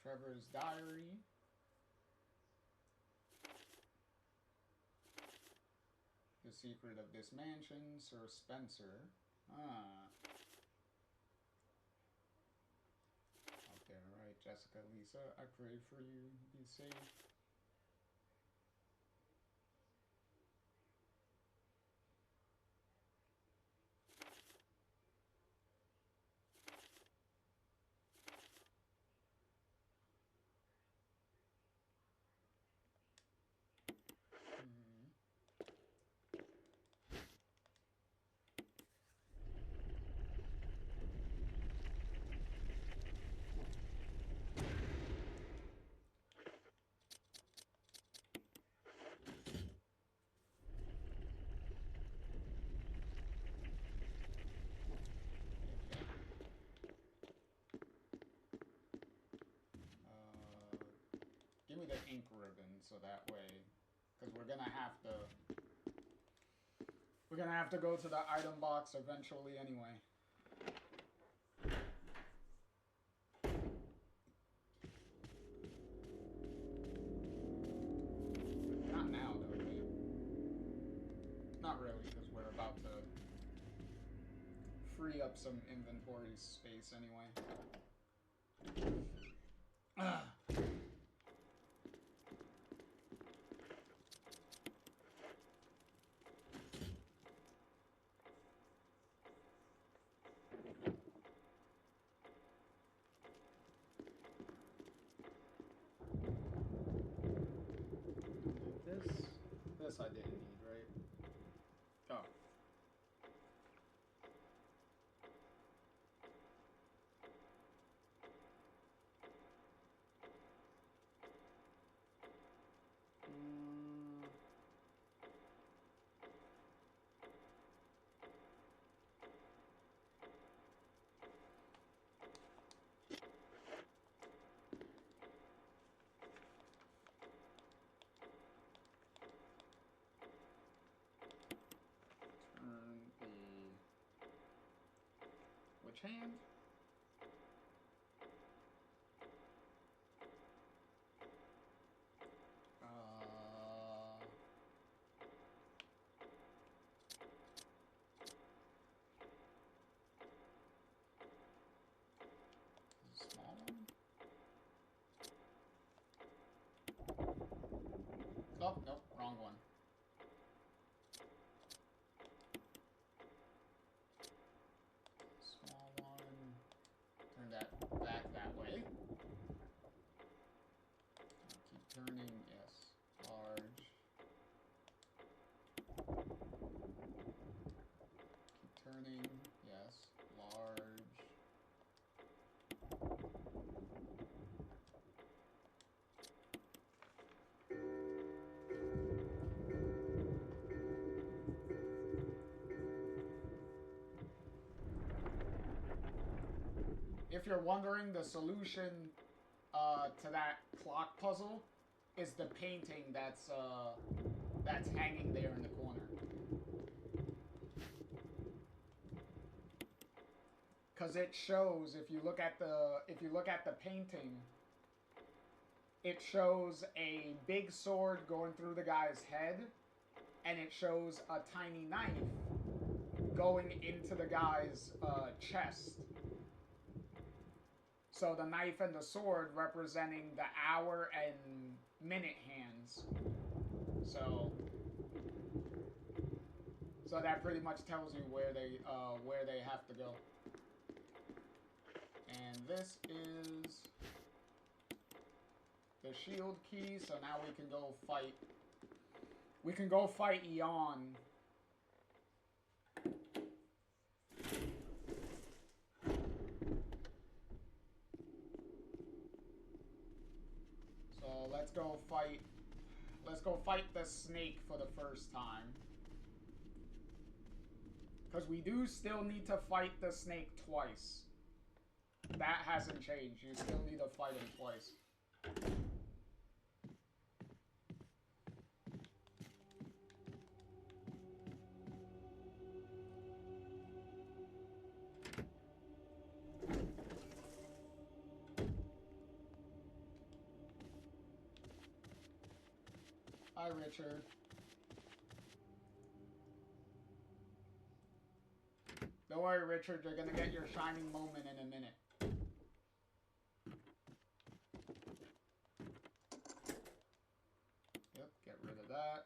Trevor's diary. The secret of this mansion, Sir Spencer. Ah. Okay, alright, Jessica, Lisa, I pray for you. Be safe. Give me the ink ribbon so that way, because we're gonna have to go to the item box eventually anyway. Not now, though, right? Not really, because we're about to free up some inventory space anyway. This I didn't need, right? Oh. Which hand? Small one? Oh, nope, wrong one. Small one. Turn that back that way. Keep turning, yes. Large. Keep turning, yes. Large. If you're wondering, the solution to that clock puzzle is the painting that's hanging there in the corner. Cause it shows, if you look at the painting, it shows a big sword going through the guy's head, and it shows a tiny knife going into the guy's chest. So the knife and the sword representing the hour and minute hands. So that pretty much tells you where they have to go. And this is the shield key, so now we can go fight. We can go fight Eon. So let's go fight the snake for the first time. Because we do still need to fight the snake twice. That hasn't changed. You still need to fight him twice. Hi, Richard. Don't worry, Richard. You're gonna get your shining moment in a minute. Yep, get rid of that.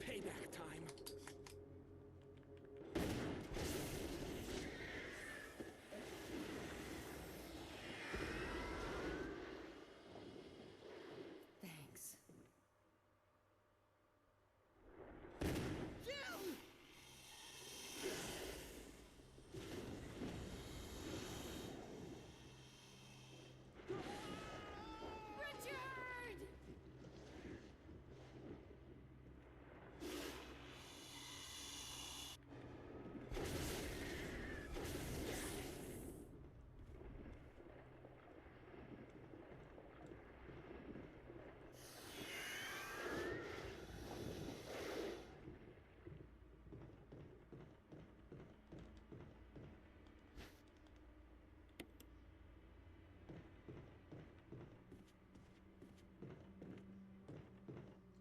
Payback time. Thanks. Richard!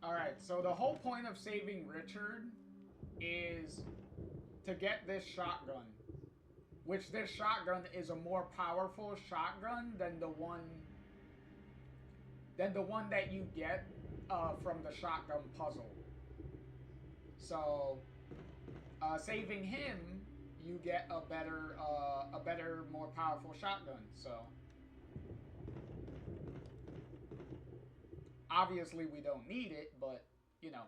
Alright, so the whole point of saving Richard is to get this shotgun. Which this shotgun is a more powerful shotgun than the one that you get from the shotgun puzzle. So saving him, you get a better, more powerful shotgun. So obviously we don't need it, but you know.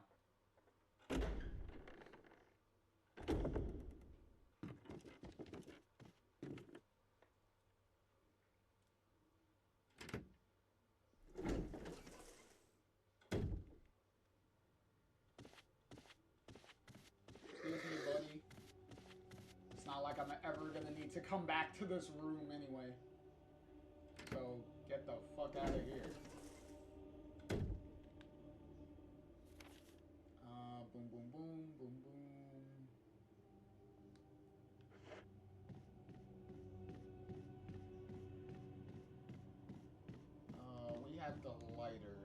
Excuse me, buddy. It's not like I'm ever gonna need to come back to this room anyway. So get the fuck out of here. Boom, boom, boom, boom, boom. We have the lighter.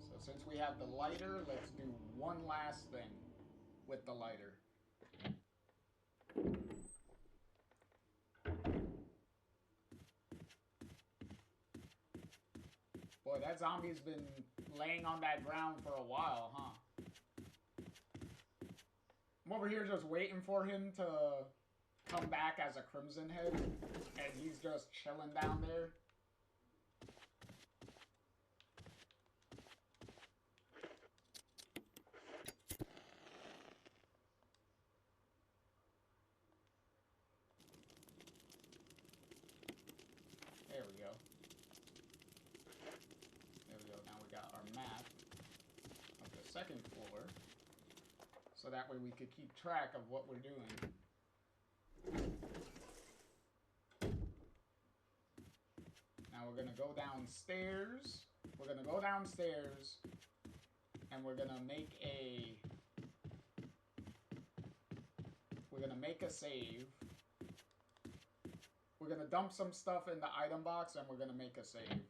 So since we have the lighter, let's do one last thing with the lighter. Boy, that zombie's been laying on that ground for a while, huh? I'm over here just waiting for him to come back as a Crimson Head, and he's just chilling down there. out our map of the second floor, so that way we could keep track of what we're doing. Now we're gonna go downstairs. We're gonna go downstairs, and we're gonna make a save. We're gonna dump some stuff in the item box, and we're gonna make a save.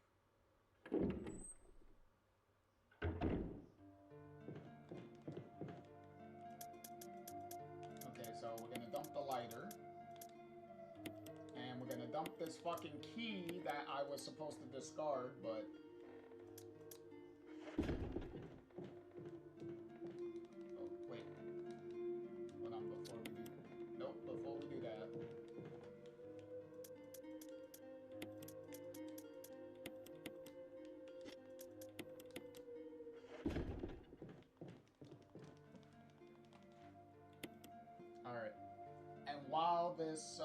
Okay, so we're gonna dump the lighter. And we're gonna dump this fucking key that I was supposed to discard, but... Oh, wait. Hold on, before we do... Nope, before we do that. Alright. And while this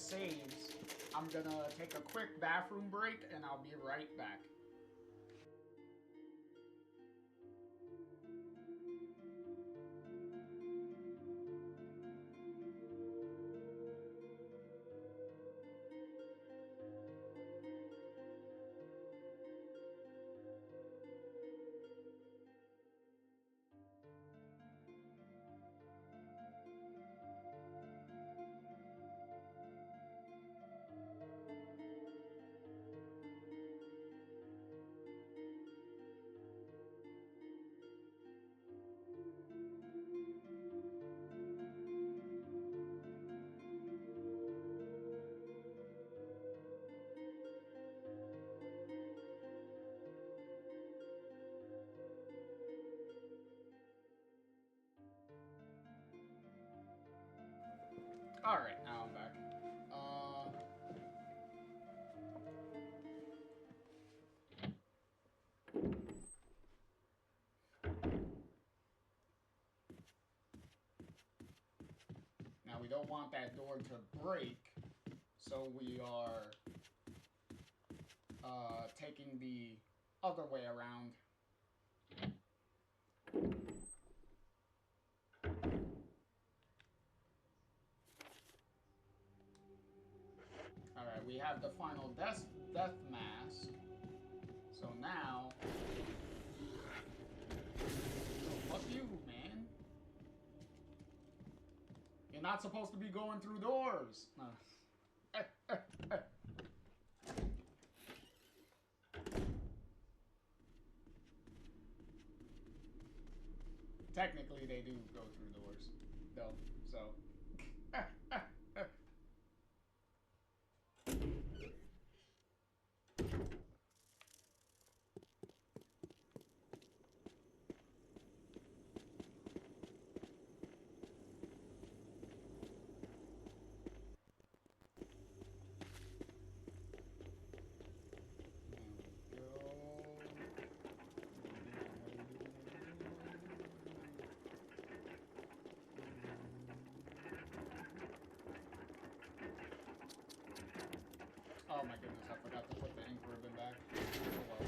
saves, I'm gonna take a quick bathroom break and I'll be right back. Alright, now I'm back. Now we don't want that door to break, so we are taking the other way around. Alright, we have the final death mask. So now... Oh, fuck you, man. You're not supposed to be going through doors. Technically, they do go through doors, though, so... Oh my goodness, I forgot to put the ink ribbon back. Oh well.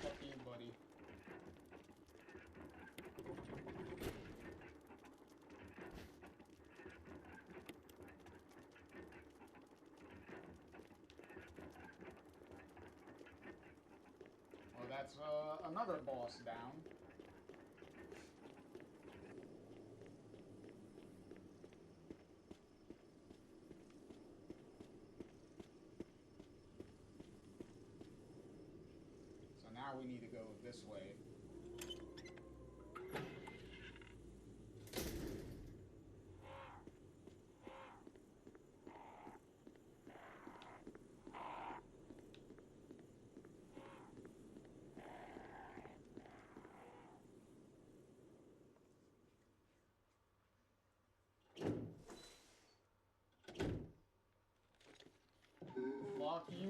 Fuck you, buddy. Well, that's another boss down. So now we need to go this way.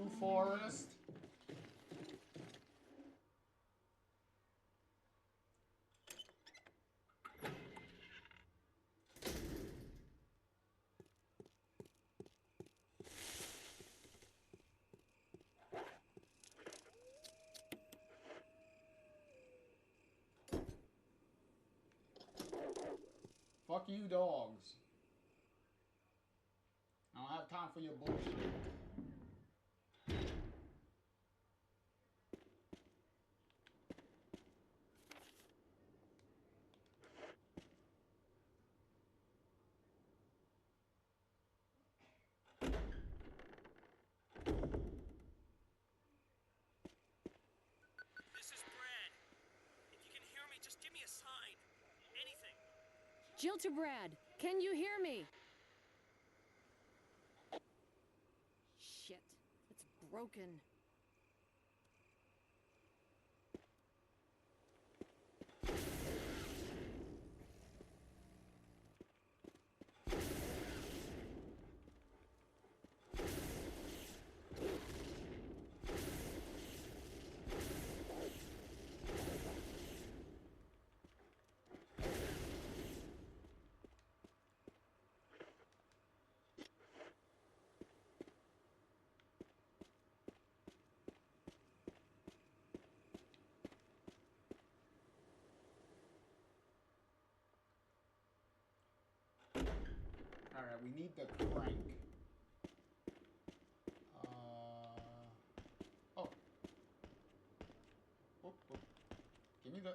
you, Forrest. Fuck you, dogs. I don't have time for your bullshit. This is Brad. If you can hear me, just give me a sign. Anything. Jill to Brad, can you hear me? Shit, it's broken. Alright, we need the crank. Oh. Whoop, whoop. Give me the...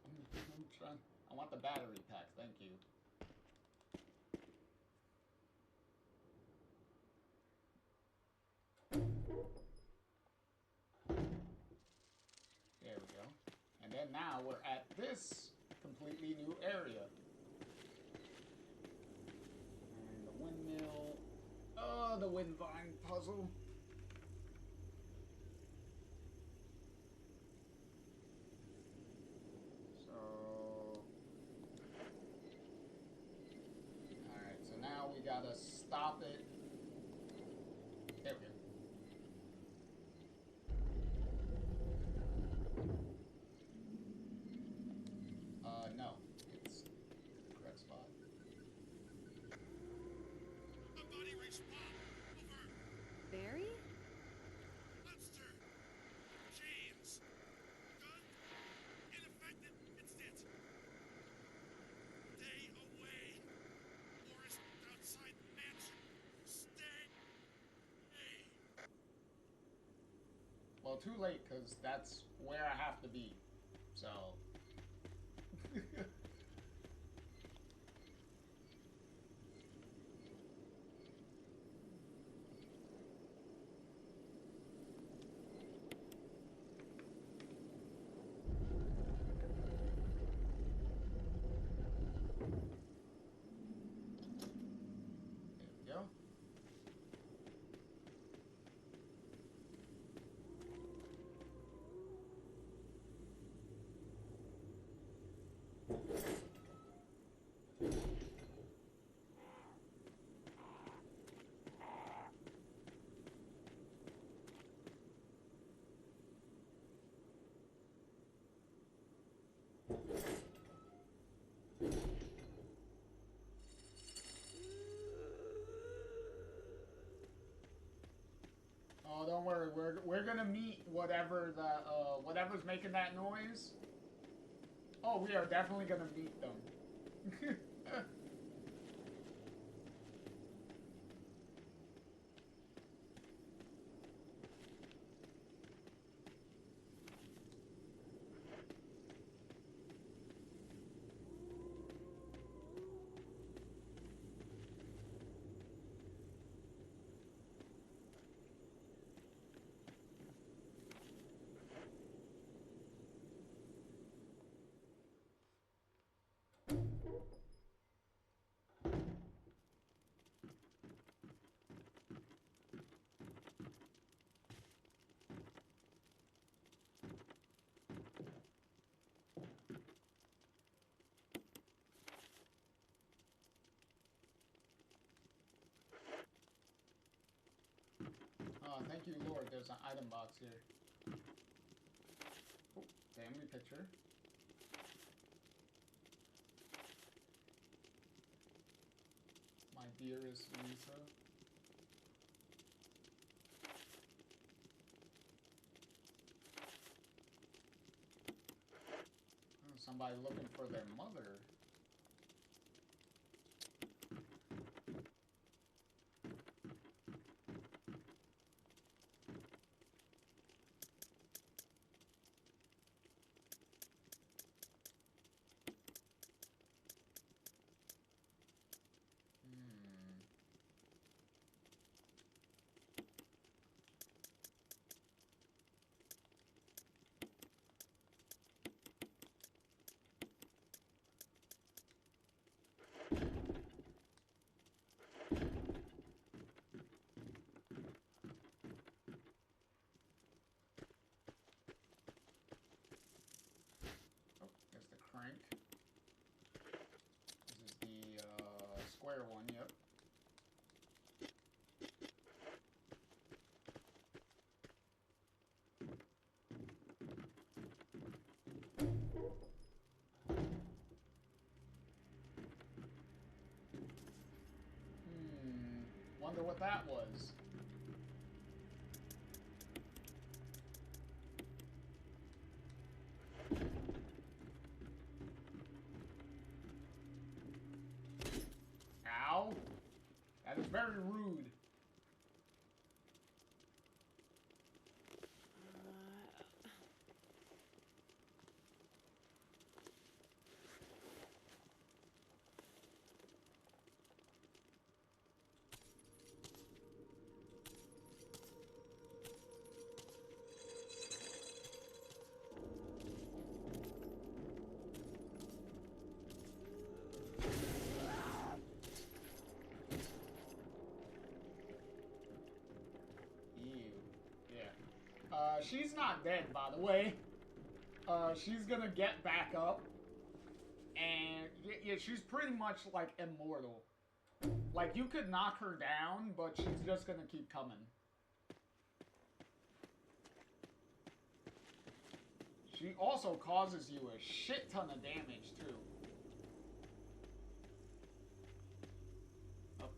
I'm trying... I want the battery pack, thank you. There we go. And then now we're at this completely new area. And the windmill. Oh, the wind vine puzzle. So... Alright, so now we gotta stop it. There we go. No. It's the correct spot. A body respawn. Over. Barry? Monster. James. Gun. Ineffective. It's it. Stay away. Forest outside mansion. Stay. Hey. Well, too late, because that's where I have to be. So... There we go. Oh, don't worry. We're gonna meet whatever the whatever's making that noise. Oh, we are definitely gonna meet them. there's an item box here. Oh, family picture. My dearest Lisa. Oh, somebody looking for their mother. Crank. This is the square one, yep. Wonder what that was. Ow! That is very rude. She's not dead, by the way. She's gonna get back up. And, yeah, she's pretty much, like, immortal. Like, you could knock her down, but she's just gonna keep coming. She also causes you a shit ton of damage, too. Oh.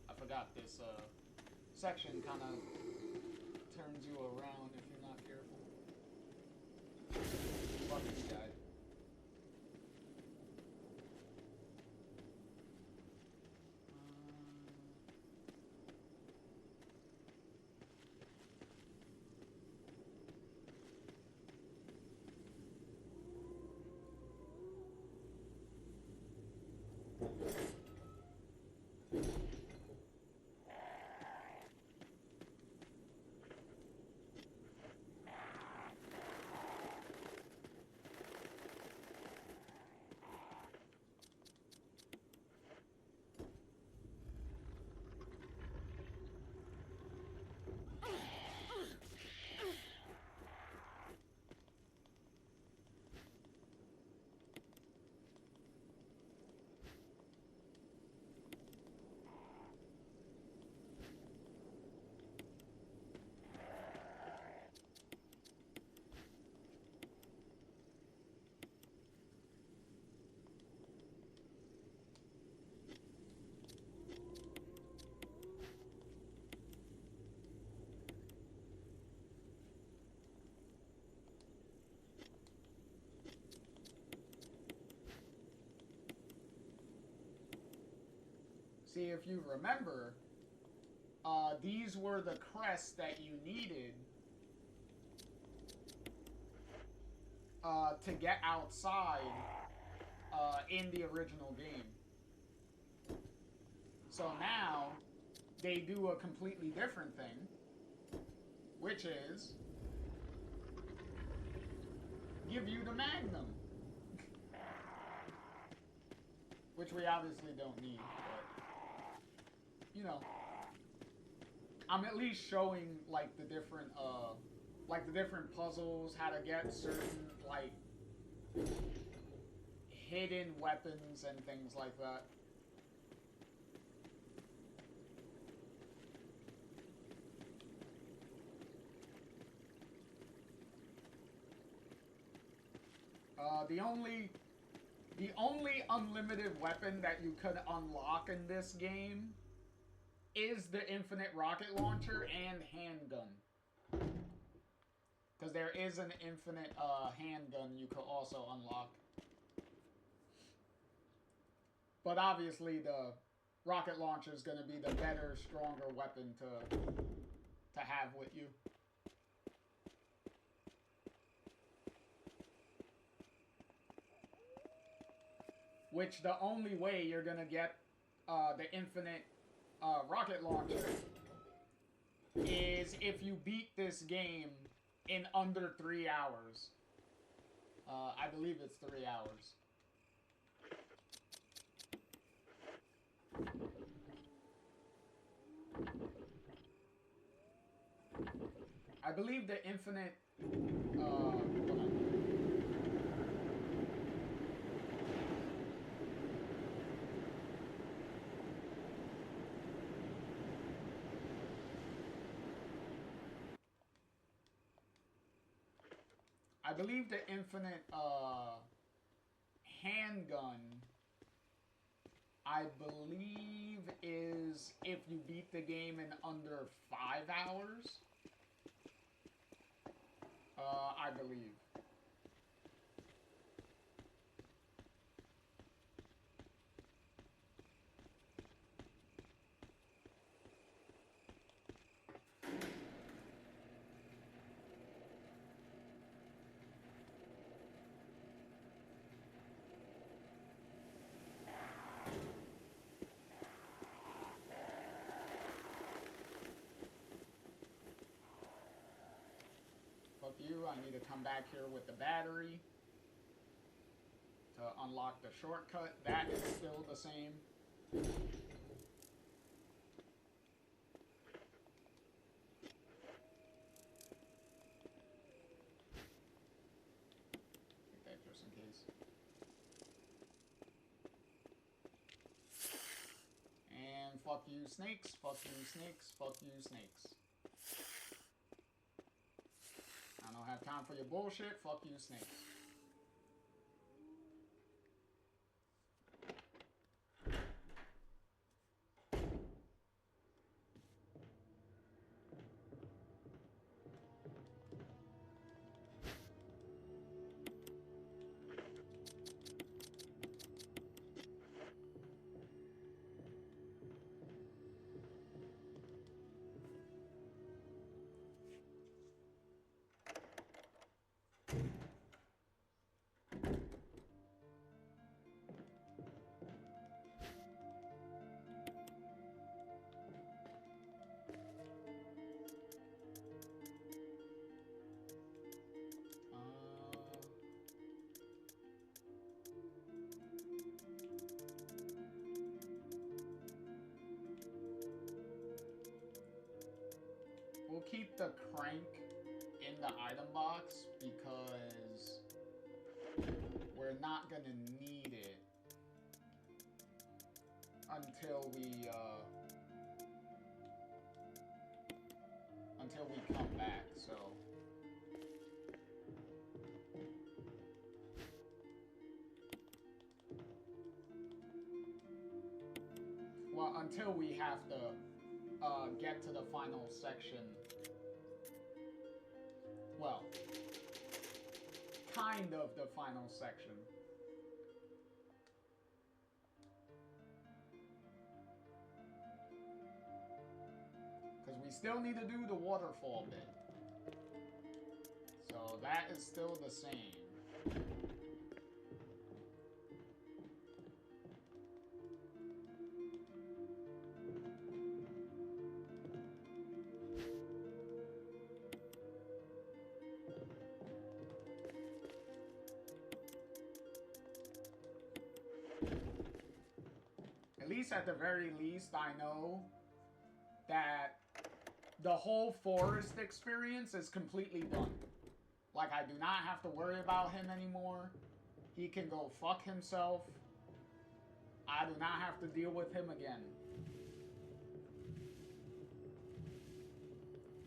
I forgot this, section kind of turns you around if you're not careful. Fuck this guy. See, if you remember, these were the crests that you needed to get outside in the original game. So now, they do a completely different thing, which is give you the Magnum. Which we obviously don't need, but, you know, I'm at least showing, like, the different puzzles, how to get certain, like, hidden weapons and things like that. The only unlimited weapon that you could unlock in this game is the infinite rocket launcher and handgun. Because there is an infinite handgun you could also unlock. But obviously the rocket launcher is going to be the better, stronger weapon to have with you. Which the only way you're going to get the infinite rocket launcher is if you beat this game in under 3 hours. I believe it's 3 hours. I believe the infinite... hold on. I believe the infinite handgun, I believe, is if you beat the game in under 5 hours. I believe. You. I need to come back here with the battery to unlock the shortcut. That is still the same. Take that just in case. And fuck you, snakes. Fuck you, snakes. Fuck you, snakes. I don't have time for your bullshit. Fuck you, snakes. We'll keep the crank in the item box because we're not gonna need it until we come back, so. Well, until we have to get to the final section. Well, kind of the final section. Because we still need to do the waterfall bit. So that is still the same. At the very least, I know that the whole forest experience is completely done. Like, I do not have to worry about him anymore. He can go fuck himself. I do not have to deal with him again.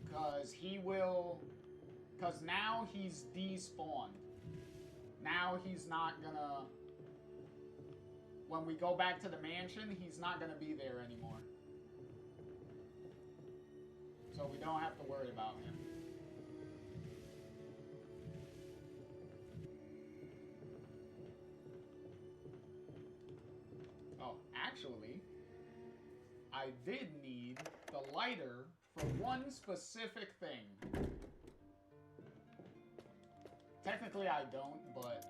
Because now he's despawned. Now he's not gonna... When we go back to the mansion, he's not gonna be there anymore. So we don't have to worry about him. Oh, actually, I did need the lighter for one specific thing. Technically I don't, but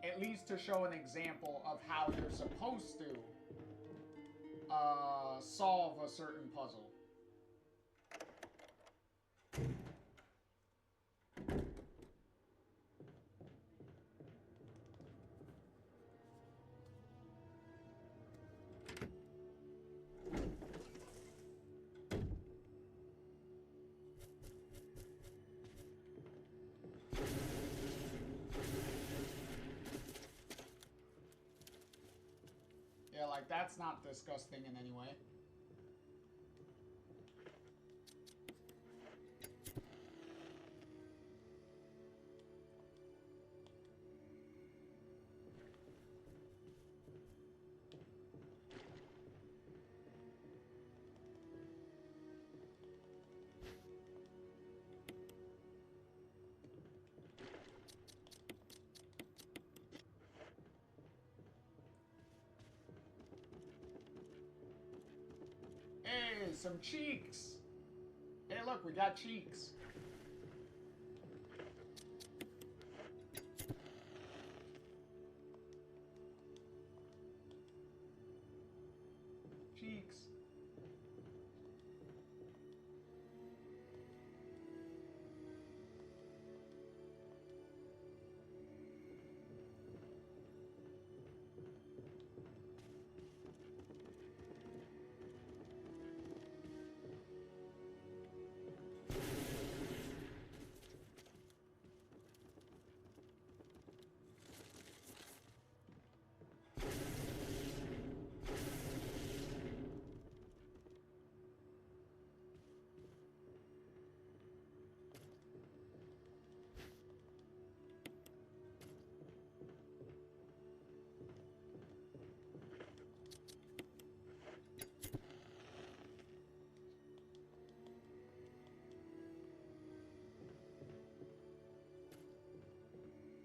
at least to show an example of how you're supposed to solve a certain puzzle. Yeah, like, that's not disgusting in any way. Hey, some cheeks! Hey, look, we got cheeks. Cheeks.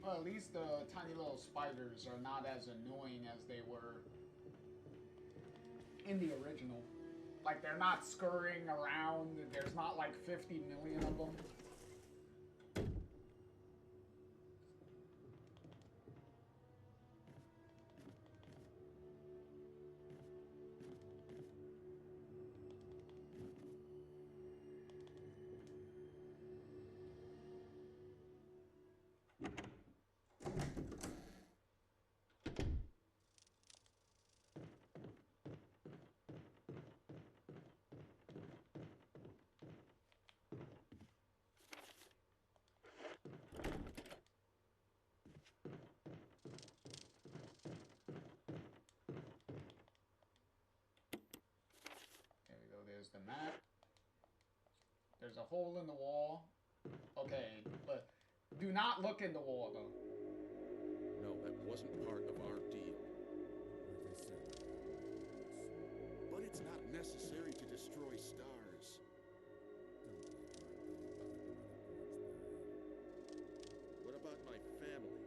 Well, at least the tiny little spiders are not as annoying as they were in the original. Like, they're not scurrying around. There's not like 50 million of them. There we go, there's the map. There's a hole in the wall. Okay, but do not look in the wall, though. No, that wasn't part of our deal. But it's not necessary to destroy stars. What about my family?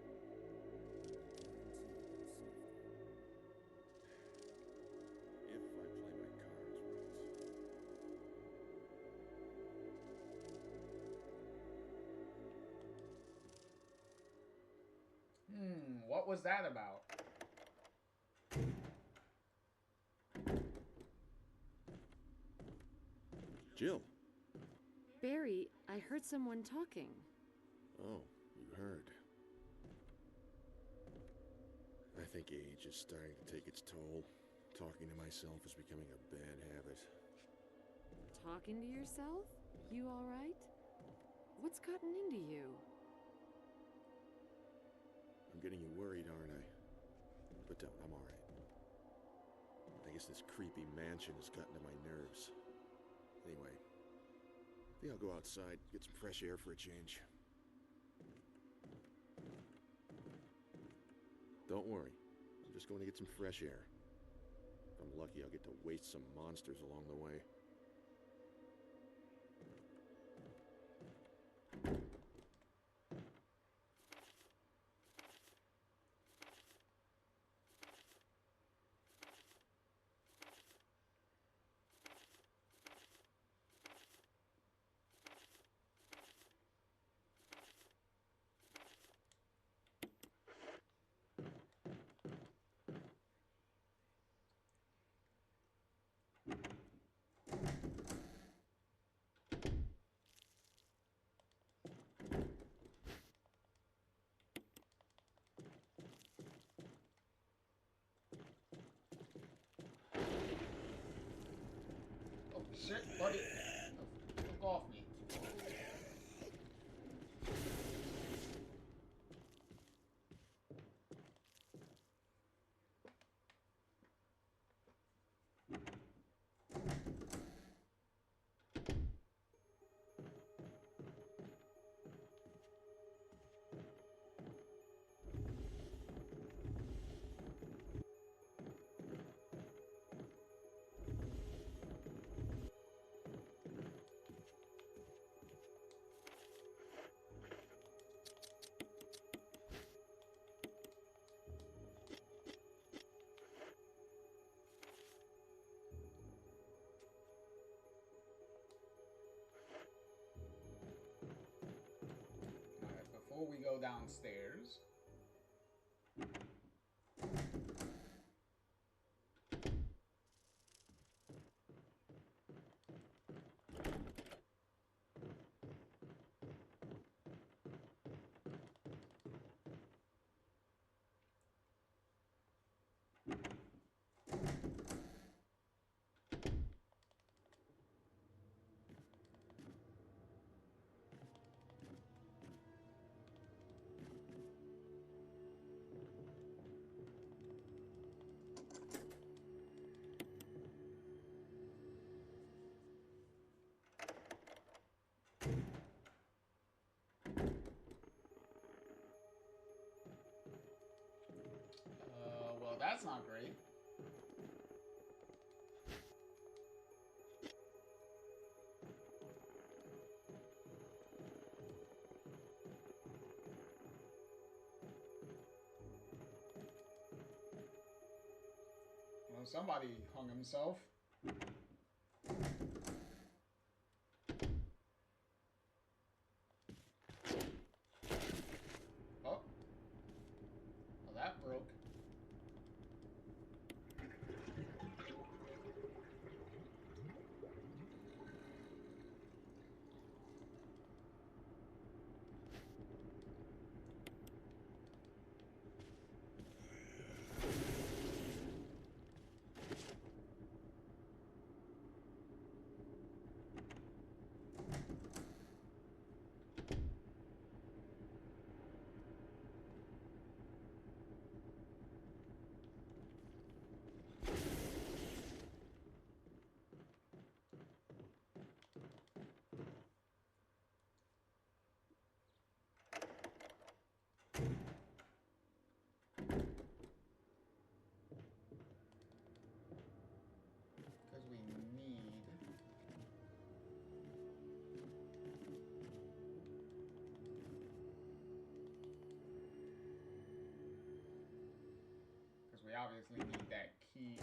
If I play my cards right. What was that about? Jill. Barry, I heard someone talking. Oh, you heard. I think age is starting to take its toll. Talking to myself is becoming a bad habit. Talking to yourself? You all right? What's gotten into you? I'm getting you worried, aren't I? But don't, I'm alright. I guess this creepy mansion has gotten to my nerves. Anyway, I think I'll go outside, get some fresh air for a change. Don't worry. I'm just going to get some fresh air. If I'm lucky, I'll get to waste some monsters along the way. Oh shit, buddy. Look off me. Alright, before we go downstairs. Well, that's not great. Well, somebody hung himself. Oh. Well, that broke. Because we need... Because we obviously need that key.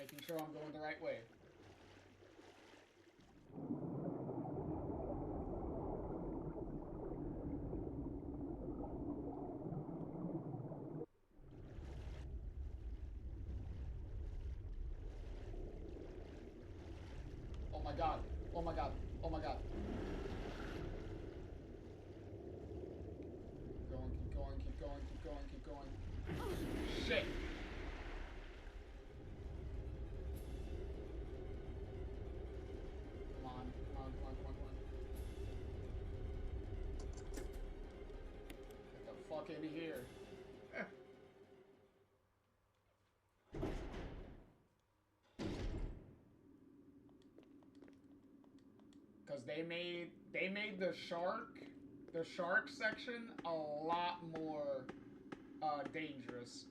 Making sure I'm going the right way. Oh my god. Oh my god. Oh my god. Keep going, keep going, keep going, keep going, keep going. Shit. Come on, come on, come on, come on, come on. Get the fuck in here. Cause they made the shark section a lot more dangerous.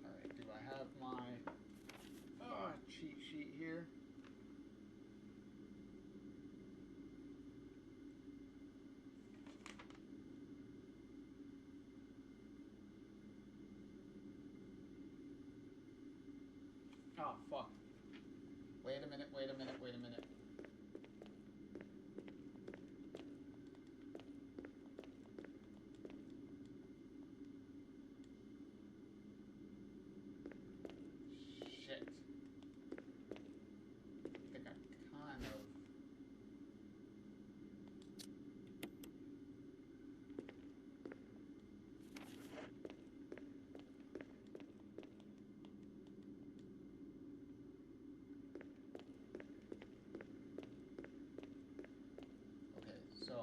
Alright, do I have my cheat sheet here? Oh, fuck. Wait a minute, wait a minute, wait a minute. Shit. I think I kind of... Okay, so...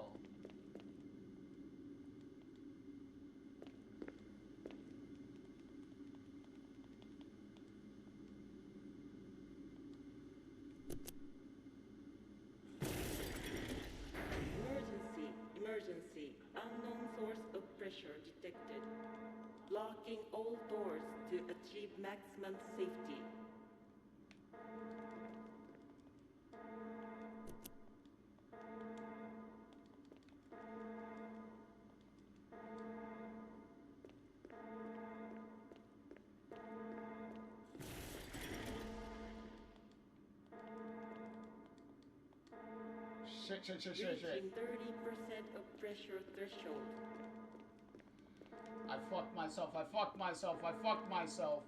Emergency, emergency. Unknown source of pressure detected. Locking all doors to achieve maximum safety. Shit. Reaching 30% of pressure threshold. I fucked myself, I fucked myself, I fucked myself.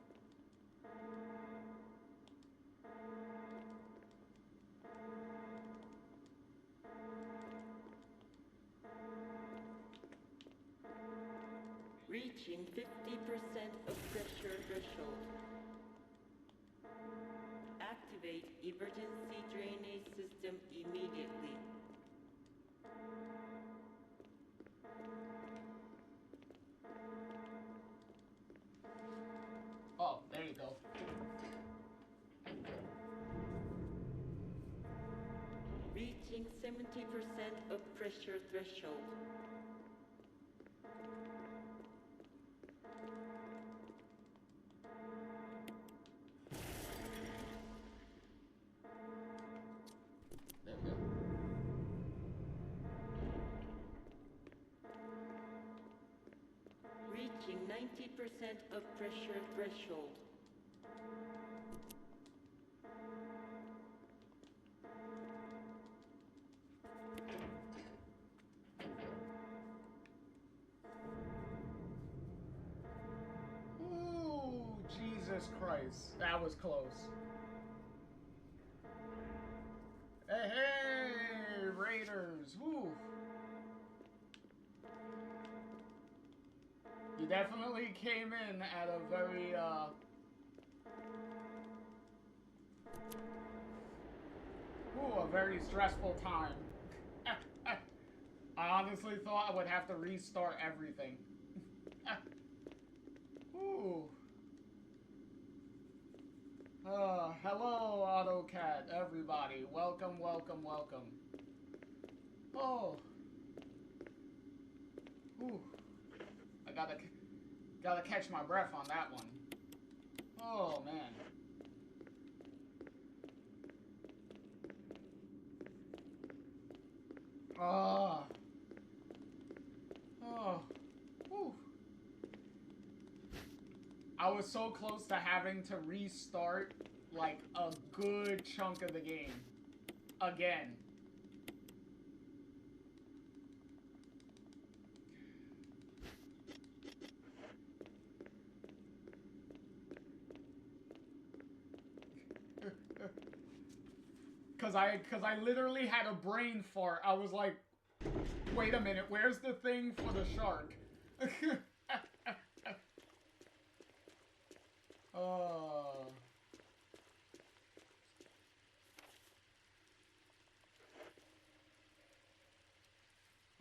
Reaching 50% of pressure threshold. Activate emergency drainage system immediately. Oh, there you go. Reaching 70% of pressure threshold. There we go. Reaching 90% of pressure threshold. Ooh, Jesus Christ. That was close. Hey, Raiders. Woo. You definitely came in at a very, a very stressful time. I honestly thought I would have to restart everything. Ooh. Hello, AutoCAD. chat, everybody. Welcome, welcome, welcome. Oh. Whew. I gotta catch my breath on that one. Oh, man. Oh. Oh. Whew. I was so close to having to restart, like, a good chunk of the game. Again. Cause I literally had a brain fart. I was like, wait a minute, where's the thing for the shark? Oh.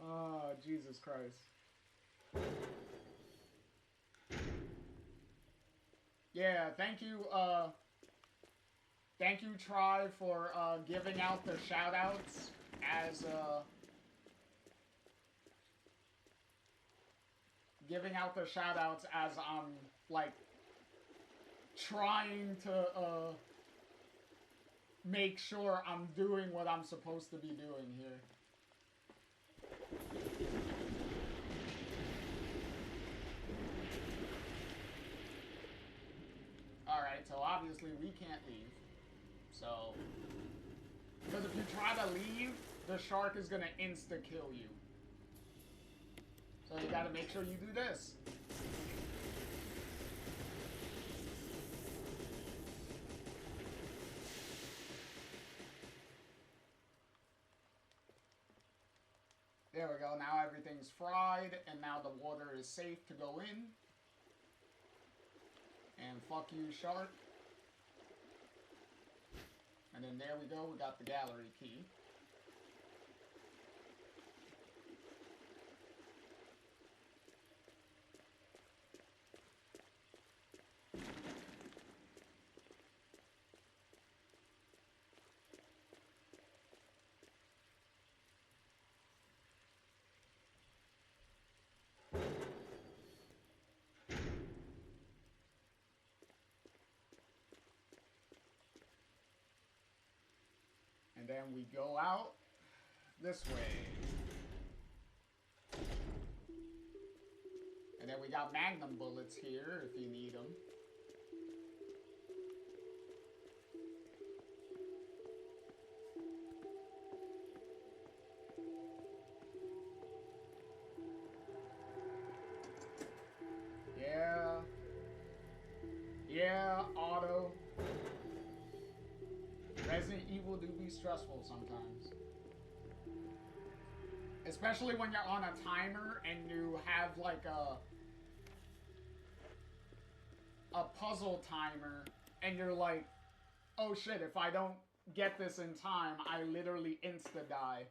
Oh, Jesus Christ. Yeah, thank you, Try, for, giving out the shoutouts as, I'm, like, trying to, make sure I'm doing what I'm supposed to be doing here. Alright, so obviously we can't leave. So, because if you try to leave, the shark is gonna insta-kill you. So you gotta make sure you do this. There we go, now everything's fried, and now the water is safe to go in. And fuck you, shark. And then there we go, we got the gallery key. And then we go out this way. And then we got magnum bullets here if you need them. Yeah. Yeah, auto. Resident Evil do be stressful sometimes. Especially when you're on a timer and you have like a puzzle timer and you're like, oh shit, if I don't get this in time, I literally insta-die.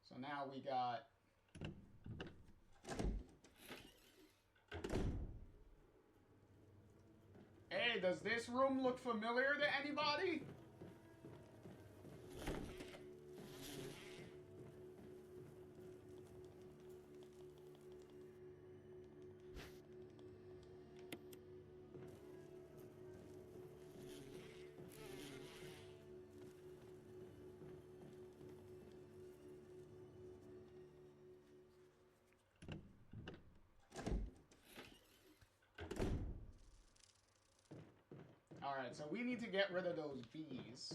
So now we got... Hey, does this room look familiar to anybody? Alright, so we need to get rid of those bees.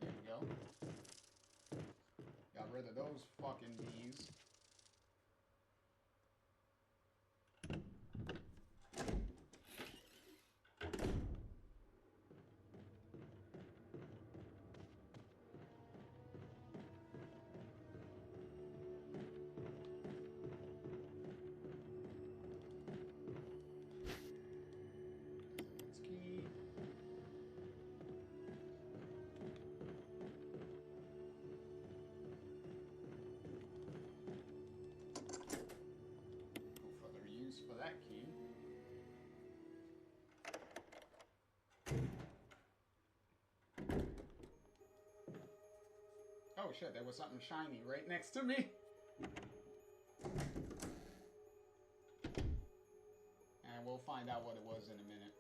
There we go. Got rid of those fucking bees. shit, there was something shiny right next to me. And we'll find out what it was in a minute.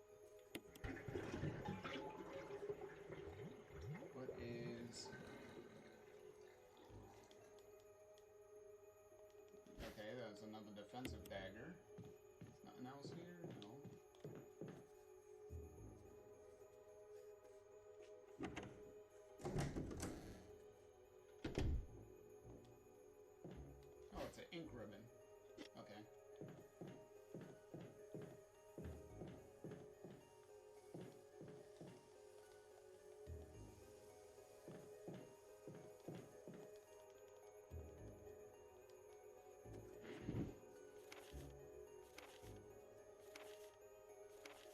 What is... Okay, there's another defensive dagger. There's nothing else here? No. Oh, it's an ink ribbon. Okay.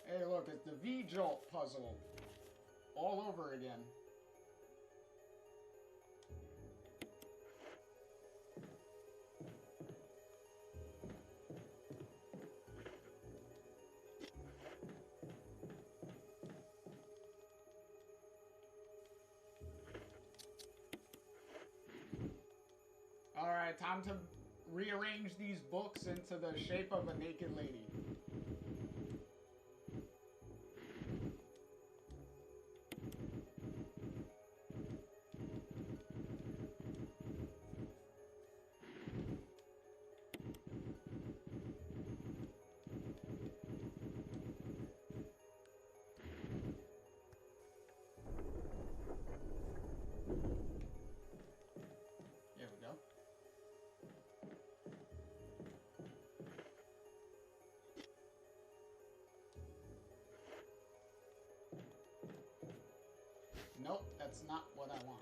Hey, look, it's the V-Jolt puzzle. All over again. Alright, time to rearrange these books into the shape of a naked lady. There we go. Nope, that's not what I want.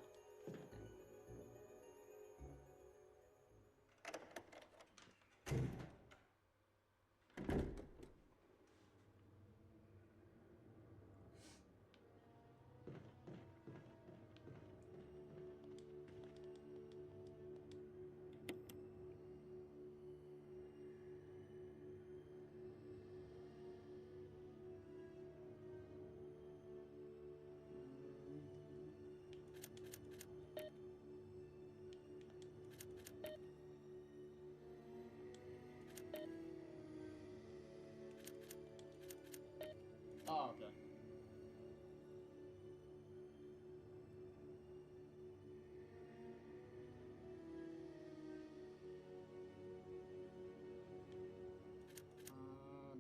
Oh, okay.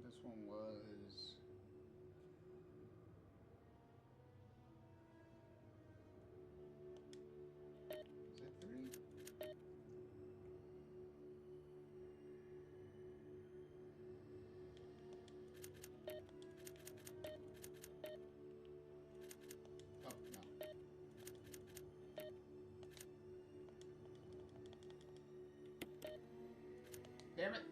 This one was... Is it 3? Oh, no. Damn it!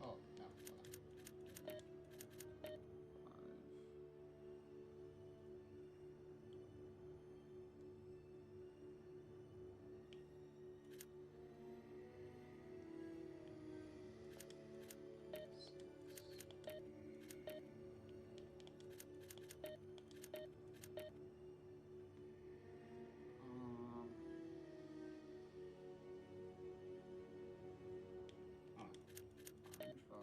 Oh, no. Hold on. 5. Orange 5.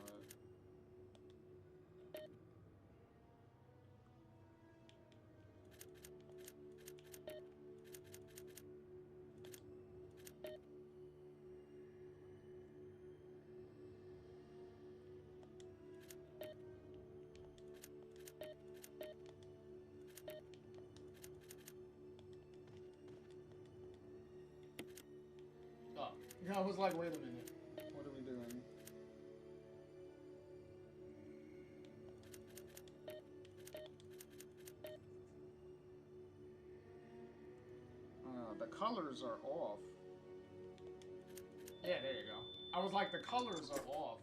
Oh, I was like, wait a minute. What are we doing? The colors are off. Yeah, there you go. I was like, the colors are off.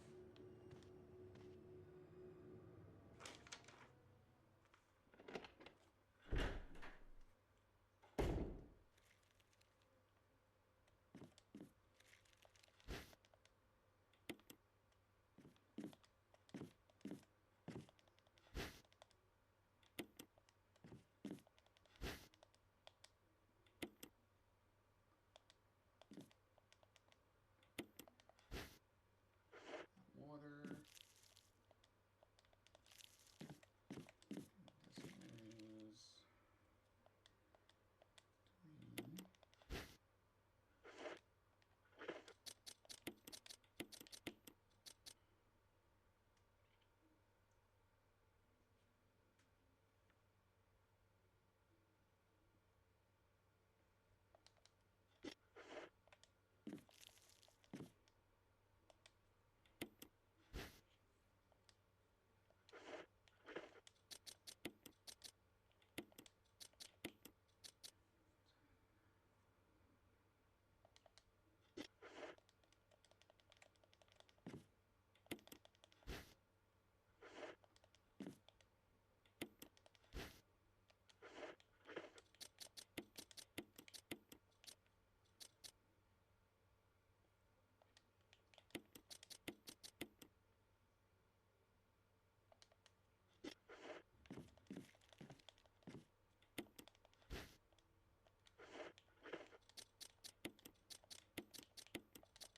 Water. This is 3.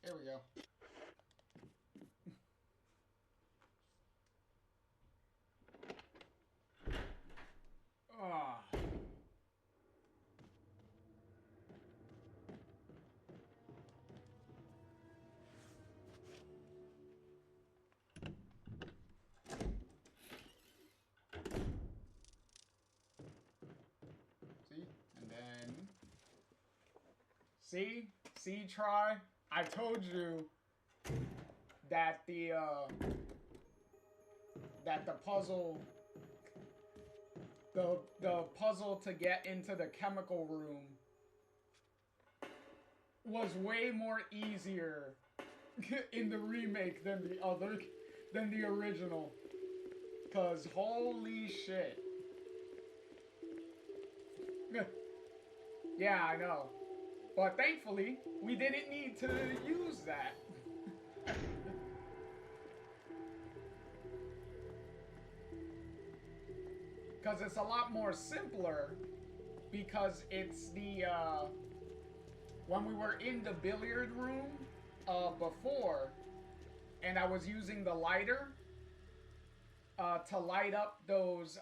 There we go. Ah. See? And then... See, try. I told you that the puzzle, the puzzle to get into the chemical room was way more easier in the remake than the original. 'Cause holy shit. Yeah, I know. But thankfully, we didn't need to use that. Because it's a lot more simpler, because it's the, when we were in the billiard room before, and I was using the lighter to light up those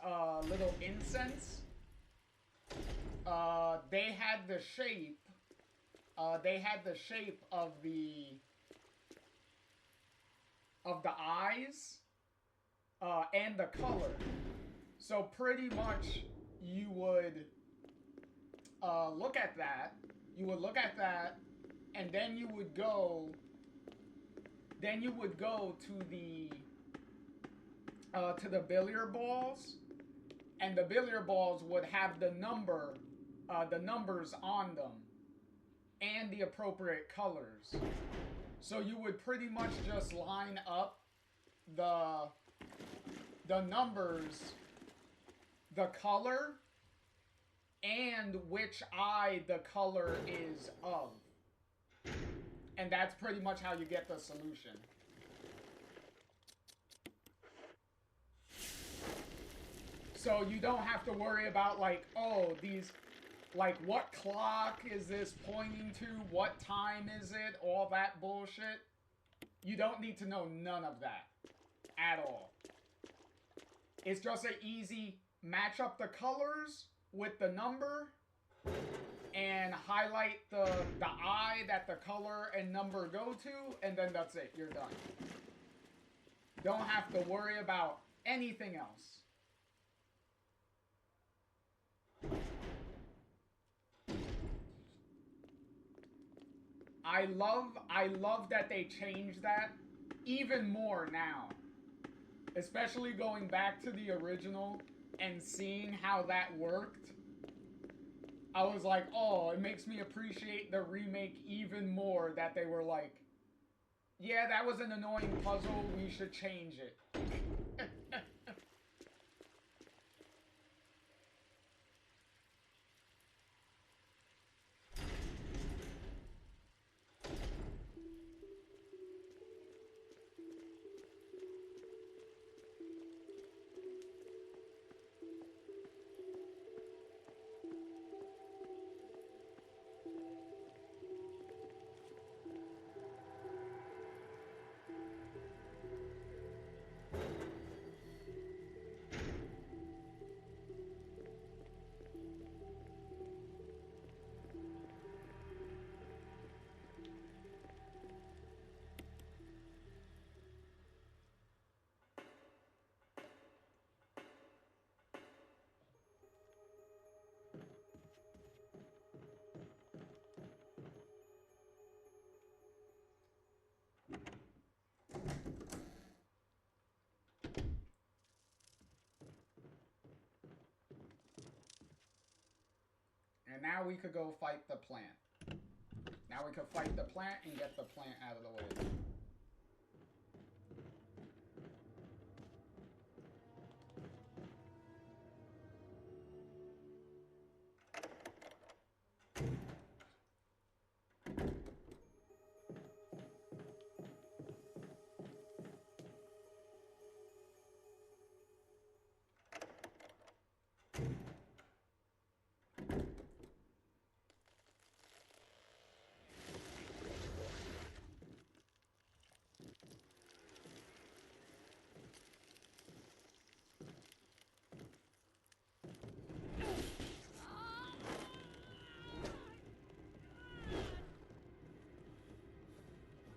little incense, they had the shape of the eyes and the color. So pretty much you would look at that, and then you would go to the billiard balls, and the billiard balls would have the numbers on them and the appropriate colors. So you would pretty much just line up the numbers, the color, and which eye the color is of. And that's pretty much how you get the solution. So you don't have to worry about, like, oh, these, like, what clock is this pointing to? What time is it? All that bullshit. You don't need to know none of that at all. It's just an easy match up the colors with the number and highlight the eye that the color and number go to, and then that's it. You're done. Don't have to worry about anything else. I love that they changed that even more now. Especially going back to the original and seeing how that worked. I was like, oh, it makes me appreciate the remake even more that they were like, yeah, that was an annoying puzzle, we should change it. And now we could go fight the plant. Now we could fight the plant and get the plant out of the way.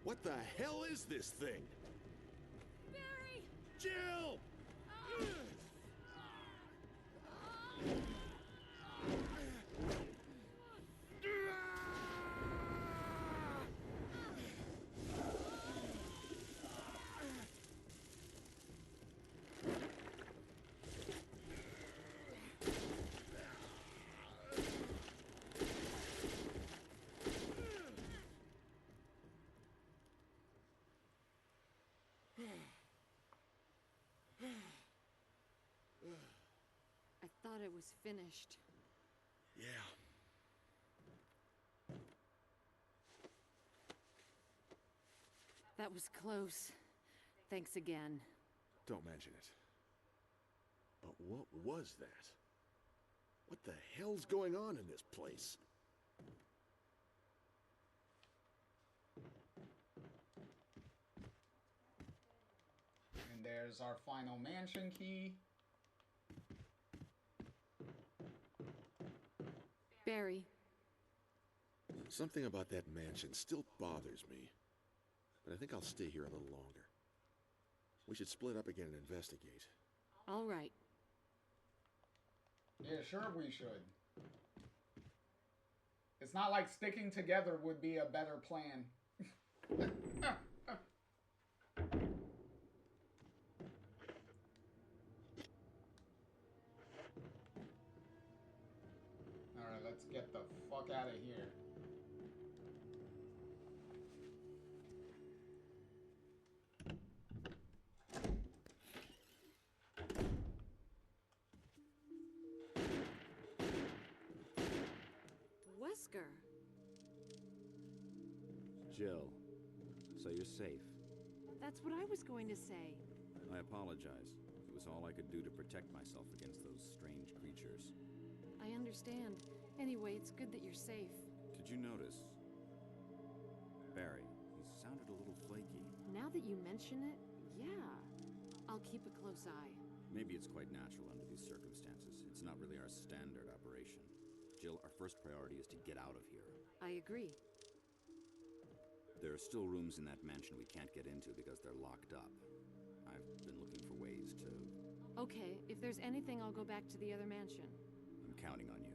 What the hell is this thing? Barry! Jill! I thought it was finished. Yeah. That was close. Thanks again. Don't mention it. But what was that? What the hell's going on in this place? And there's our final mansion key. Barry. Something about that mansion still bothers me. But I think I'll stay here a little longer. We should split up again and investigate. All right. Yeah, sure we should. It's not like sticking together would be a better plan. Alright, let's get the fuck out of here. Wesker. Jill, so you're safe. That's what I was going to say. I apologize. It was all I could do to protect myself against those strange creatures. I understand. Anyway, it's good that you're safe. Did you notice? Barry, he sounded a little flaky. Now that you mention it, yeah. I'll keep a close eye. Maybe it's quite natural under these circumstances. It's not really our standard operation. Jill, our first priority is to get out of here. I agree. There are still rooms in that mansion we can't get into because they're locked up. I've been looking for ways to... Okay, if there's anything, I'll go back to the other mansion. I'm counting on you.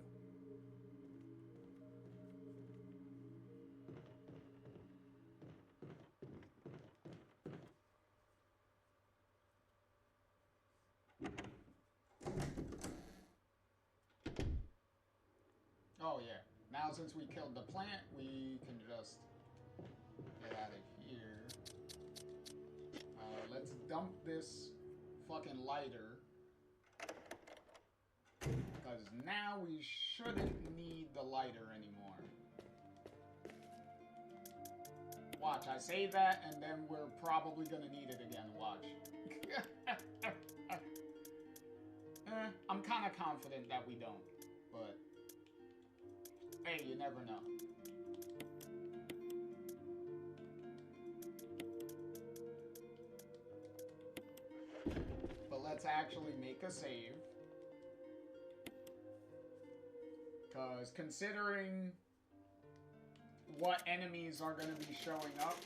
Oh yeah. Now since we killed the plant, we can just get out of here. Let's dump this fucking lighter. Because now we shouldn't need the lighter anymore. Watch, I say that and then we're probably gonna need it again. Watch. I'm kind of confident that we don't. But hey, you never know. But let's actually make a save. Because considering what enemies are going to be showing up,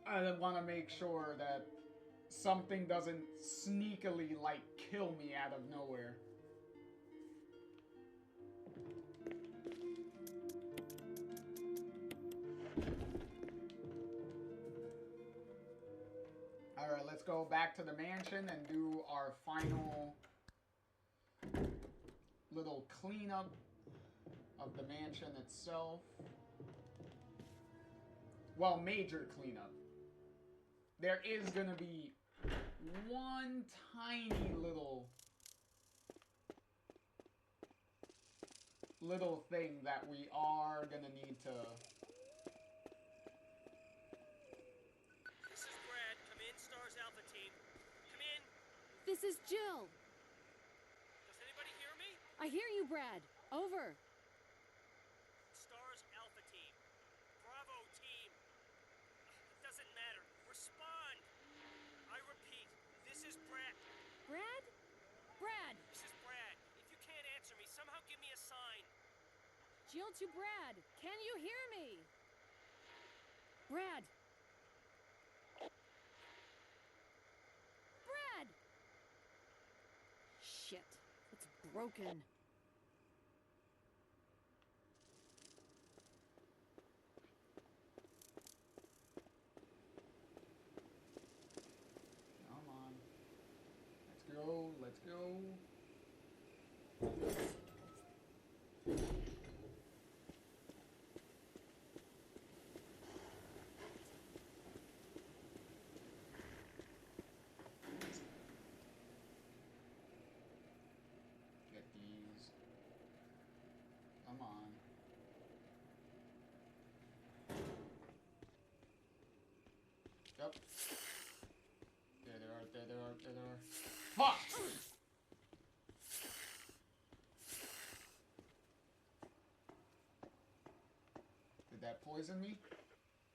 I want to make sure that something doesn't sneakily, like, kill me out of nowhere. Alright, let's go back to the mansion and do our final little cleanup of the mansion itself. Well, major cleanup. There is gonna be one tiny little thing that we are gonna need to... This is Brad. Come in, Stars Alpha Team. Come in. This is Jill. Does anybody hear me? I hear you, Brad. Over. Stars Alpha Team. Bravo Team. It doesn't matter. Respond. I repeat, this is Brad. Brad? Brad! This is Brad. If you can't answer me, somehow give me a sign. Jill to Brad. Can you hear me? Brad! Brad! Shit. It's broken. Come on. Let's go, let's go. Get these. Come on. Yep. There they are, there they are, there they are. Fuck! Did that poison me?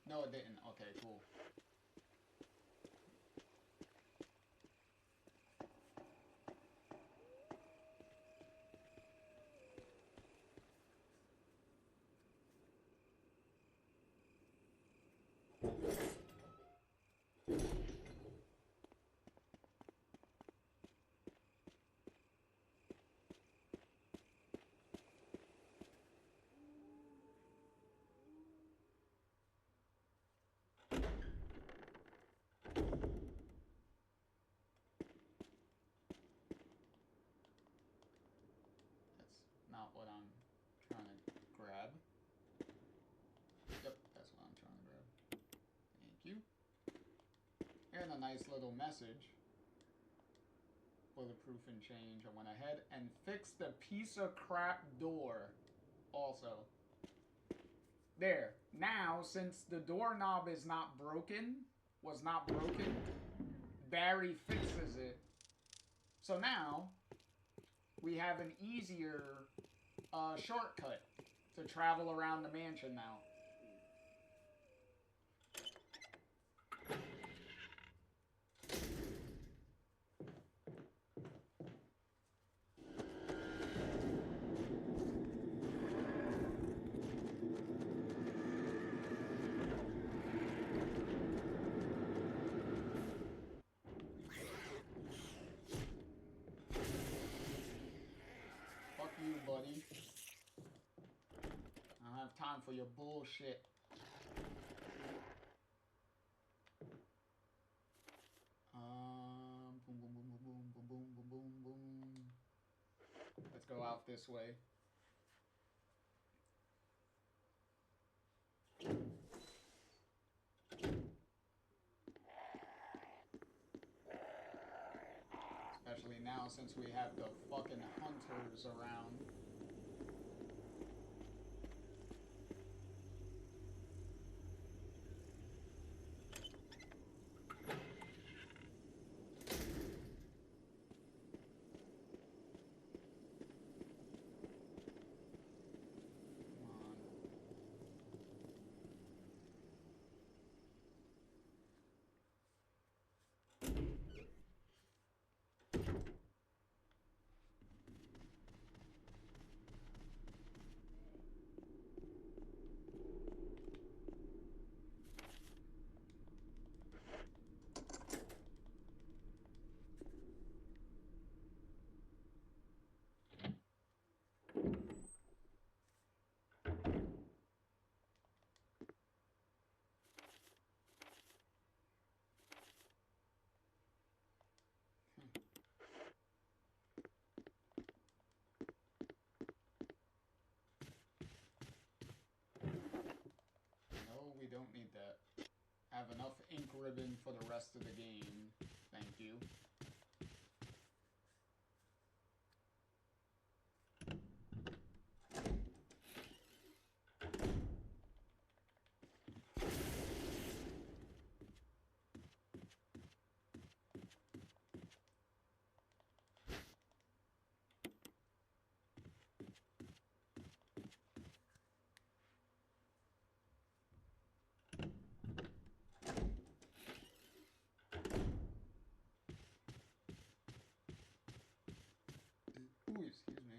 No, it didn't. Okay, cool. That's not what I'm trying to grab. Yep, that's what I'm trying to grab. Thank you. And a nice little message. Bulletproof and change. I went ahead and fixed the piece of crap door also. There. Now, since the doorknob is not broken, Barry fixes it. So now, we have an easier shortcut to travel around the mansion now. Fuck you, buddy. I don't have time for your bullshit. Boom, boom, boom, boom, boom, boom, boom, boom, boom. Let's go out this way. Especially now since we have the fucking hunters around. No, we don't need that. Have enough ink ribbon for the rest of the game. Thank you. Ooh, excuse me.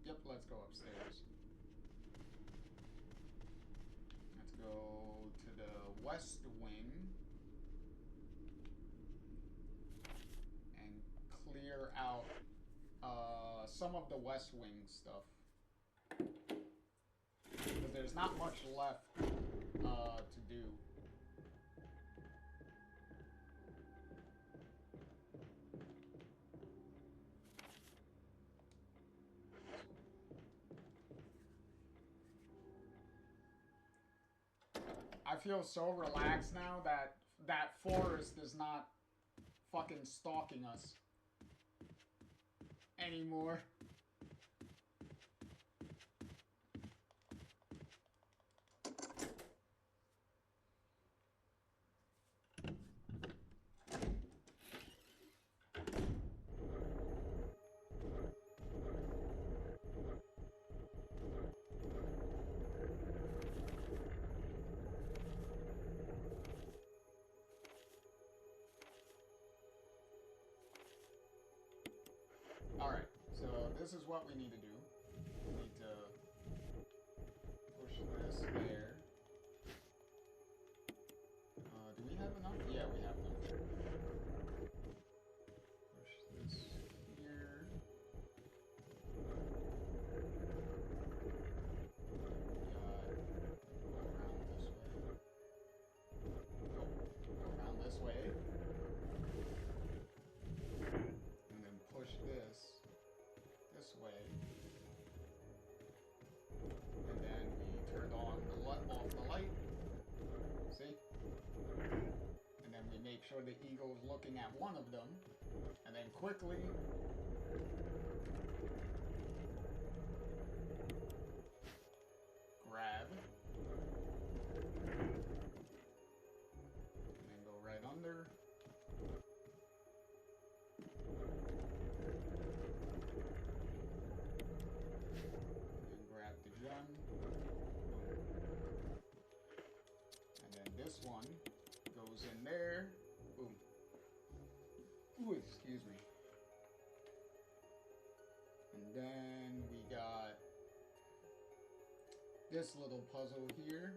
Yep, let's go upstairs. Let's go to the west wing and clear out some of the west wing stuff. Because there's not much left to do. I feel so relaxed now that that forest is not fucking stalking us anymore. Alright, so this is what we need to do. We need to push this there. Do we have enough? Yeah, we have enough. Push this here. Go around this way. And then push this way. And then we turned on off the light. See? And then we make sure the eagle's looking at one of them. And then quickly grab. And then go right under. And then this one goes in there. Boom. Ooh, excuse me. And then we got this little puzzle here.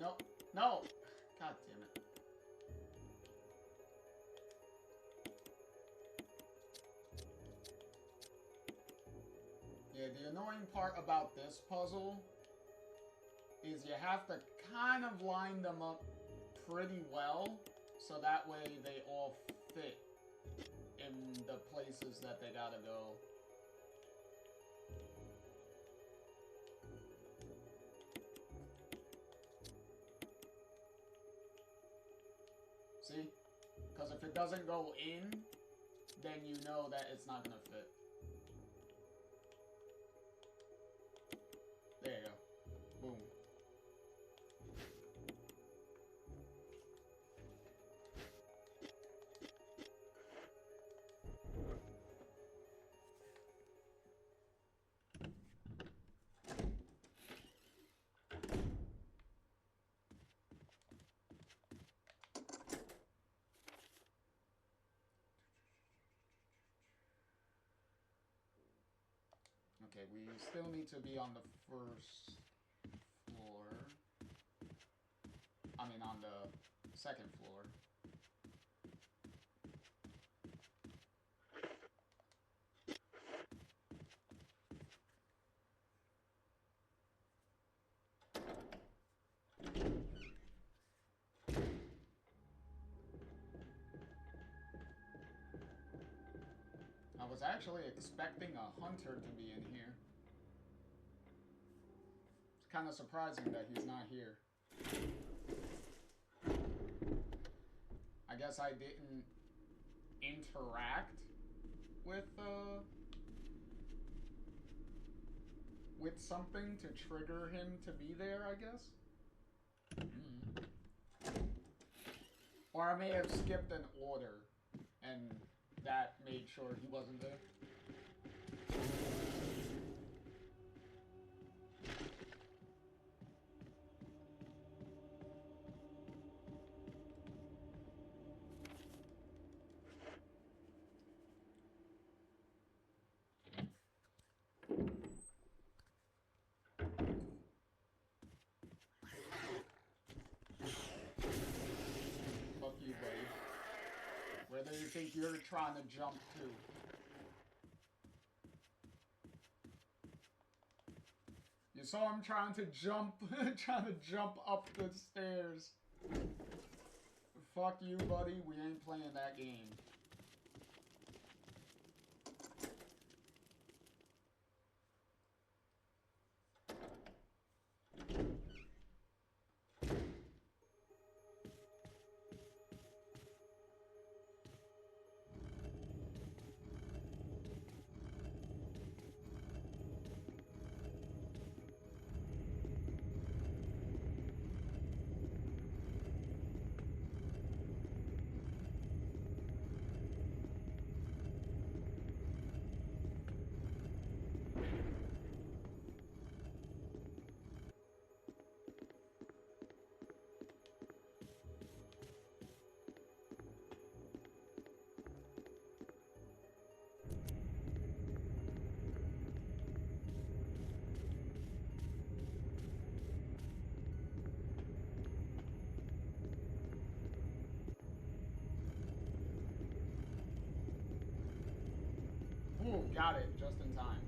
No. No. God damn it. Yeah, the annoying part about this puzzle is you have to kind of line them up pretty well so that way they all fit in the places that they gotta go. See? Because if it doesn't go in, then you know that it's not gonna fit. There you go. Boom. Okay, we still need to be on the first floor. I mean, on the second floor. I was actually expecting a hunter to be in here. It's kind of surprising that he's not here. I guess I didn't interact with something to trigger him to be there, I guess. Or I may have skipped an order and that made sure he wasn't there. Fuck you, buddy. Where do you think you're trying to jump to? You saw him trying to jump, trying to jump up the stairs. Fuck you, buddy. We ain't playing that game. Ooh, got it, just in time.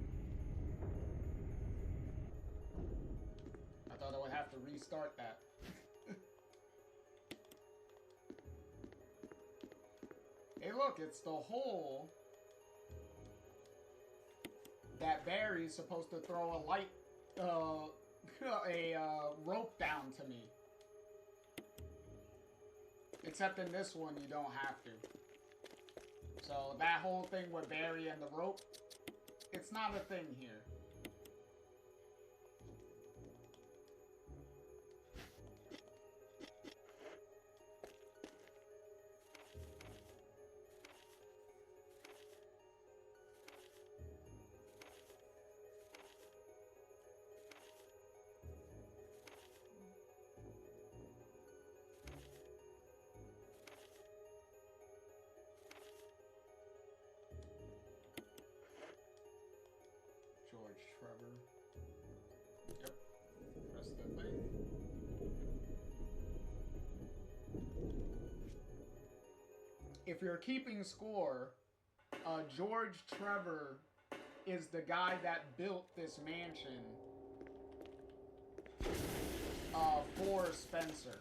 I thought I would have to restart that. Hey look, it's the hole that Barry's supposed to throw a light, rope down to me. Except in this one, you don't have to. So that whole thing with Barry and the rope, it's not a thing here. George. if you're keeping score, George Trevor is the guy that built this mansion for Spencer.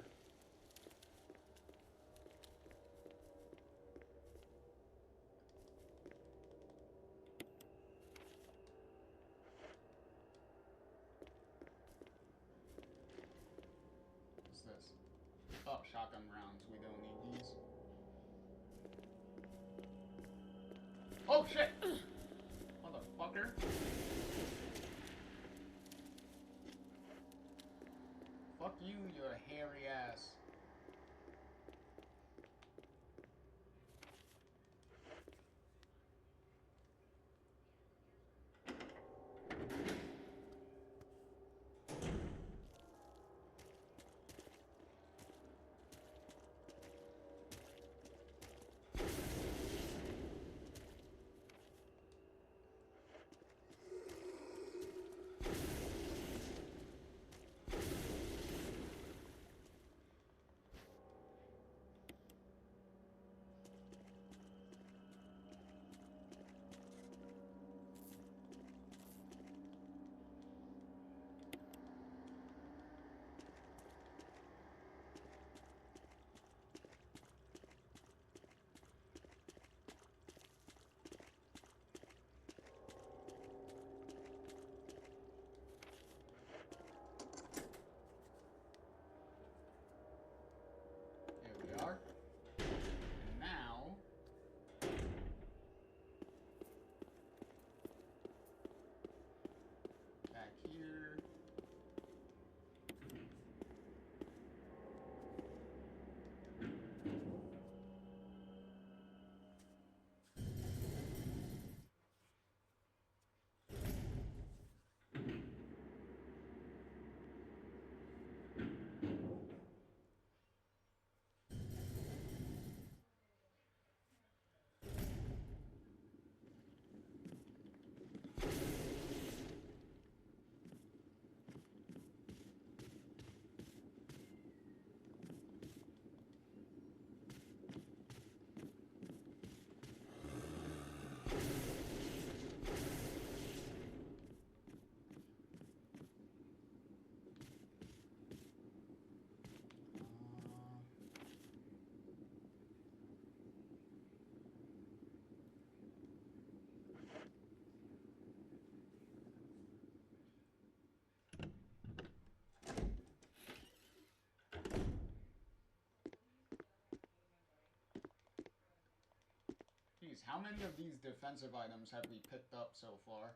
What's this? Oh, shotgun rounds. We don't need these. Oh shit! Motherfucker. Fuck you, you hairy ass. Jeez, how many of these defensive items have we picked up so far?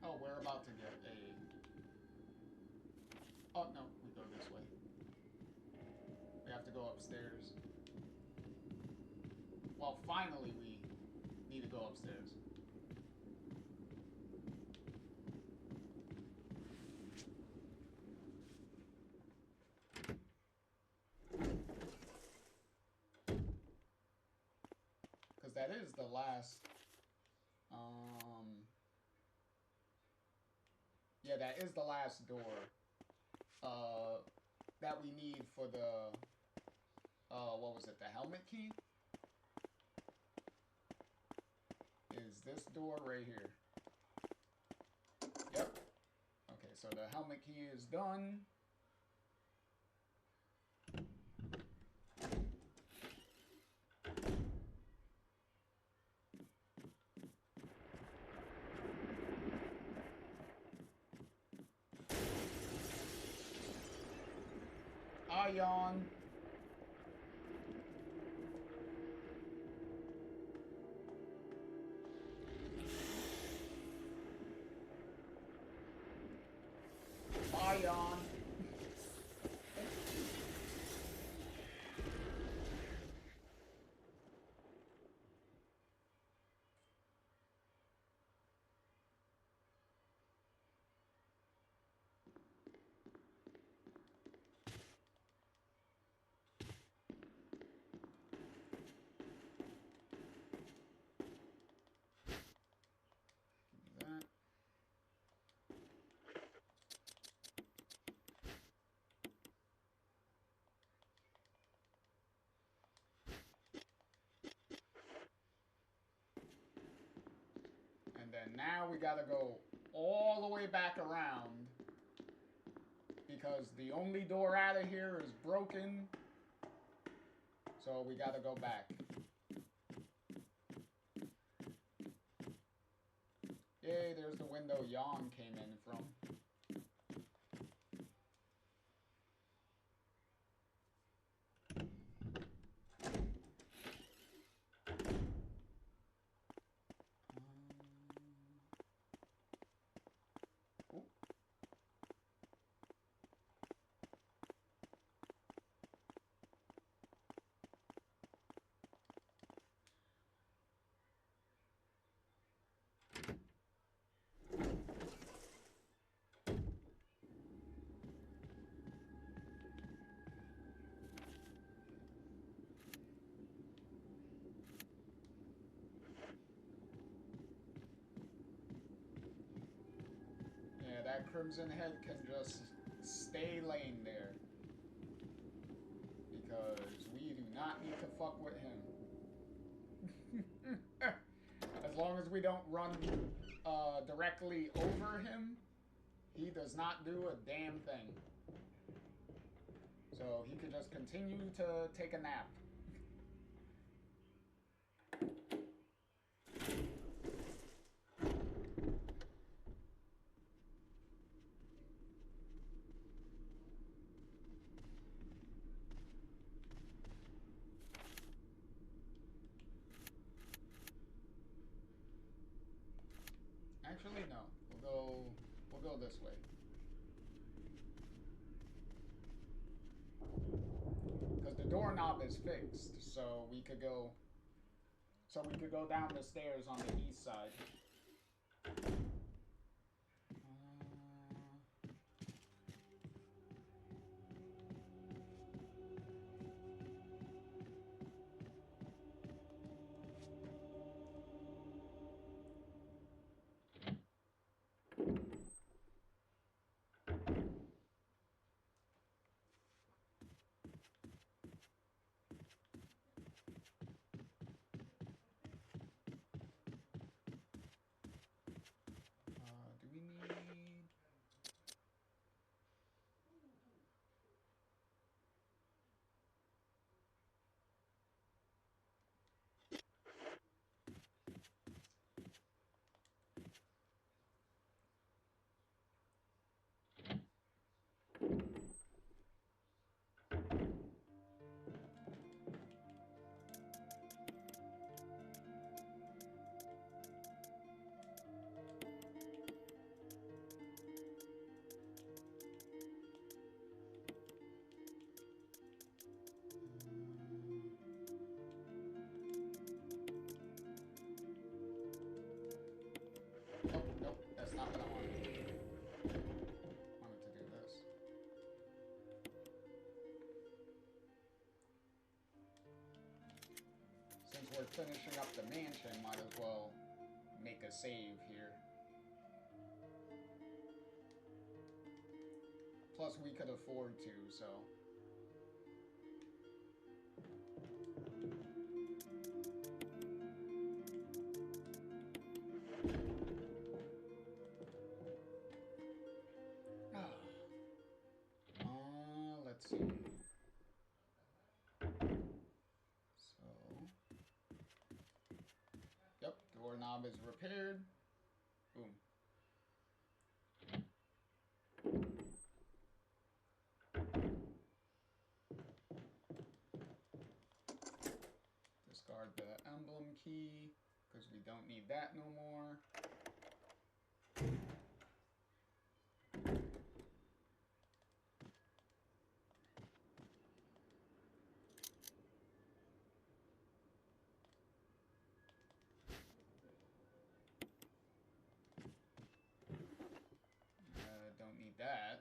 Oh, we're about to get a... Oh, no, we go this way. We have to go upstairs. Well, finally we need to go upstairs. Because that is the last... Yeah, that is the last door that we need for the, what was it, the helmet key? Is this door right here. Yep. Okay, so the helmet key is done. Ion. And now we gotta go all the way back around. Because the only door out of here is broken. So we gotta go back. Yay, there's the window Yon came in from. Yeah, that Crimson Head can just stay laying there. Because we do not need to fuck with him. As long as we don't run directly over him, he does not do a damn thing. So he could just continue to take a nap. Actually, no. We'll go this way. Because the doorknob is fixed, so we could go down the stairs on the east side. Do we need... Oh, nope, that's not what I wanted. I wanted to do this. Since we're finishing up the mansion, might as well make a save here. Plus, we could afford to, so... let's see. So... Yep, doorknob is repaired. Boom. Discard the emblem key, because we don't need that no more. Don't need that.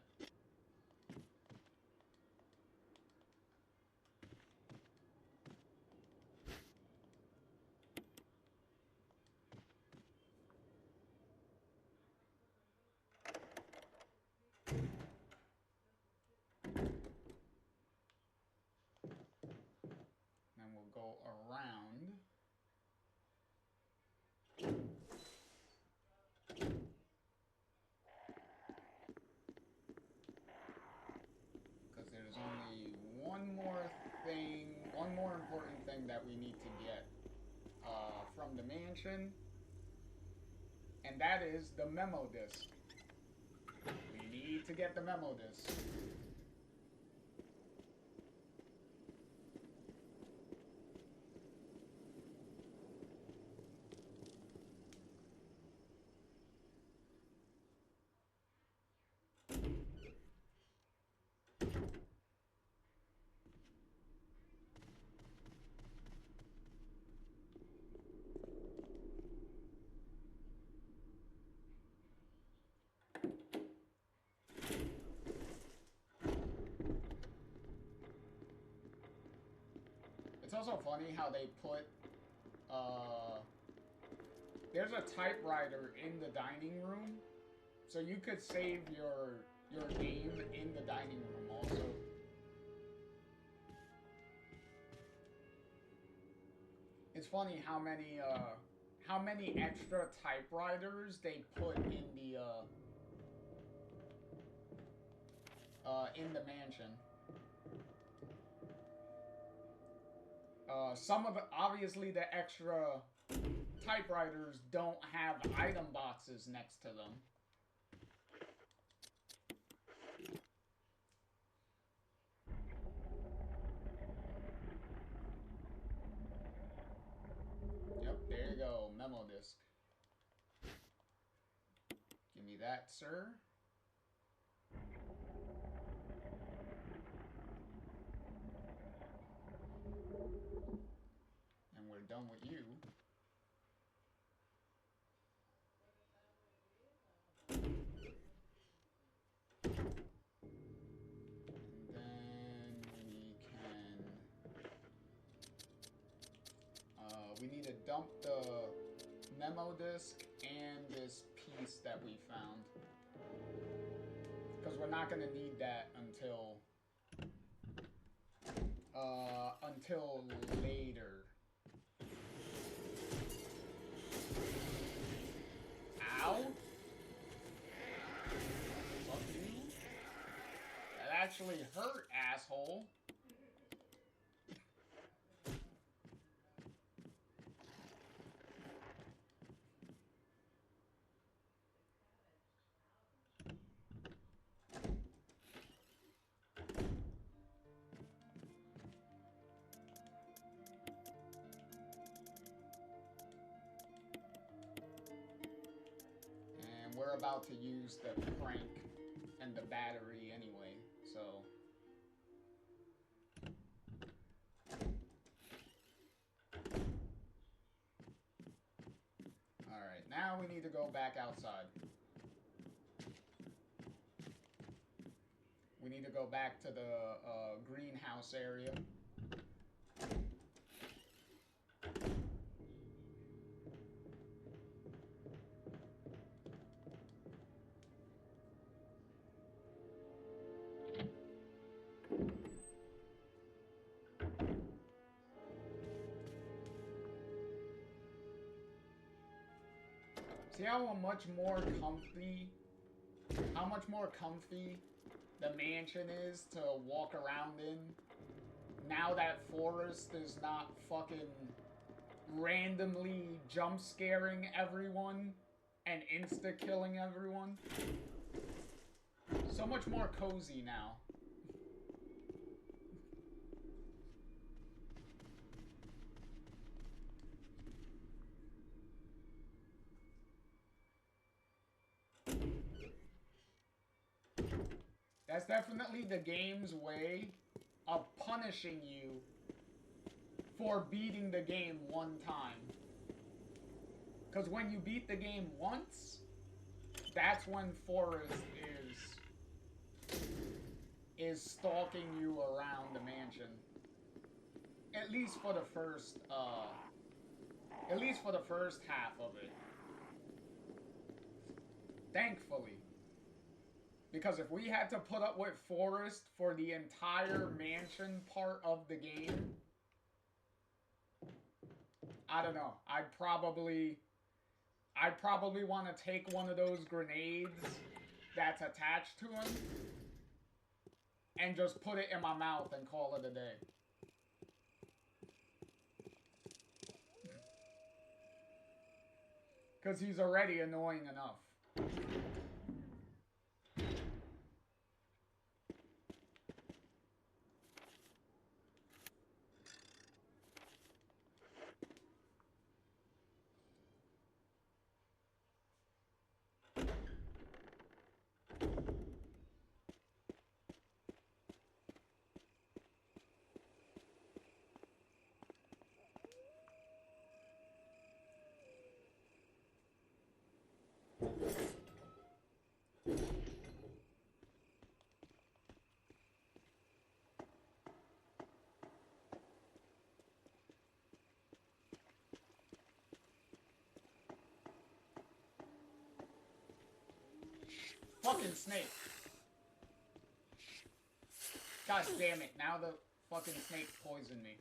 Then we'll go around. mansion, and that is the memo disc. We need to get the memo disc. It's also funny how they put, there's a typewriter in the dining room, so you could save your game in the dining room also. It's funny how many extra typewriters they put in the mansion. Some of obviously the extra typewriters don't have item boxes next to them. Yep, there you go, memo disc. Give me that, sir. And we're done with you. And then we can... we need to dump the memo disc and this piece that we found. Because we're not going to need that until later. Ow! Fuck you. That actually hurt, asshole. We're about to use the crank and the battery anyway, so... Alright, now we need to go back outside. We need to go back to the greenhouse area. See how much more comfy the mansion is to walk around in? Now that Forrest is not fucking randomly jump scaring everyone and insta-killing everyone. So much more cozy now. That's definitely the game's way of punishing you for beating the game one time. Because when you beat the game once, that's when Forrest is stalking you around the mansion. At least for the first half of it. Thankfully. Because if we had to put up with Forrest for the entire mansion part of the game, I don't know. I'd probably want to take one of those grenades that's attached to him and just put it in my mouth and call it a day. Because he's already annoying enough. Fucking snake. God damn it, now the fucking snake poisoned me.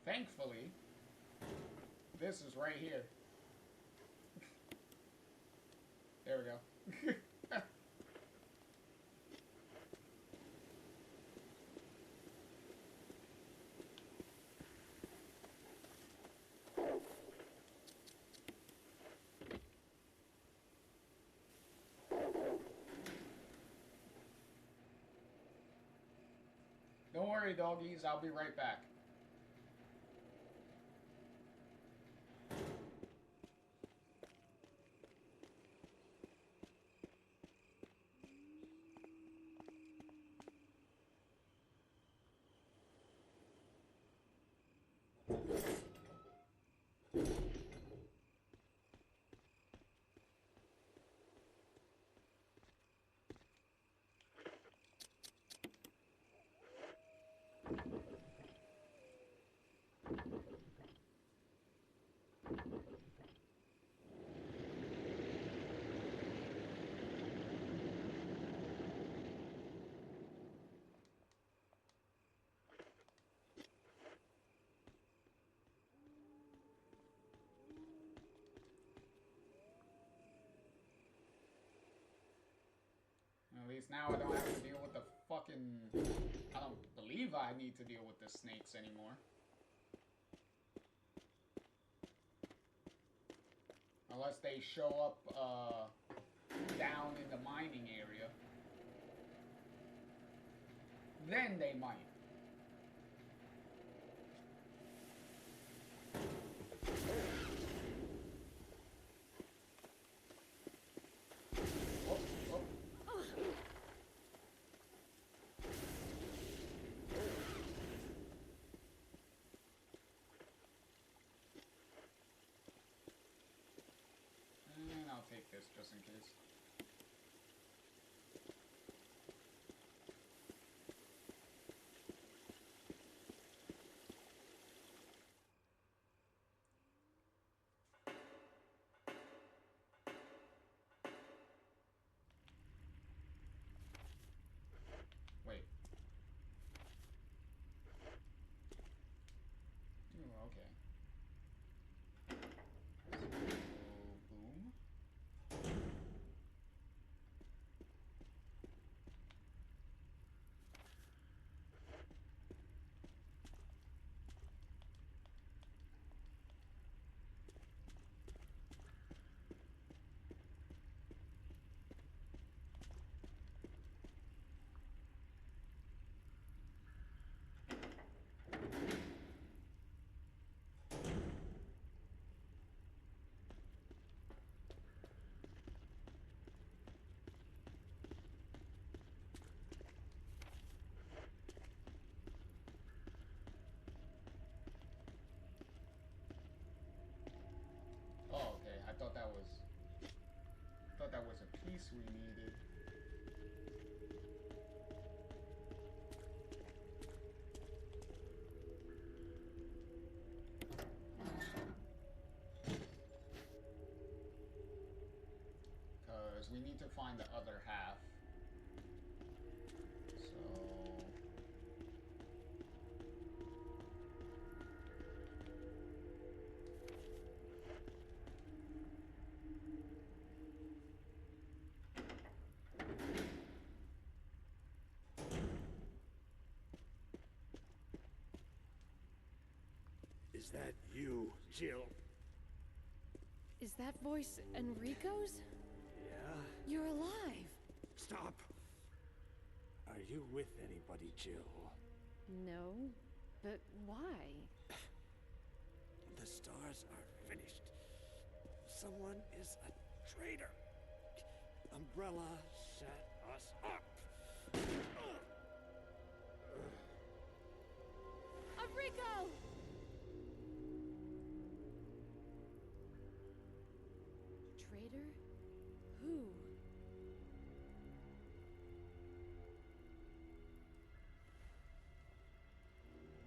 Thankfully, this is right here. There we go. Don't worry, doggies. I'll be right back. At least now I don't have to deal with the fucking... I don't believe I need to deal with the snakes anymore. Unless they show up, down in the mining area. Then they might. I'll take this just in case. Wait. Ooh, okay. So, boom. Oh, okay. I thought that was a piece we needed. Because we need to find the other half. So... Is that you, Jill? Is that voice Enrico's? Yeah? You're alive. Stop! Are you with anybody, Jill? No, but why? The stars are finished. Someone is a traitor. Umbrella set us up. Enrico! Traitor? Who? There we go.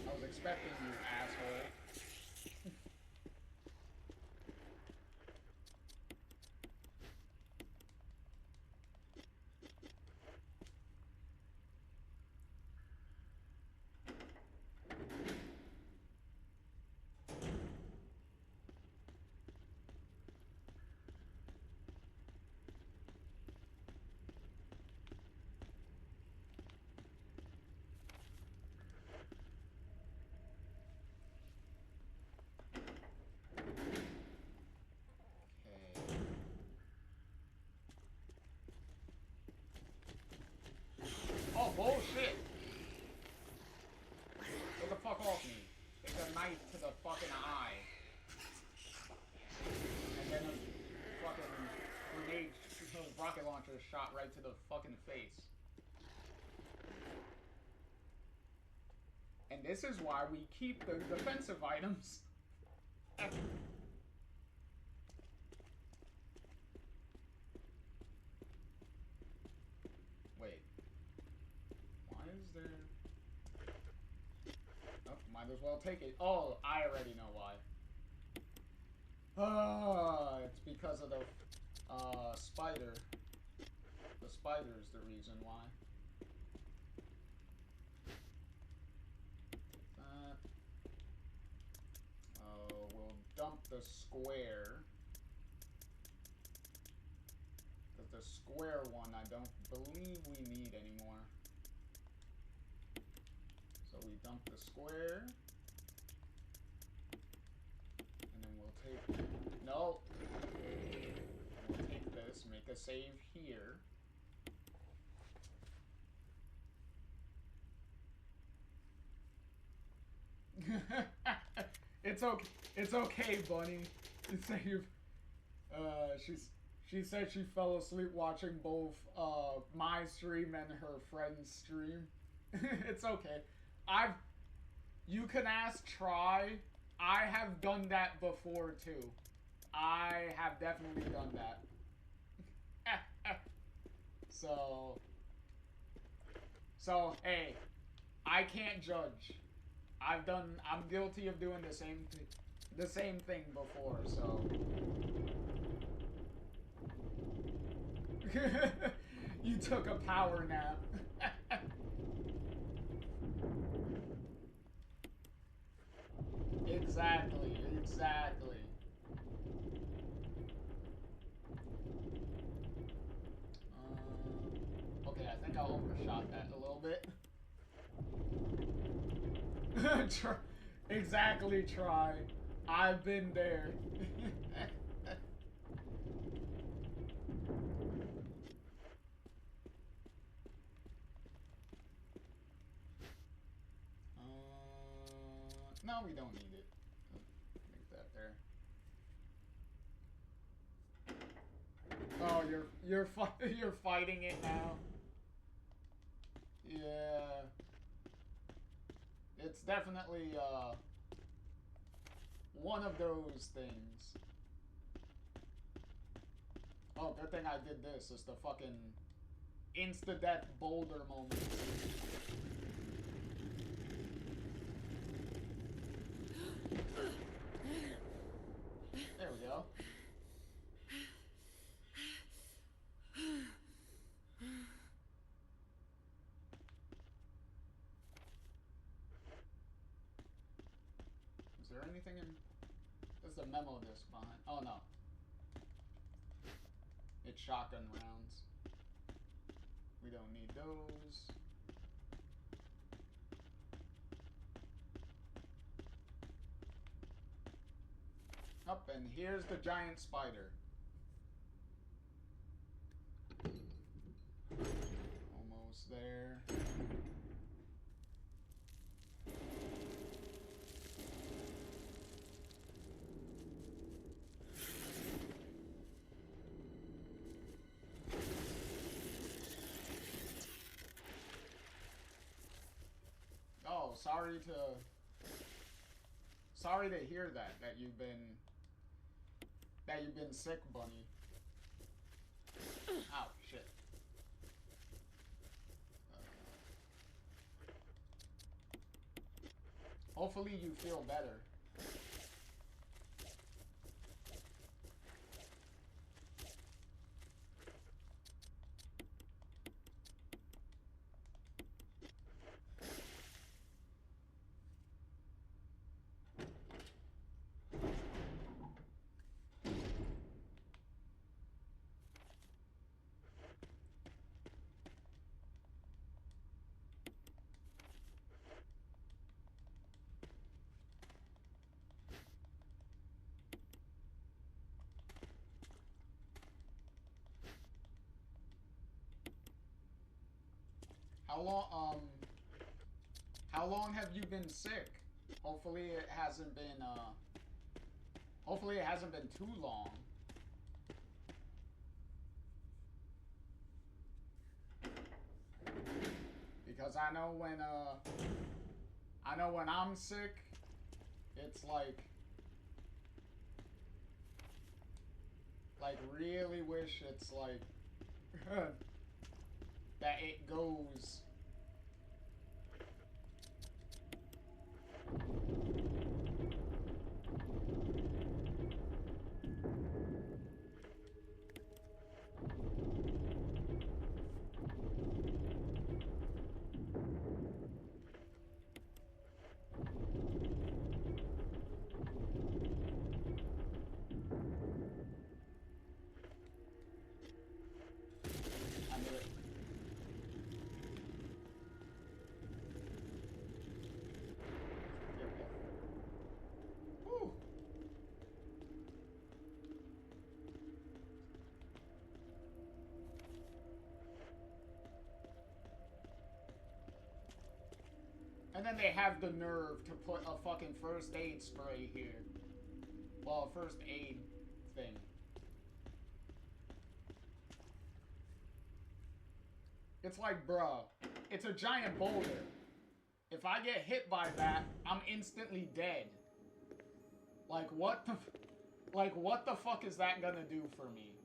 I was expecting you, asshole. Okay. Oh, bullshit! Get the fuck off me. Take a knife to the fucking eye. And then a fucking grenade, rocket launcher shot right to the fucking face. And this is why we keep the defensive items. Wait. Why is there... Oh, might as well take it. Oh, I already know why. It's because of the spider. The spider's the reason why. We'll dump the square. Because the square one I don't believe we need anymore. So we dump the square. And then we'll take... No! We'll take this, make a save here. It's okay, Bunny. She said she fell asleep watching both my stream and her friend's stream. It's okay. You can ask Try. I have done that before too. I have definitely done that. So hey, I can't judge. I'm guilty of doing the same thing before, so. You took a power nap. Exactly. Okay, I think I overshot that a little bit. Exactly, Try. I've been there. No, we don't need it. Leave that there. Oh, you're fighting it now. Yeah. It's definitely one of those things. Oh, good thing I did this. It's the fucking insta-death boulder moment. There we go. anything in... There's the memo disc behind... Oh, no. It's shotgun rounds. We don't need those. Up, and here's the giant spider. Almost there. Oh, sorry to hear that you've been sick, Bunny. Ow, shit. Hopefully you feel better. How long have you been sick? Hopefully it hasn't been too long. Because I know when I'm sick, it's like really wish it's like that it goes. And then they have the nerve to put a fucking first aid spray here. Well, a first aid thing. It's like, bruh, it's a giant boulder. If I get hit by that, I'm instantly dead. Like, what the fuck is that gonna do for me?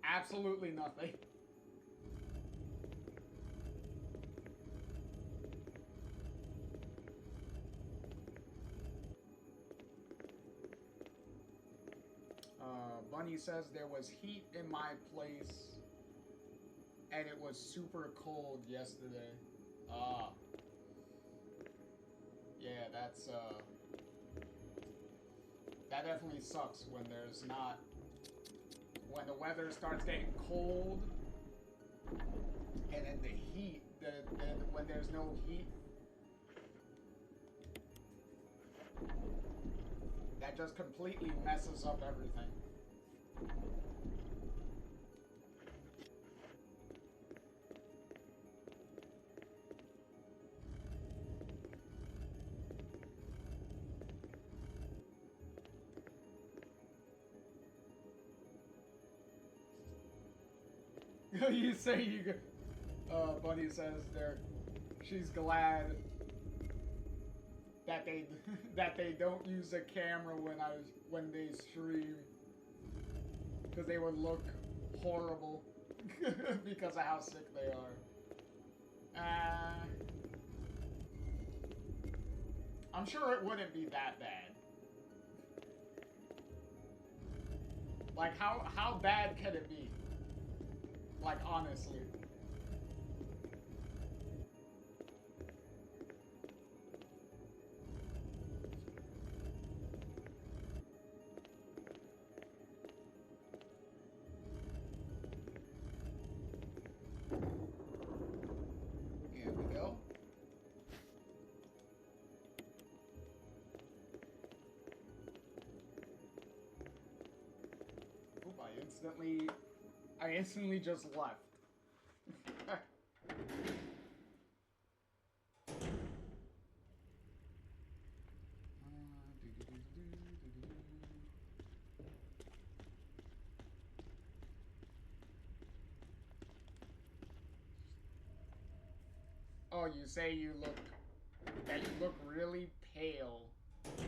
Absolutely nothing. Bunny says there was heat in my place and it was super cold yesterday. Yeah, that's that definitely sucks when there's not, when the weather starts getting cold and then the heat, when there's no heat, that just completely messes up everything. You say you Bunny says she's glad that they don't use a camera when they stream, because they would look horrible because of how sick they are. I'm sure it wouldn't be that bad. Like, how bad can it be? Like, honestly. instantly just left. Oh, you say that you look really pale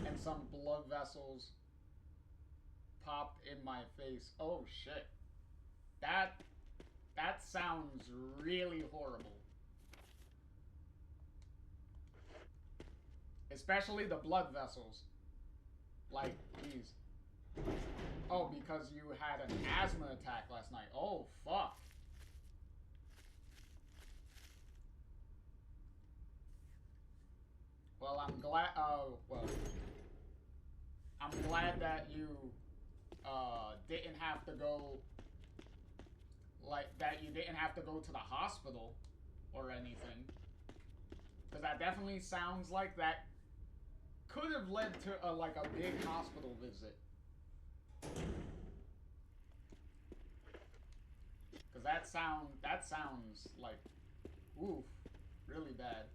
and some blood vessels popped in my face. Oh shit. That sounds really horrible. Especially the blood vessels. Like, geez. Oh, because you had an asthma attack last night. Oh, fuck. Well, I'm glad, I'm glad that you, didn't have to go, that you didn't have to go to the hospital or anything. Because that definitely sounds like that could have led to, like, a big hospital visit. Because that sounds like, oof, really bad.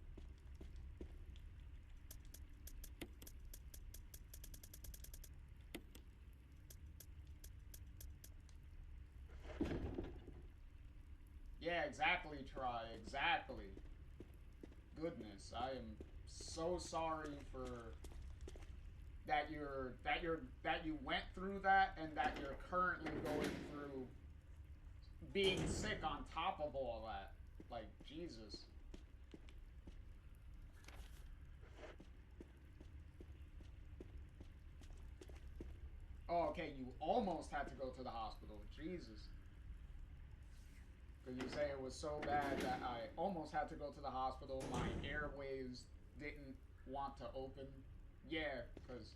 Yeah, exactly, Try. Exactly. Goodness, I am so sorry for that you went through that and that you're currently going through being sick on top of all that. Like, Jesus. Oh, okay, you almost had to go to the hospital. Jesus. Because you say it was so bad that I almost had to go to the hospital. My airways didn't want to open. Yeah, because,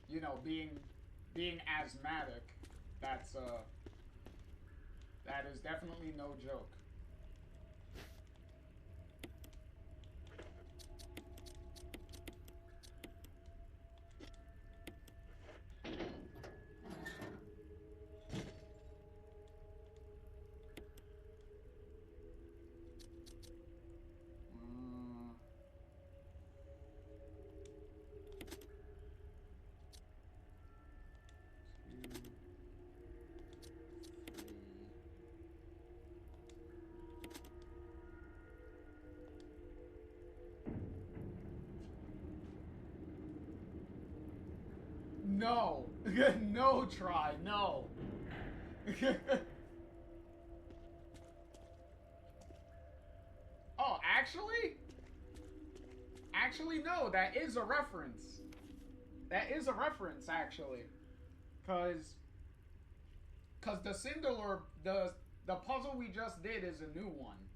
you know, being asthmatic, that is definitely no joke. No. No, Try. No. Oh, actually? Actually, no. That is a reference. That is a reference, actually. Because the Cinderlord, the puzzle we just did is a new one.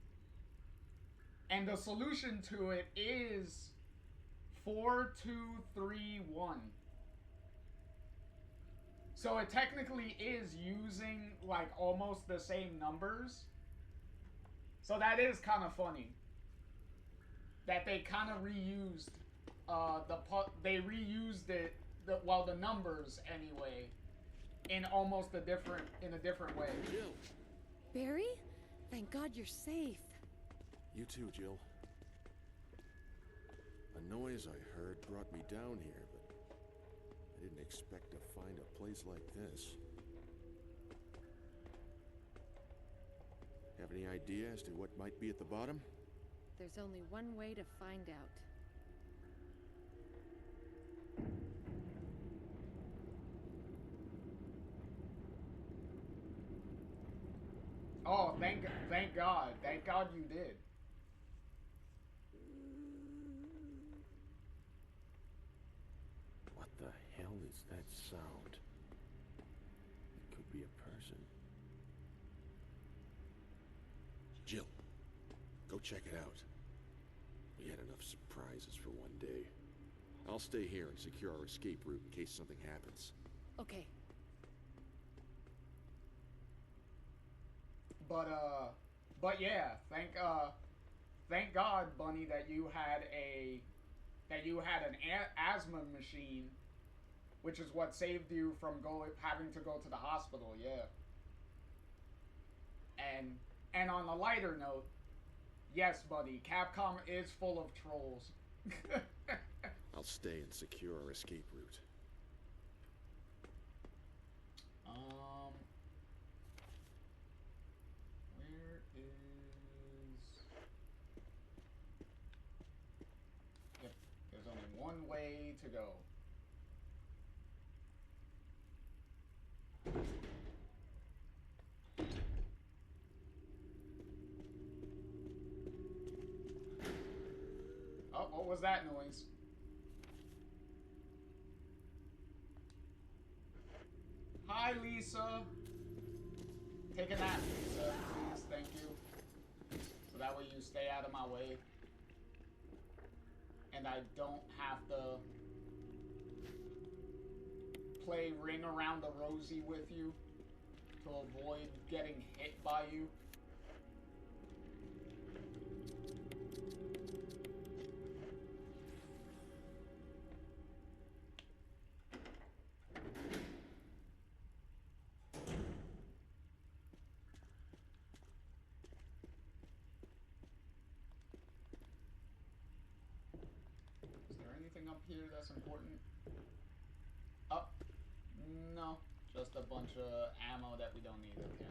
And the solution to it is 4231. So it technically is using, like, almost the same numbers. So that is kind of funny. That they kind of reused, they reused it, the numbers anyway, in a different way. Jill! Barry? Thank God you're safe. You too, Jill. A noise I heard brought me down here, but I didn't expect to find a place like this. Have any idea as to what might be at the bottom? There's only one way to find out. Oh, thank God. Thank God you did. What the hell is that sound? It could be a person. Jill, go check it out. We had enough surprises for one day. I'll stay here and secure our escape route in case something happens. Okay. But yeah, thank God, Bunny, that you had an asthma machine, which is what saved you from having to go to the hospital. Yeah. And on a lighter note, yes, buddy, Capcom is full of trolls. I'll stay and secure our escape route. Where is... Yep, there's only one way to go. Oh, what was that noise? Hi, Lisa. Take a nap, Lisa, please. Thank you. So that way you stay out of my way. And I don't have to play Ring Around the Rosie with you to avoid getting hit by you. Up here that's important. Oh, no, just a bunch of ammo that we don't need. Okay.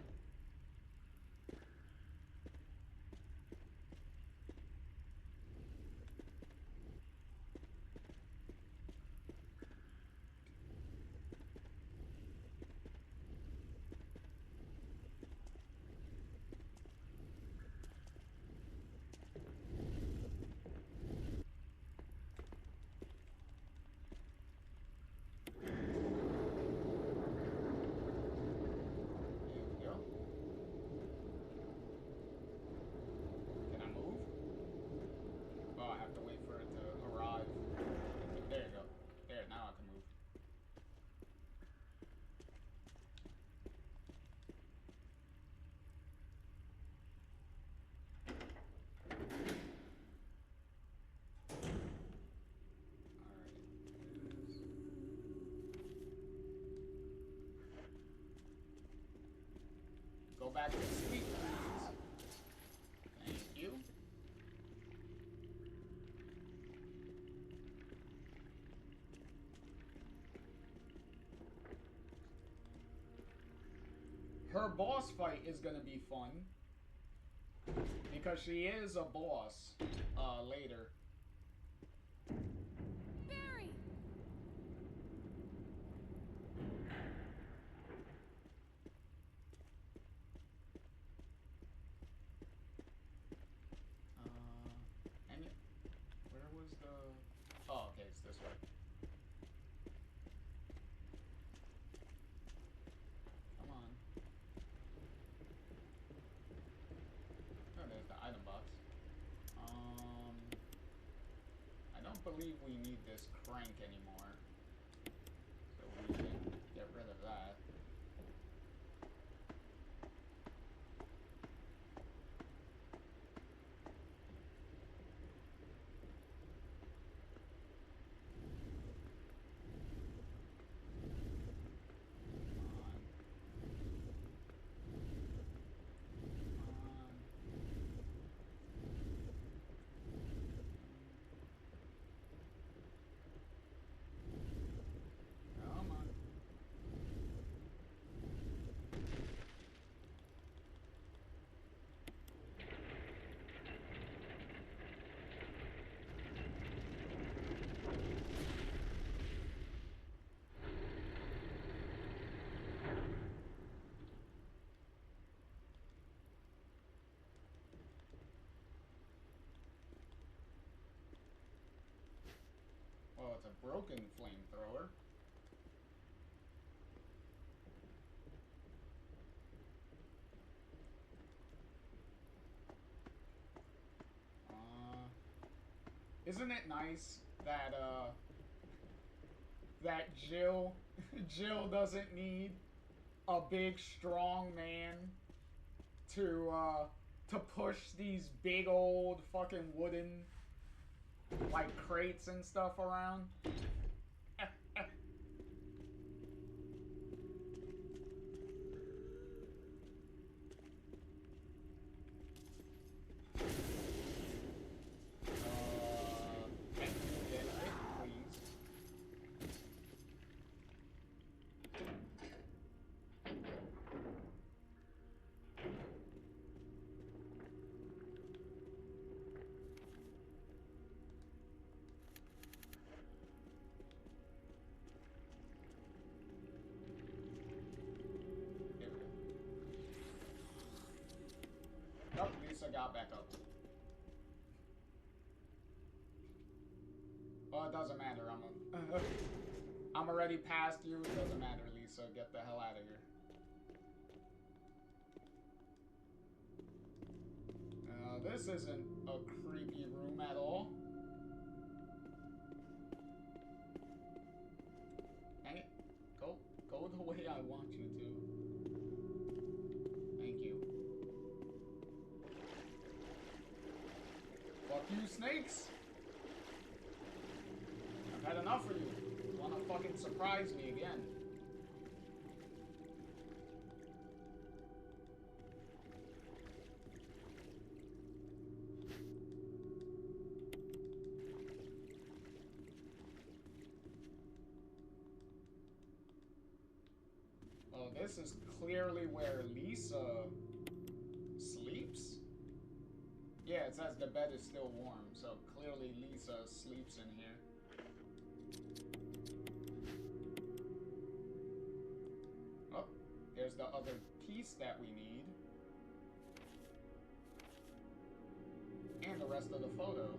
Go back to sleep, please. Thank you. Her boss fight is gonna be fun. Because she is a boss, later. Barry! Where was the... Oh, okay, it's this way. Come on. Oh, there's the item box. I don't believe we need this crank anymore. So we can get rid of that. Oh, it's a broken flamethrower. Isn't it nice that that Jill doesn't need a big strong man to push these big old fucking wooden like crates and stuff around. Lisa got back up. Well, it doesn't matter. I'm already past you. It doesn't matter, Lisa. Get the hell out of here. This isn't a creepy room at all. Dang it. Go the way I want you to. Thank you. Fuck you, snakes! I've had enough of you. You wanna fucking surprise me again. Oh, this is clearly where Lisa sleeps? Yeah, it says the bed is still warm, so clearly Lisa sleeps in here. Oh, there's the other piece that we need. And the rest of the photo.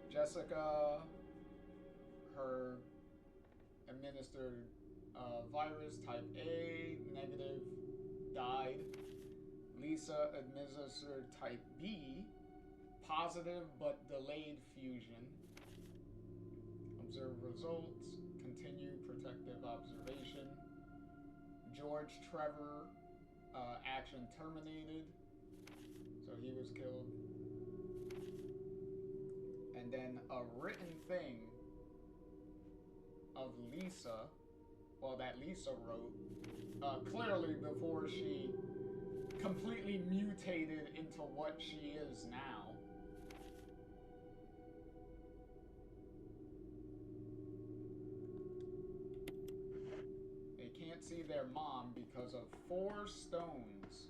Jessica, her administered virus type A, negative, died. Lisa administered type B, positive but delayed fusion. Observe results, continue protective observation. George Trevor, action terminated, so he was killed. And then a written thing of Lisa, well, that Lisa wrote, clearly before she completely mutated into what she is now. They can't see their mom because of 4 stones.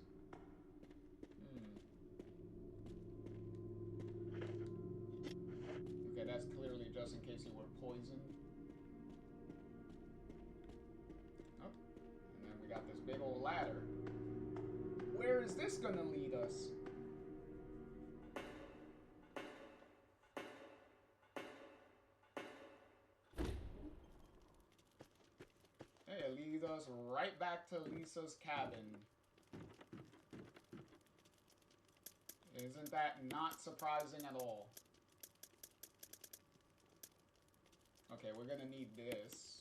Okay, that's clearly just in case you were poisoned. Oh, and then we got this big old ladder. Where is this gonna lead us? Hey, it leads us right back to Lisa's cabin. Isn't that not surprising at all? Okay, we're gonna need this.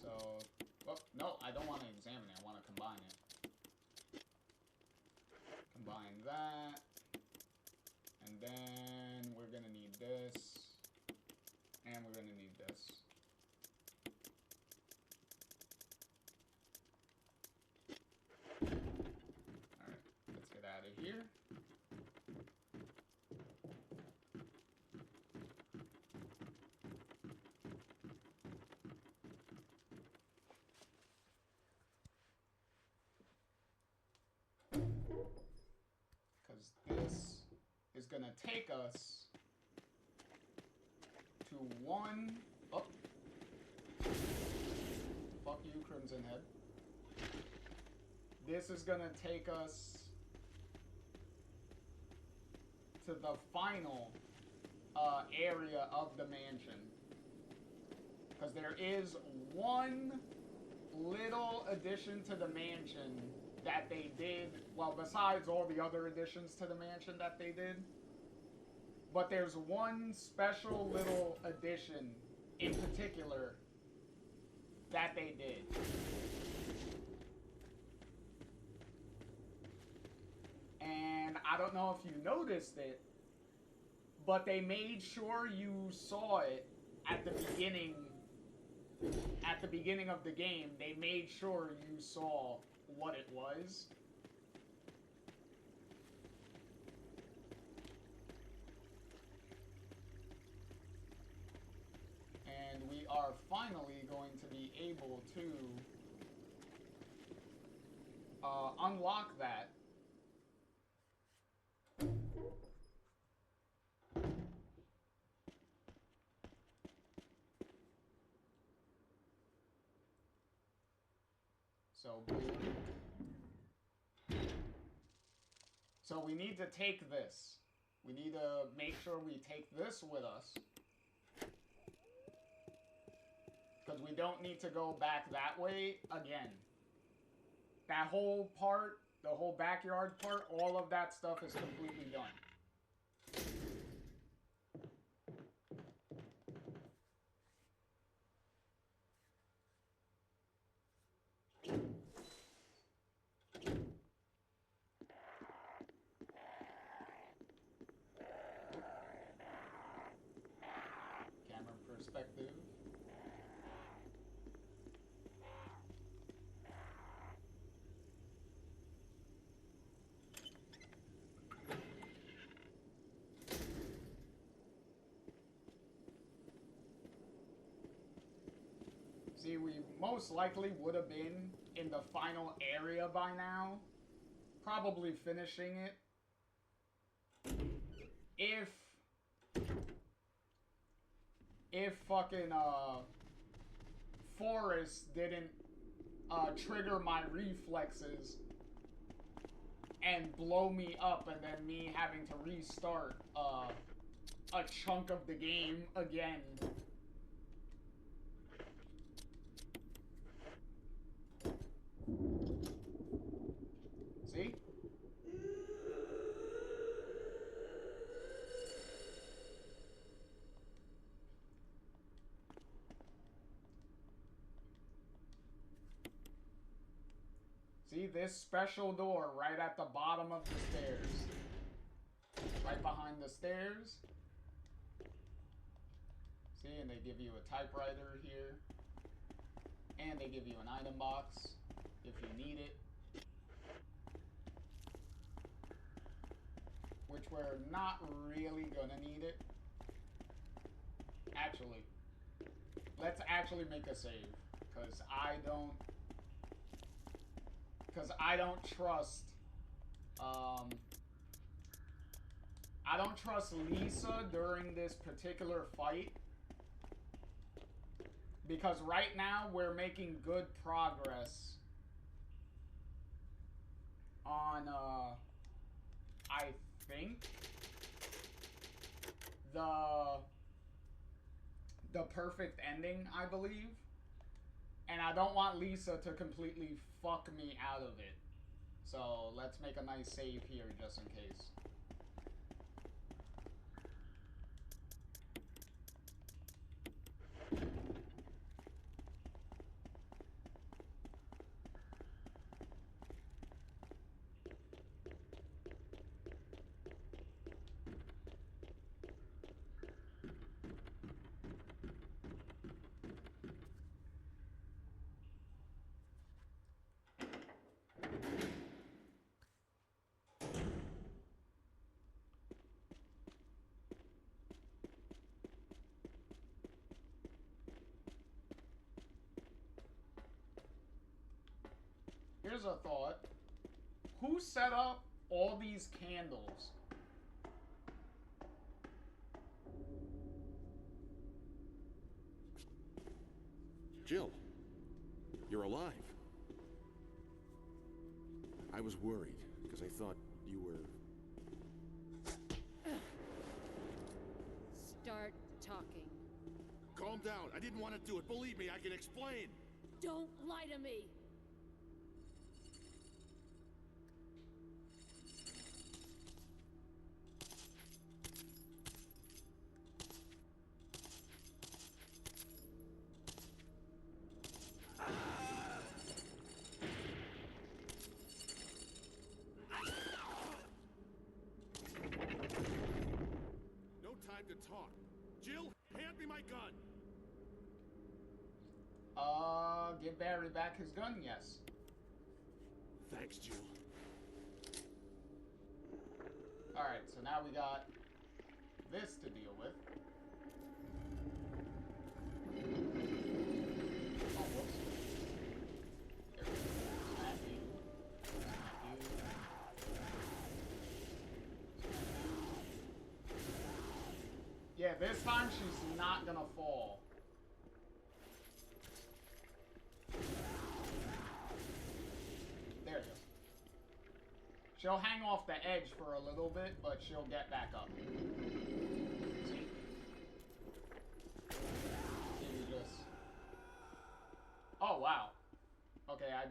So, oh, no, I don't want to examine it. I want to combine it. Combine that. And then we're gonna need this. And we're gonna need this. Alright, let's get out of here. This is gonna take us to one. Oh, fuck you, Crimson Head. This is gonna take us to the final area of the mansion, because there is one little addition to the mansion that they did, well, besides all the other additions to the mansion that they did, but there's one special little addition in particular that they did. And I don't know if you noticed it, but they made sure you saw it at the beginning. At the beginning of the game, they made sure you saw what it was. And we are finally going to be able to unlock that. So, boom. So we need to take this. We need to make sure we take this with us. Because we don't need to go back that way again. That whole part, the whole backyard part, all of that stuff is completely done. Camera perspective. See, we most likely would have been in the final area by now. Probably finishing it. If fucking, Forrest didn't, trigger my reflexes and blow me up and then me having to restart, a chunk of the game again. See? See this special door right at the bottom of the stairs. Right behind the stairs. See, and they give you a typewriter here. And they give you an item box if you need it. Which we're not really gonna need it. Actually, let's actually make a save. Because I don't trust, I don't trust Lisa during this particular fight. Because right now we're making good progress on, I think, the perfect ending, I believe. And I don't want Lisa to completely fuck me out of it. So let's make a nice save here just in case. Here's a thought. Who set up all these candles? Jill, you're alive. I was worried, because I thought you were... Start talking. Calm down. I didn't want to do it. Believe me, I can explain. Don't lie to me! No time to talk. Jill, hand me my gun. Give Barry back his gun, yes. Thanks, Jill. Alright, so now we got this to deal with. Oh, whoops. There we go. Smack you. Smack you. Yeah, this time she's not gonna fall. She'll hang off the edge for a little bit, but she'll get back up. See? Maybe just... Oh, wow. Okay, I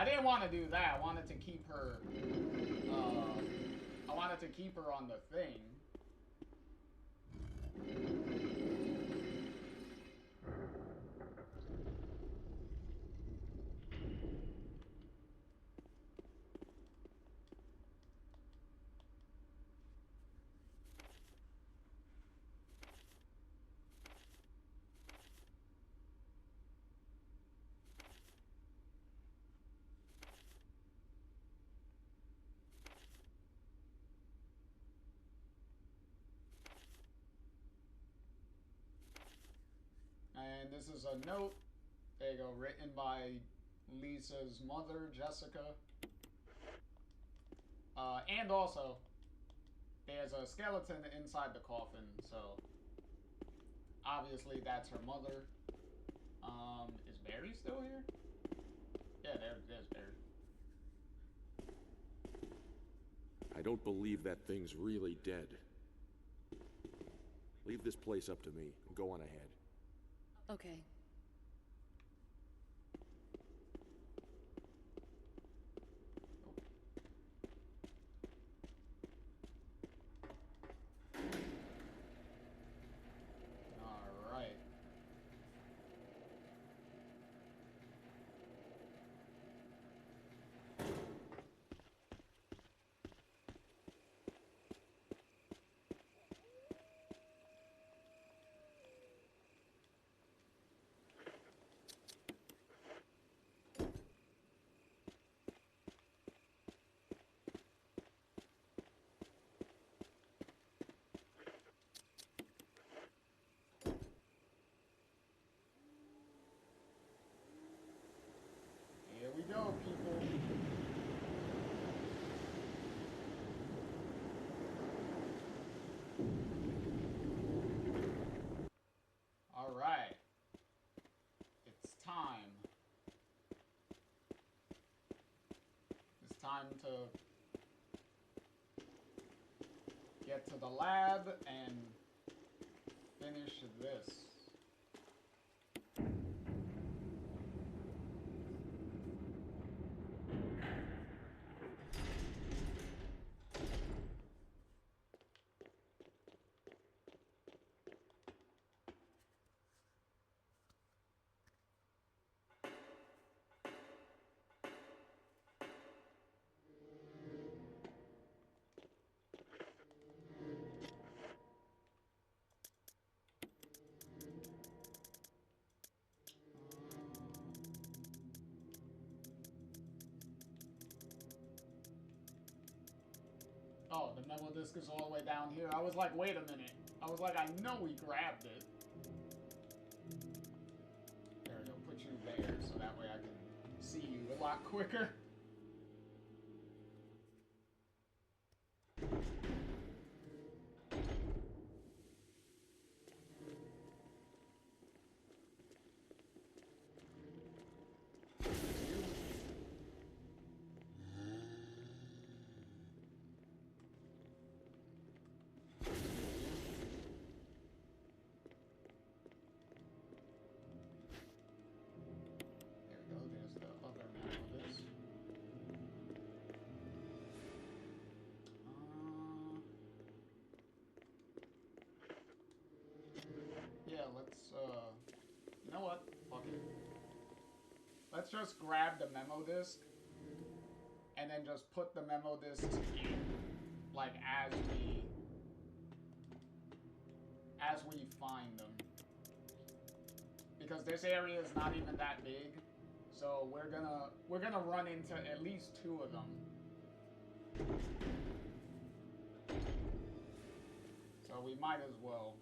didn't want to do that. I wanted to keep her... I wanted to keep her on the thing. And this is a note, there you go, written by Lisa's mother, Jessica. And also, there's a skeleton inside the coffin, so obviously that's her mother. Is Barry still here? Yeah, there's Barry. I don't believe that thing's really dead. Leave this place up to me. Go on ahead. Okay. All right. Here we go, people. All right. It's time. It's time to get to the lab and finish this. Oh, the memo disc is all the way down here. I was like, wait a minute. I was like, I know we grabbed it. There we go, put you there so that way I can see you a lot quicker. You know what? Fuck it. Let's just grab the memo disc and then just put the memo discs in, like, as we find them. Because this area is not even that big, so we're gonna run into at least 2 of them. So we might as well.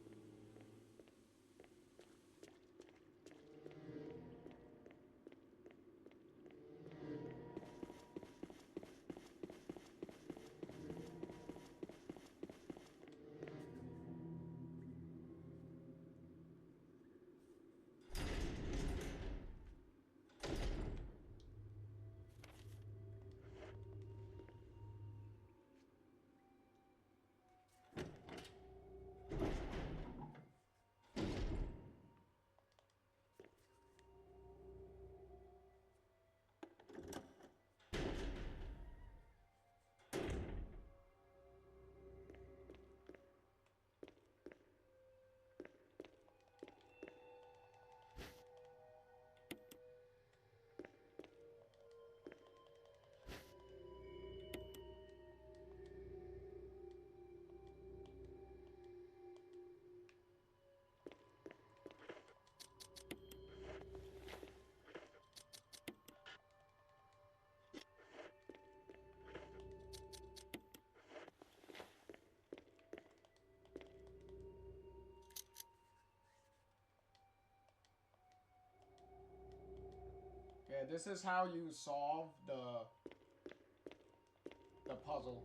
this is how you solve the puzzle.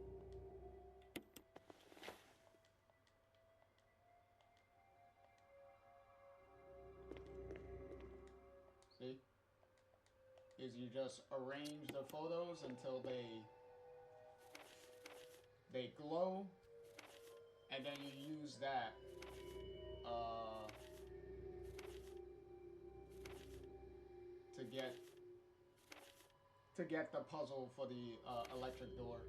See? Is you just arrange the photos until they glow, and then you use that to get the puzzle for the electric door.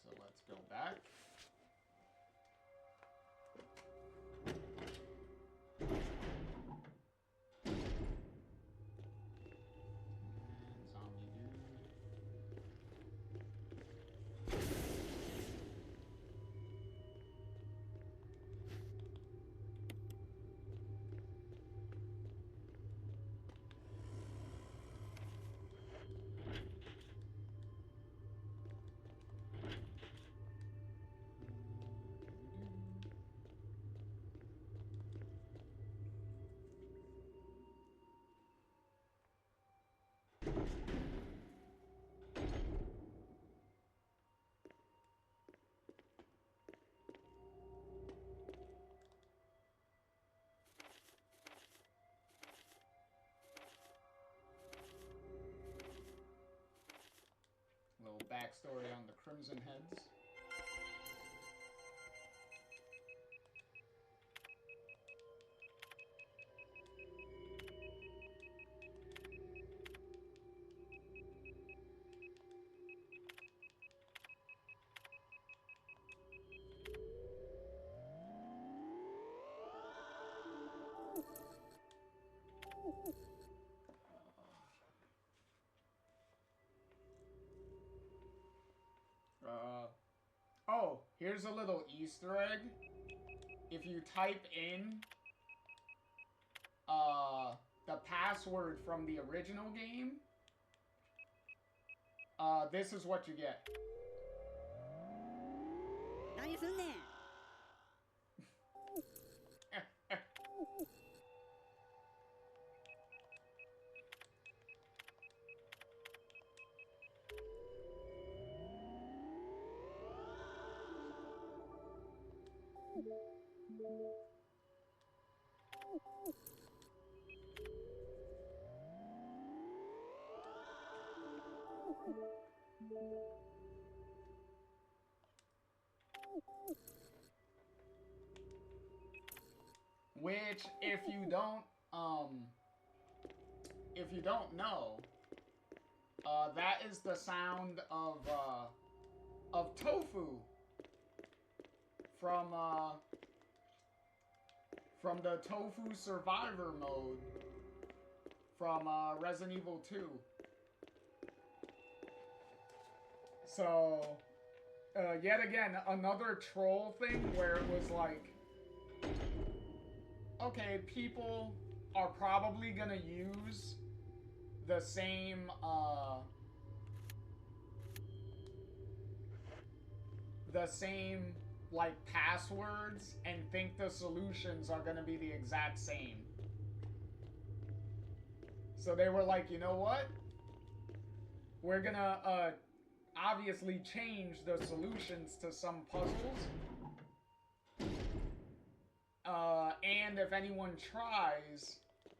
So let's go back. And zombie dude. Little backstory on the Crimson Heads. Oh, here's a little Easter egg. If you type in the password from the original game, this is what you get. Which, if you don't know, that is the sound of tofu from the tofu survivor mode from Resident Evil 2. So, yet again, another troll thing where it was like, okay, people are probably gonna use the same, like, passwords and think the solutions are gonna be the exact same. So they were like, you know what? We're gonna, obviously change the solutions to some puzzles. And if anyone tries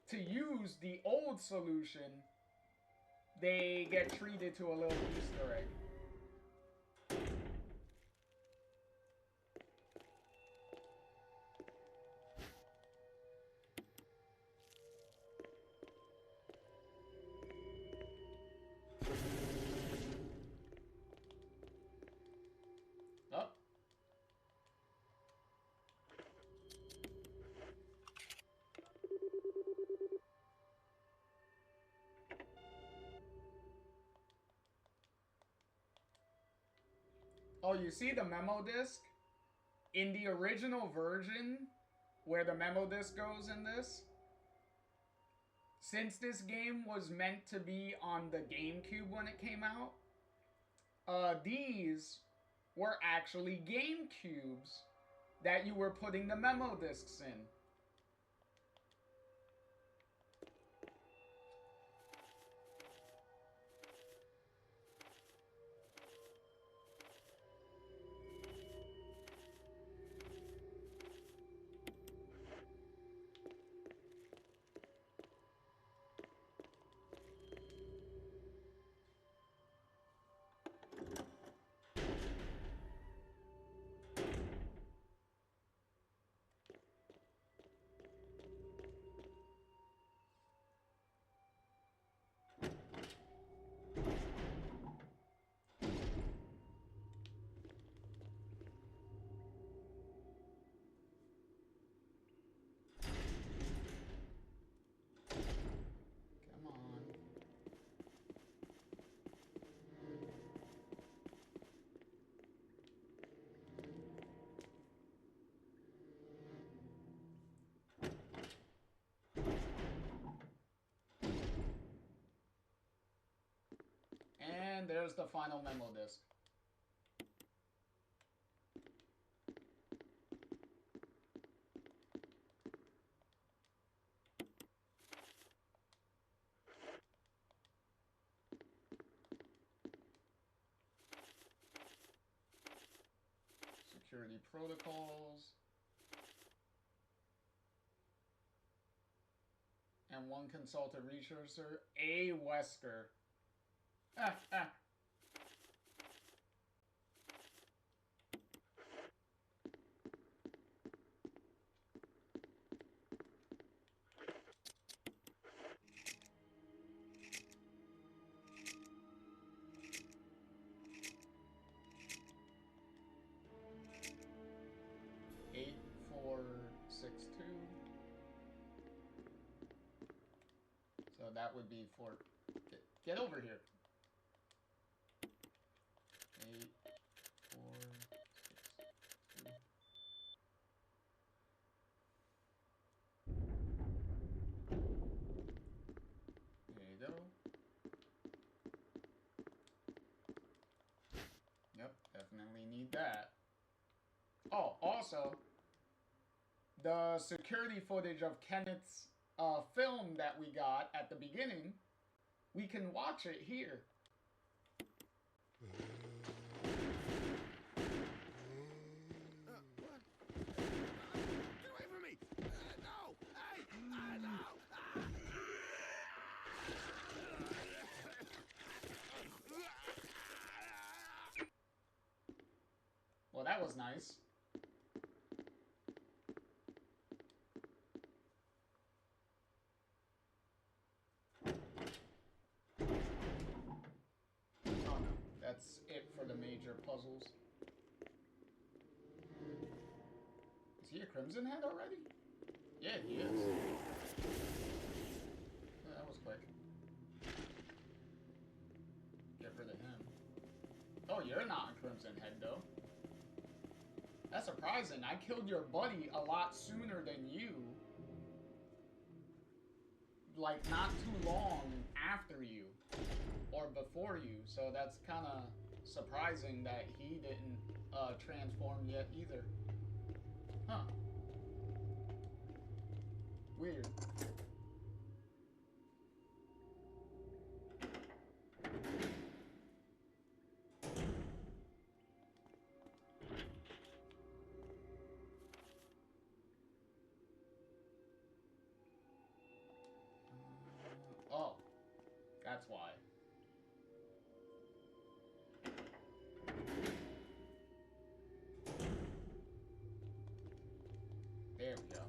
to use the old solution, they get treated to a little Easter egg. Oh. Oh, you see the memo disc? in the original version, where the memo disc goes in this, since this game was meant to be on the GameCube when it came out, these were actually GameCubes that you were putting the memo discs in. Come on. And there's the final memo disc. Security protocols. And one consultant researcher, A. Wesker. Ah, ah. Eight, 4, 6, 2. So that would be for... Get over here. 8, 4, 6, 2. There you go. Yep, definitely need that. Oh, also, the security footage of Kenneth's film that we got at the beginning, we can watch it here. What? Get away from me! No! Hey! No! Well, that was nice. Oh no, that's it for the major puzzles. Is he a Crimson Head already? Yeah, he is. Yeah, that was quick. Get rid of him. Oh, you're not a Crimson Head, though. That's surprising. I killed your buddy a lot sooner than you. Like, not too long after you. Or before you. So that's kind of surprising that he didn't transform yet either. Huh. Weird. Oh, that's why. There we go.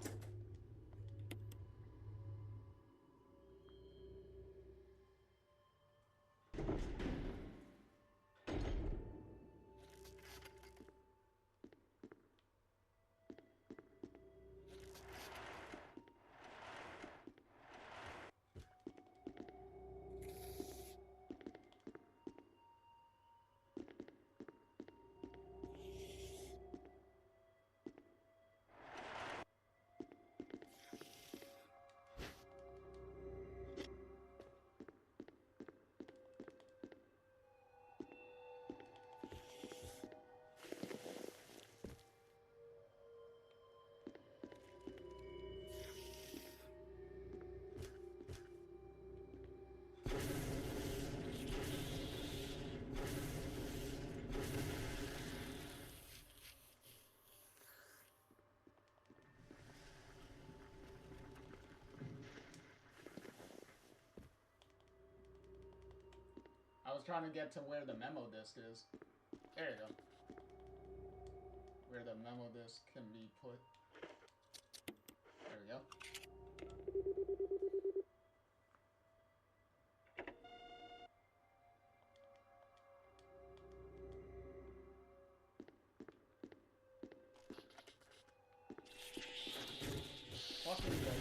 trying to get to where the memo disc is. There you go. Where the memo disc can be put. There we go. Fucking go.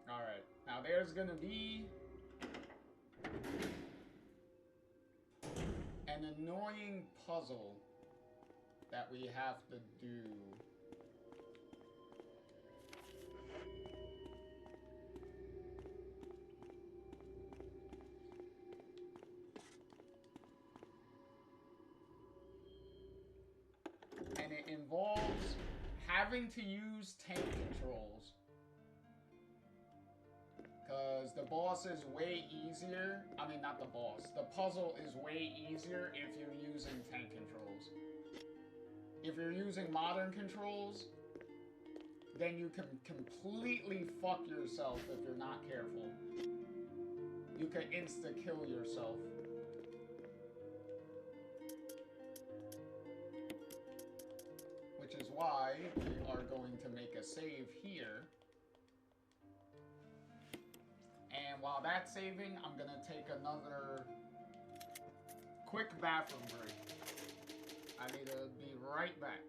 Alright, now there's gonna be an annoying puzzle that we have to do. And it involves having to use tank controls. Because the boss is way easier. I mean, not the boss. The puzzle is way easier if you're using tank controls. If you're using modern controls, then you can completely fuck yourself if you're not careful. You can insta-kill yourself. Which is why we are going to make a save here. And while that's saving, I'm gonna take another quick bathroom break. I need to be right back.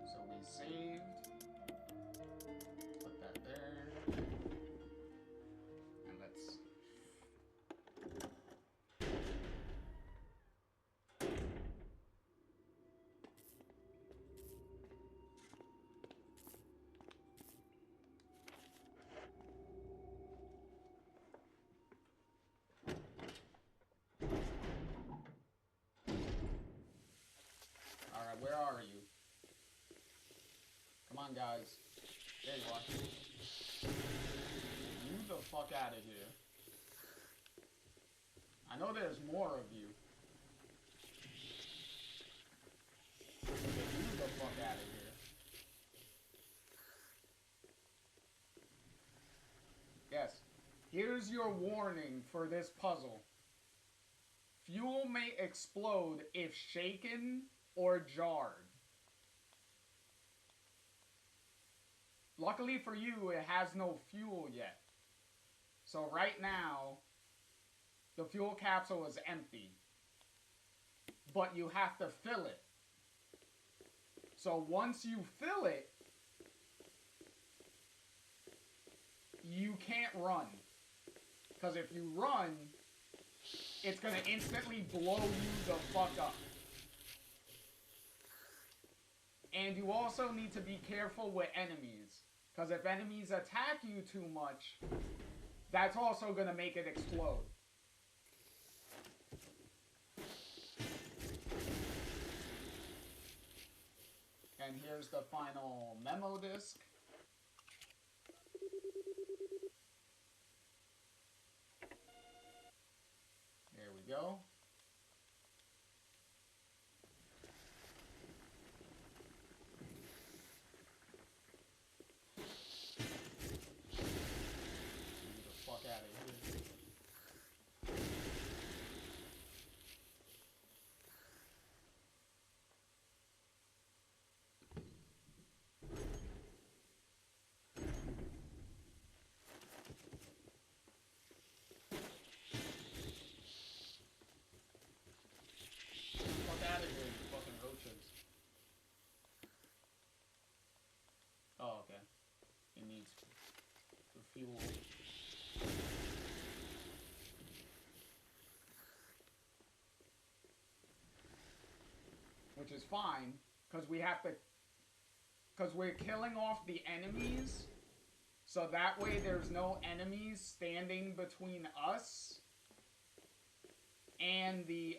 So we saved. Put that there. And let's... Alright, where are you? Come on, guys. There you are. You the fuck out of here. I know there's more of you. Get you the fuck out of here. Yes. Here's your warning for this puzzle. Fuel may explode if shaken or jarred. Luckily for you, it has no fuel yet. So right now, the fuel capsule is empty. But you have to fill it. So once you fill it, you can't run. Because if you run, it's going to instantly blow you the fuck up. And you also need to be careful with enemies. Because if enemies attack you too much, that's also going to make it explode. then here's the final memo disc. There we go. Get the fuck out of here. Fuck out of here, you fucking roaches. Oh, okay. It needs the fuel. Which is fine, because we have to... Because we're killing off the enemies, so that way there's no enemies standing between us and the,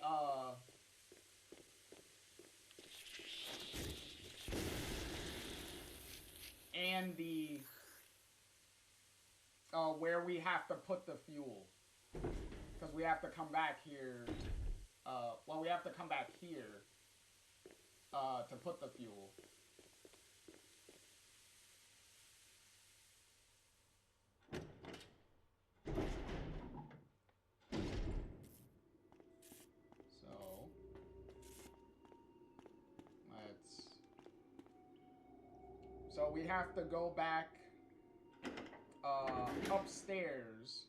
where we have to put the fuel. Because we have to come back here, well, we have to come back here, to put the fuel. So we have to go back upstairs.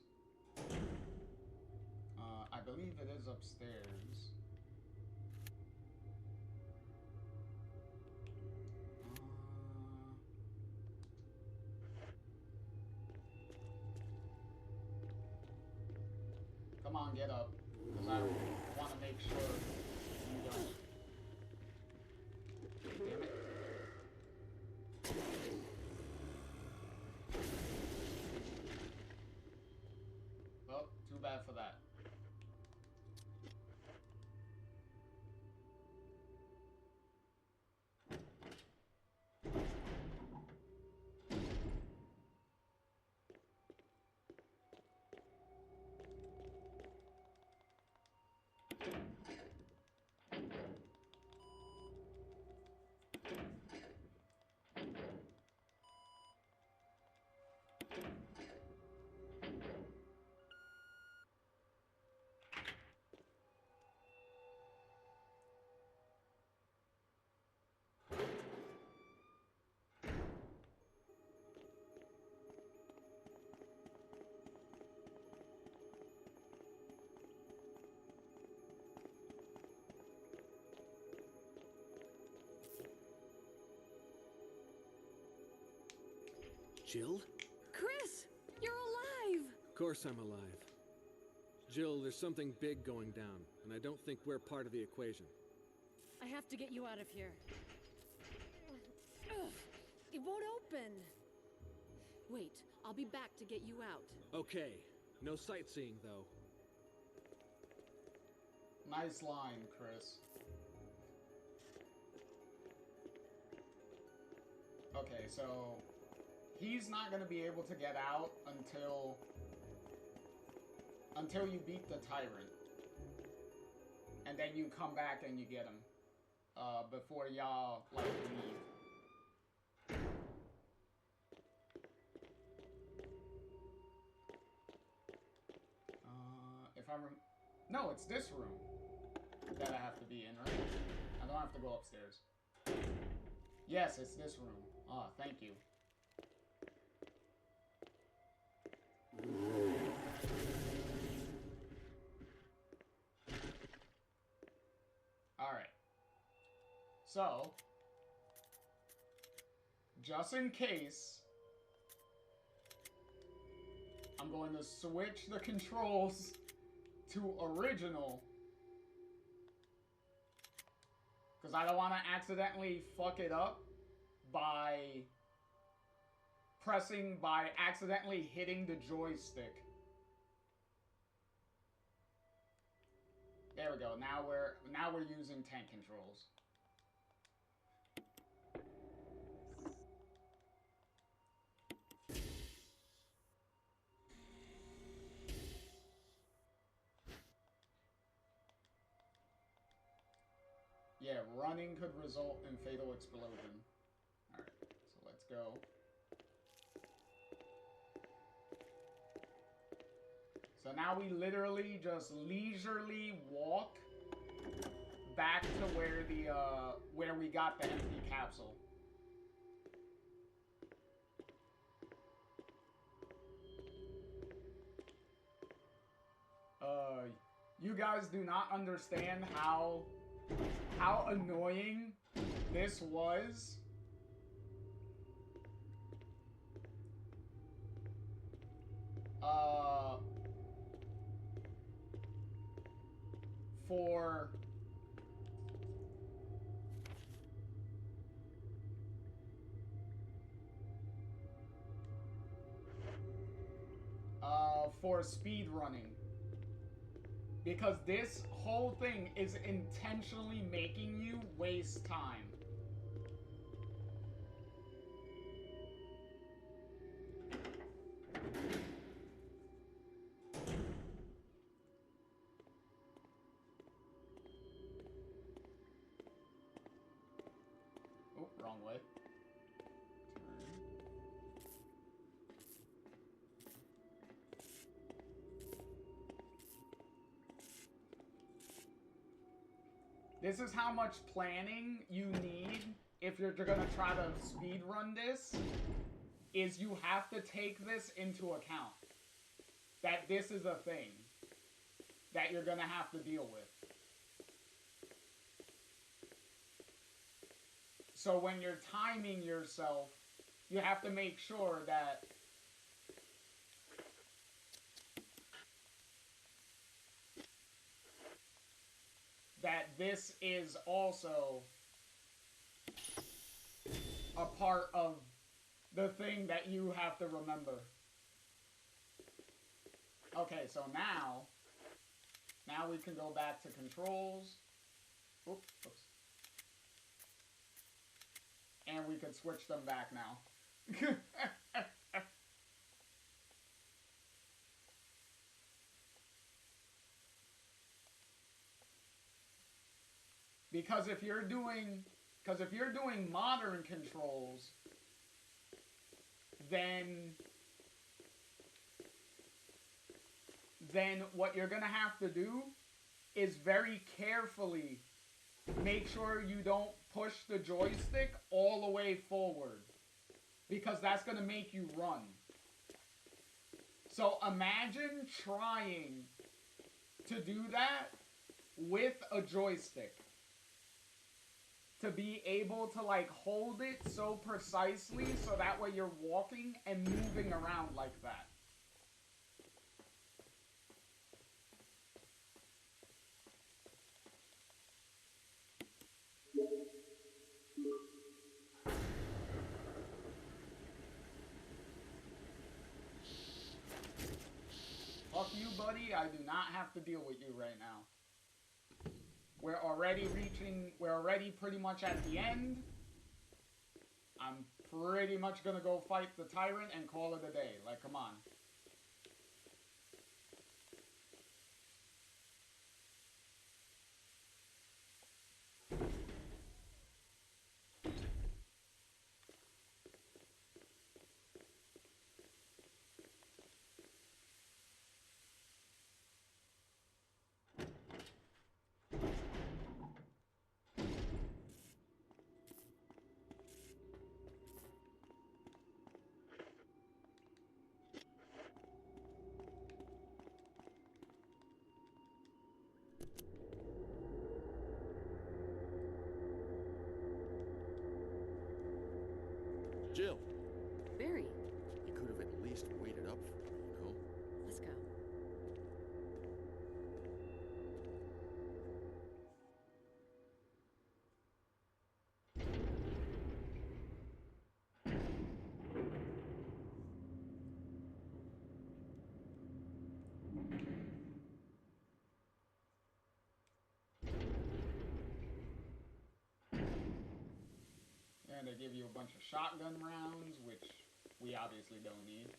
I believe it is upstairs. Come on, get up, because I want to make sure you don't. Damn it. Well, too bad for that. Jill? Chris, you're alive! Of course I'm alive. Jill, there's something big going down, and I don't think we're part of the equation. I have to get you out of here. Ugh, it won't open. Wait, I'll be back to get you out. Okay, no sightseeing, though. Nice line, Chris. Okay, so he's not gonna be able to get out until you beat the tyrant, and then you come back and you get him before y'all like leave. No, it's this room that I have to be in, right? I don't have to go upstairs. Yes, it's this room. Ah, thank you. Alright. So, just in case, I'm going to switch the controls to original, because I don't want to accidentally fuck it up by accidentally hitting the joystick. There we go. Now we're using tank controls. Yeah, running could result in fatal explosion. Alright, so let's go. So now we literally just leisurely walk back to where the where we got the empty capsule. You guys do not understand how annoying this was. For speed running. Because this whole thing is intentionally making you waste time. Oh, wrong way. This is how much planning you need if you're gonna try to speed run this, is you have to take this into account. That this is a thing that you're gonna have to deal with. So when you're timing yourself, you have to make sure that this is also a part of the thing that you have to remember. Okay, so now we can go back to controls. Oops. And we can switch them back now. Because if you're doing modern controls, then what you're gonna have to do is very carefully make sure you don't push the joystick all the way forward, because that's gonna make you run. So imagine trying to do that with a joystick. To be able to like hold it so precisely so that way you're walking and moving around like that. Fuck you, buddy. I do not have to deal with you right now. We're already pretty much at the end. I'm pretty much gonna go fight the tyrant and call it a day. Like, come on. Jill. Barry, You could have at least waited up for me, you know? let's go. And they give you a bunch of shotgun rounds, which we obviously don't need.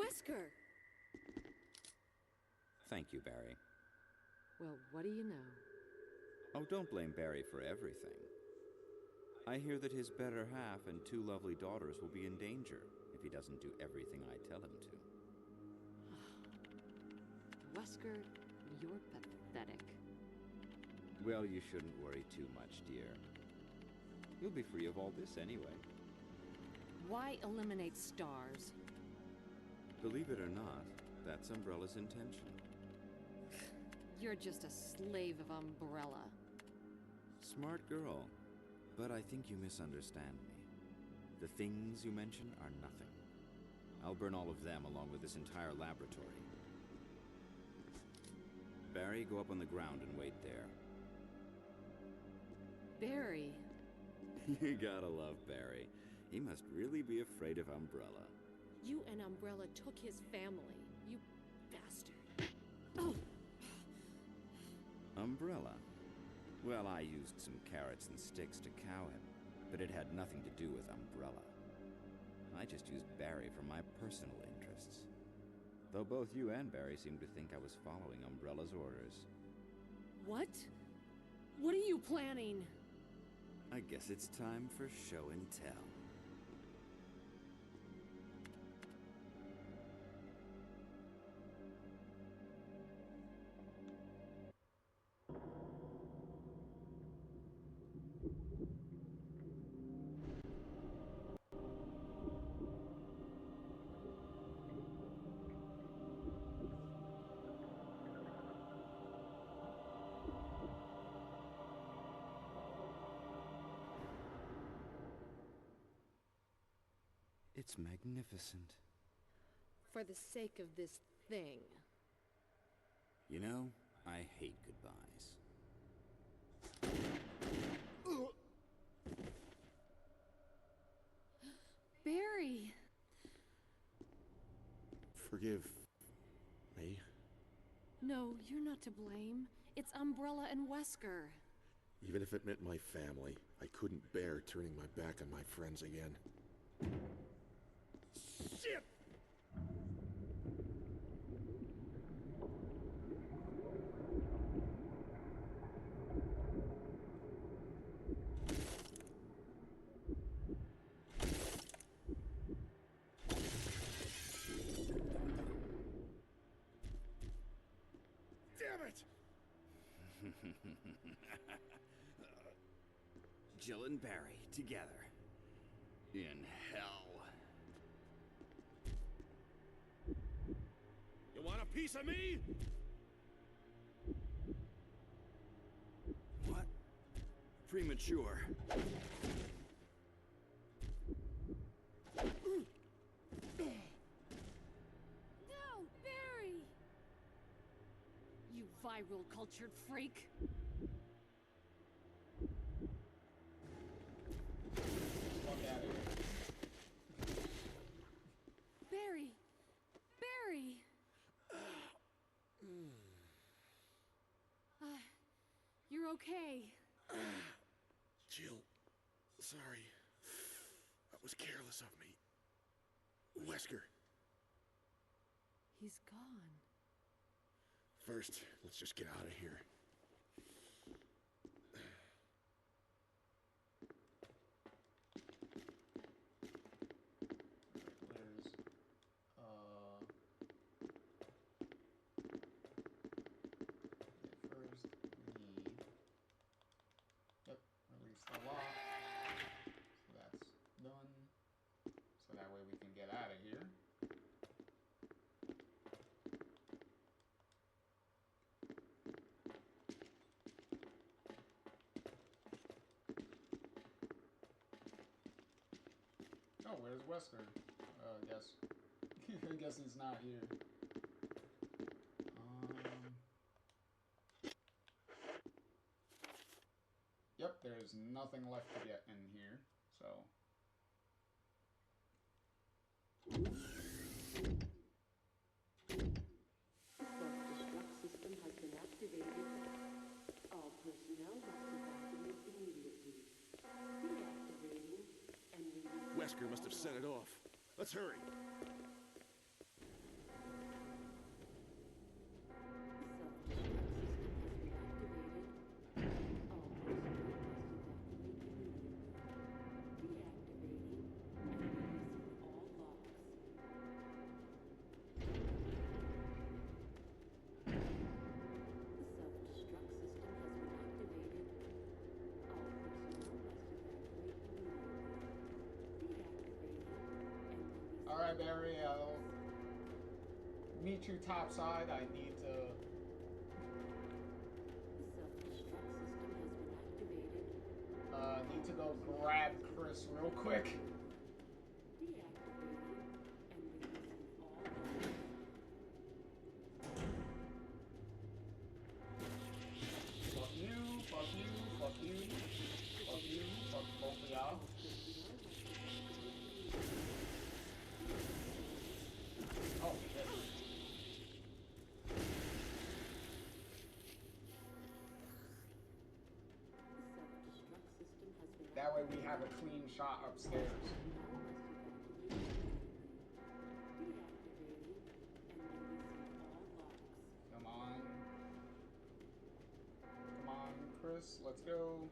Wesker! Thank you, Barry. Well, what do you know? Oh, don't blame Barry for everything. I hear that his better half and 2 lovely daughters will be in danger if he doesn't do everything I tell him to. Wesker, you're pathetic. Well, you shouldn't worry too much, dear. You'll be free of all this anyway. Why eliminate stars? Believe it or not, that's Umbrella's intention. You're just a slave of Umbrella. Smart girl, but I think you misunderstand me. The things you mention are nothing. I'll burn all of them along with this entire laboratory. Barry, go up on the ground and wait there. Barry. You gotta love Barry. He must really be afraid of Umbrella. You and Umbrella took his family, you bastard. Oh! Umbrella? Well, I used some carrots and sticks to cow him, but it had nothing to do with Umbrella. I just used Barry for my personal interests. Though both you and Barry seem to think I was following Umbrella's orders. What? What are you planning? I guess it's time for show and tell. It's magnificent. For the sake of this thing. You know, I hate goodbyes. Barry! Forgive me. No, you're not to blame. It's Umbrella and Wesker. Even if it meant my family, I couldn't bear turning my back on my friends again. Shit! Damn it! Jill and Barry together. In hell. You want a piece of me? What? Premature. No, Barry! You viral cultured freak. Fuck out of here. Barry! Barry! You're okay. Jill, sorry. That was careless of me. Wesker, He's gone. first, let's just get out of here. Where's first need release the lock. So that's done. So that way we can get out of here. Oh, where's Wesker? I guess he's not here. Yep, there's nothing left to get in here, so. Self-destruct system has been activated. All personnel must evacuate immediately. Deactivating and releasing. Wesker must have set it off. Let's hurry. Alright, Barry, I'll meet you topside. I need to... need to go grab Chris real quick. Fuck you, fuck you, fuck you, fuck you, fuck both of y'all. Oh, shit. That way we have a clean shot upstairs. Come on. Come on, Chris, let's go.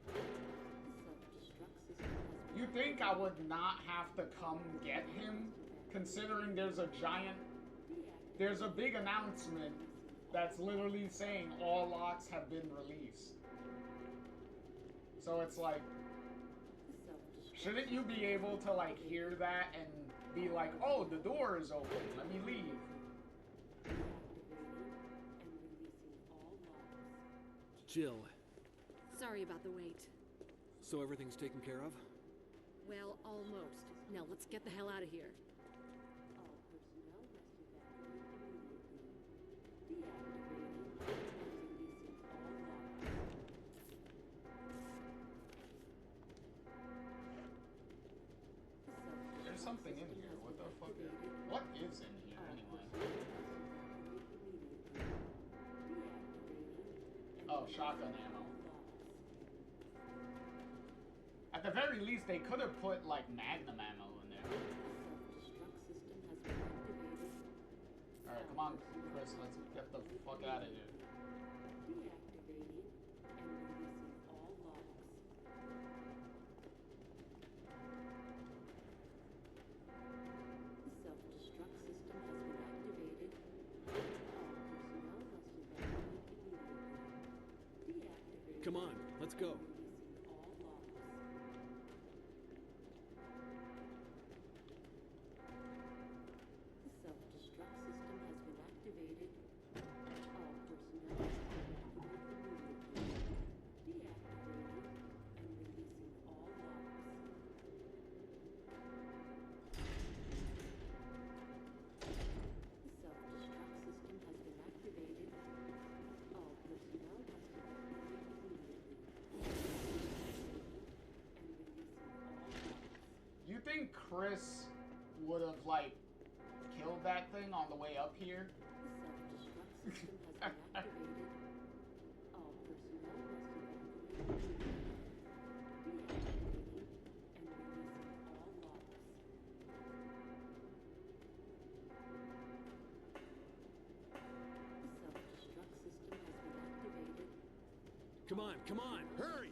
You think I would not have to come get him? Considering there's a big announcement that's literally saying all locks have been released. So it's like, shouldn't you be able to, like, hear that and be like, oh, the door is open, let me leave? Jill. Sorry about the wait. So everything's taken care of? Well, almost. Now let's get the hell out of here. There's something in here. What the fuck is... What is in here, anyway? Oh, shotgun ammo. At the very least, they could have put, like, magnum ammo in there. Alright, come on, Chris, let's get the fuck out of here. Come on, let's go. You think Chris would have, like, killed that thing on the way up here? Come on, hurry!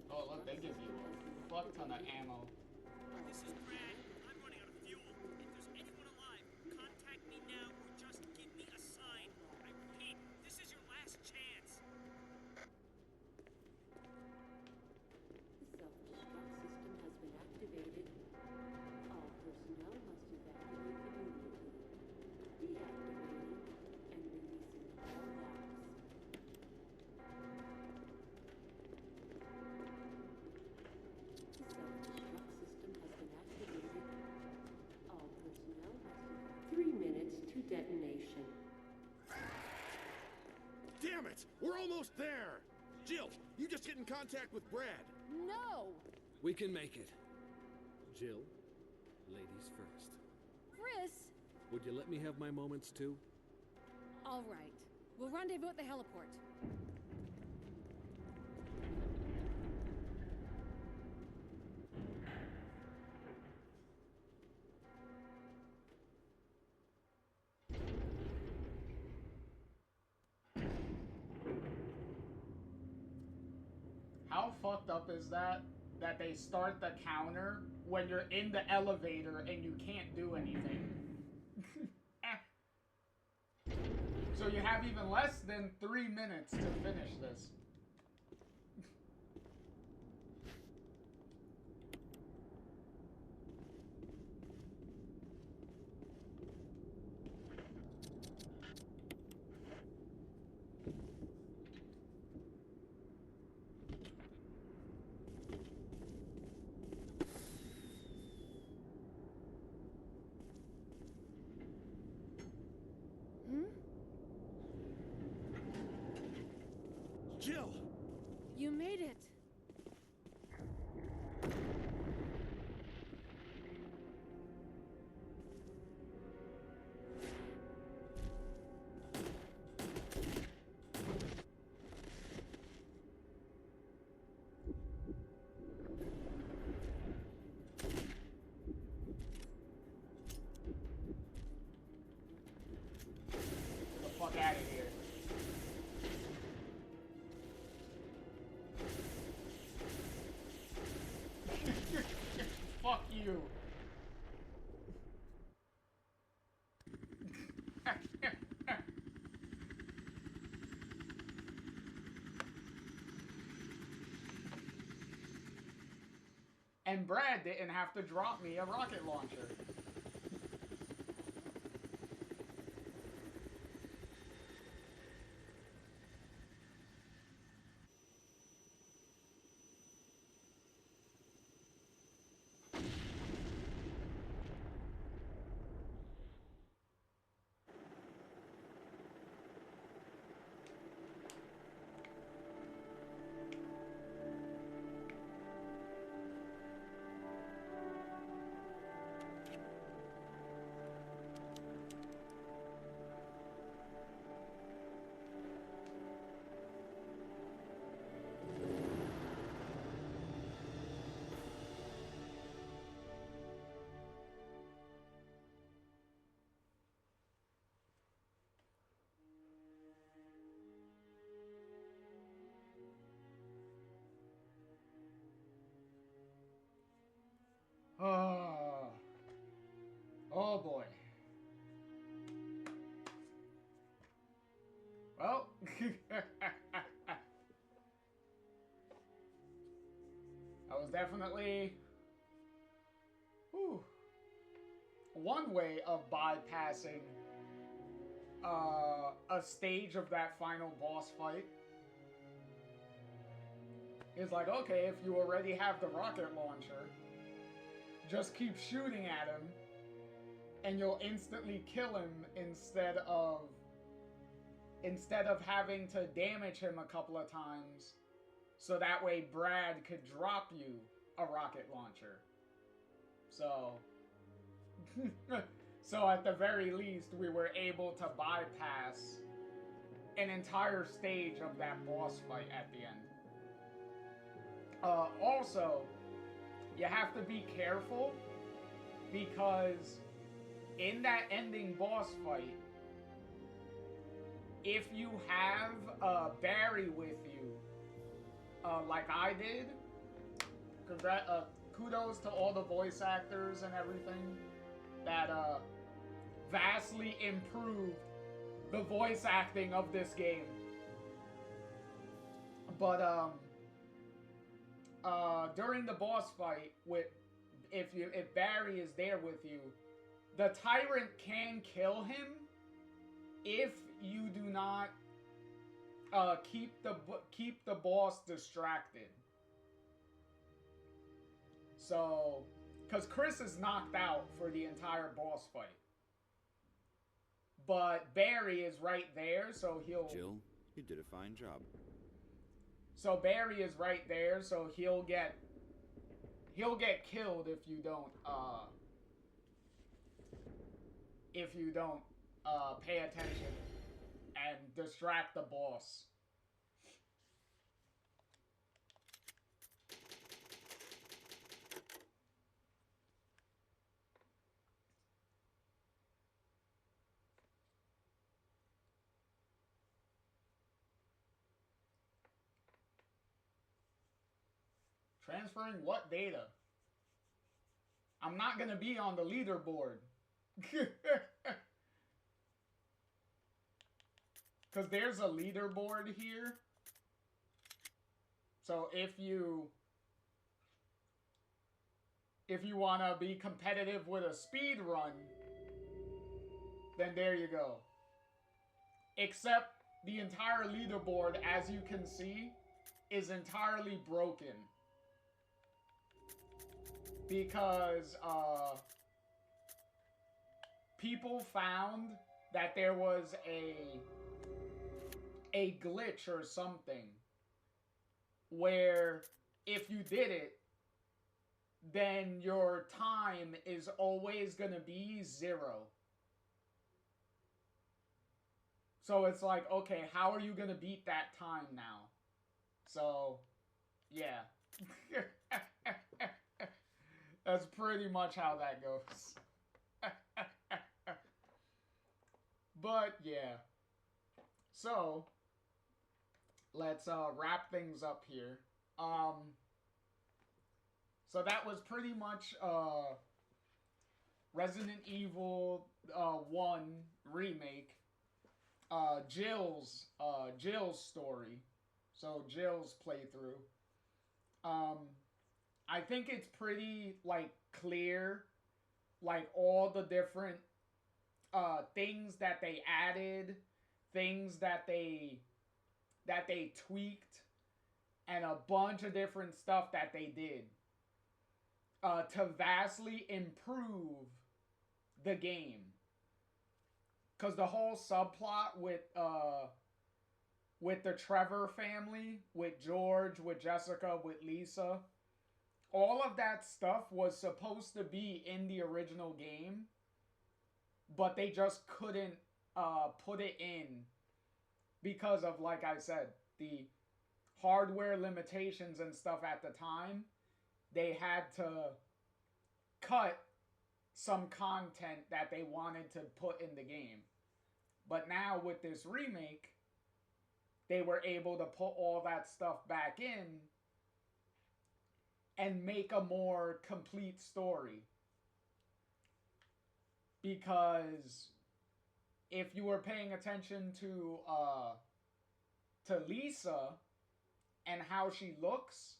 Oh, look, they give you a fuck ton of ammo. This is Brad. I'm running out of fuel. If there's anyone alive, contact me now or just give me a sign. I repeat, this is your last chance. Detonation. Damn it! We're almost there! Jill, you just get in contact with Brad. No! We can make it. Jill, ladies first. Chris! Would you let me have my moments too? All right. We'll rendezvous at the heliport. How fucked up is that? That they start the counter when you're in the elevator and you can't do anything. So you have even less than 3 minutes to finish this. Jill! You made it. Get the fuck out of here. Fuck you. And Brad didn't have to drop me a rocket launcher. Oh. Oh boy. Well, that was definitely one way of bypassing a stage of that final boss fight. It's like, okay, if you already have the rocket launcher, just keep shooting at him and you'll instantly kill him instead of having to damage him a couple of times, so that way Brad could drop you a rocket launcher. So so at the very least we were able to bypass an entire stage of that boss fight at the end. Also, you have to be careful because in that ending boss fight, if you have Barry with you, like I did, kudos to all the voice actors and everything that vastly improved the voice acting of this game. But during the boss fight, if Barry is there with you, the tyrant can kill him if you do not keep the boss distracted. So, because Chris is knocked out for the entire boss fight, but Barry is right there, so he'll. Jill, you did a fine job. So Barry is right there, so he'll get killed if you don't pay attention and distract the boss. Transferring what data? I'm not gonna be on the leaderboard. because there's a leaderboard here. So if you want to be competitive with a speed run, then there you go. Except the entire leaderboard, as you can see, is entirely broken. Because people found that there was a glitch or something where if you did it, then your time is always going to be 0. So it's like, okay, how are you going to beat that time now? So, yeah. That's pretty much how that goes. But, yeah. So, let's wrap things up here. So that was pretty much Resident Evil 1 Remake. Jill's story. So Jill's playthrough. I think it's pretty like clear, like all the different things that they added, things that they tweaked, and a bunch of different stuff that they did to vastly improve the game. Because the whole subplot with the Trevor family, with George, with Jessica, with Lisa, all of that stuff was supposed to be in the original game, but they just couldn't put it in because of, like I said, the hardware limitations and stuff at the time. They had to cut some content that they wanted to put in the game. But now with this remake, they were able to put all that stuff back in and make a more complete story. Because if you were paying attention to Lisa and how she looks,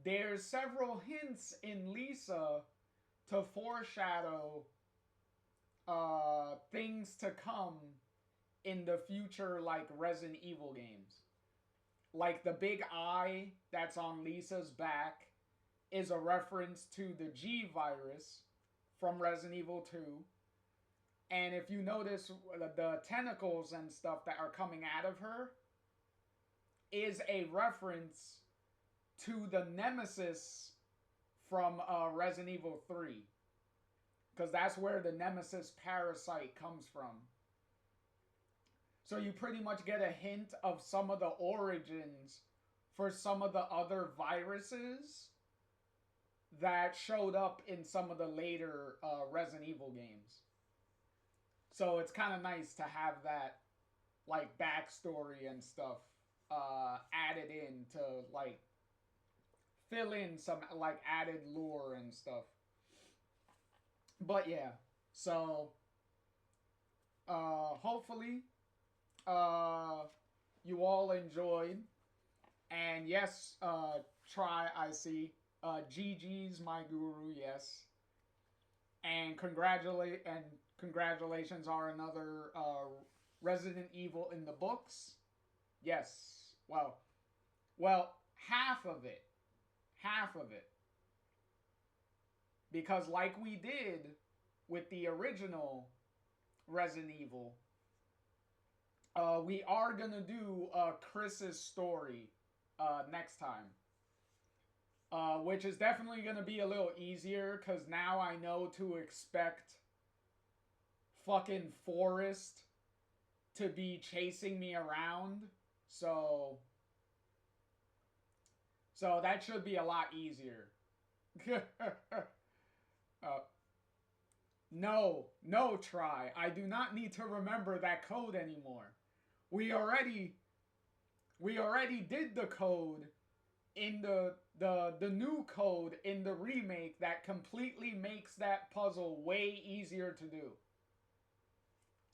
there's several hints in Lisa to foreshadow things to come in the future, like Resident Evil games. Like the big eye that's on Lisa's back is a reference to the G virus from Resident Evil 2. And if you notice, the tentacles and stuff that are coming out of her is a reference to the Nemesis from Resident Evil 3. Because that's where the Nemesis parasite comes from. So you pretty much get a hint of some of the origins for some of the other viruses that showed up in some of the later Resident Evil games. So it's kind of nice to have that, like, backstory and stuff added in to, like, fill in some, like, added lore and stuff. But yeah, so hopefully you all enjoyed. And yes, Try, I see. GG's my guru, yes. And congratulations are another Resident Evil in the books. Yes. Well, half of it. Half of it. Because like we did with the original Resident Evil, we are going to do Chris's story next time. Which is definitely going to be a little easier because now I know to expect fucking Forrest to be chasing me around. So that should be a lot easier. No, Try. I do not need to remember that code anymore. We already did the code in the new code in the remake that completely makes that puzzle way easier to do.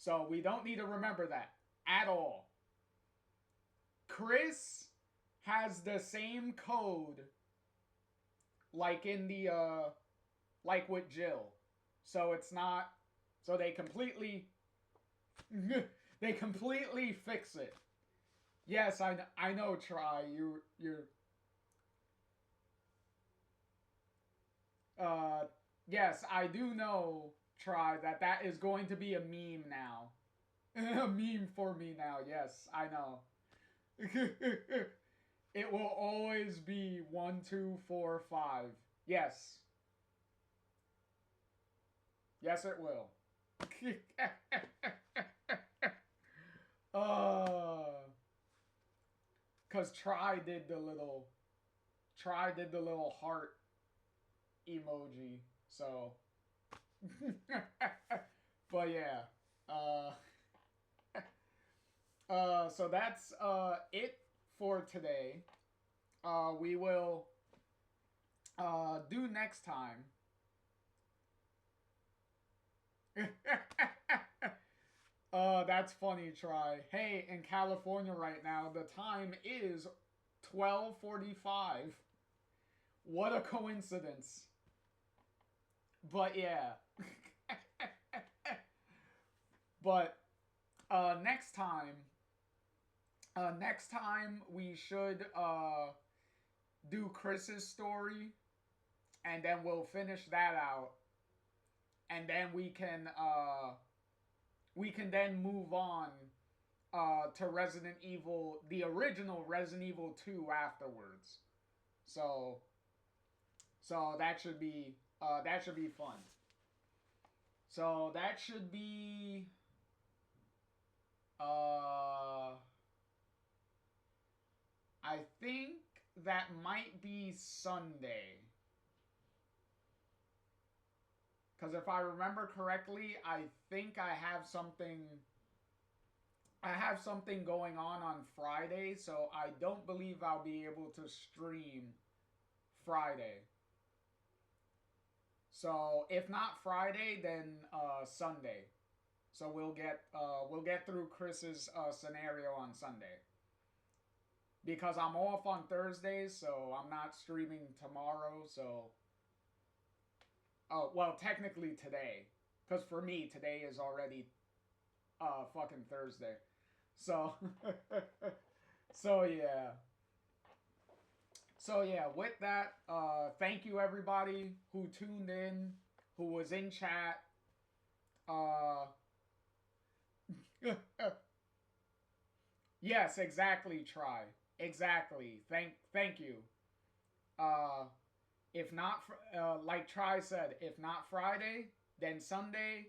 So we don't need to remember that at all. Chris has the same code like in the like with Jill. So it's not, so they completely they completely fix it. Yes, I know, Try. You're yes, I do know, Try, that that is going to be a meme now. A meme for me now. Yes, I know. It will always be 1, 2, 4, 5. Yes. Yes, it will. Cause Try did the little heart emoji. So, but yeah. So that's it for today. We will do next time. That's funny, Try. Hey, in California right now, the time is 12:45. What a coincidence. But yeah. But next time we should do Chris's story, and then we'll finish that out, and then we can then move on to Resident Evil, the original Resident Evil 2 afterwards. So that should be fun. So that should be I think that might be Sunday. Because if I remember correctly, I think I have something going on Friday, so I don't believe I'll be able to stream Friday. So if not Friday, then Sunday. So we'll get through Chris's scenario on Sunday. Because I'm off on Thursdays, so I'm not streaming tomorrow, so... Oh, well, technically today. Because for me, today is already fucking Thursday. So, so yeah. So yeah, with that, thank you everybody who tuned in, who was in chat. Yes, exactly, Try. Exactly. Thank you. If not, like Try said, if not Friday, then Sunday,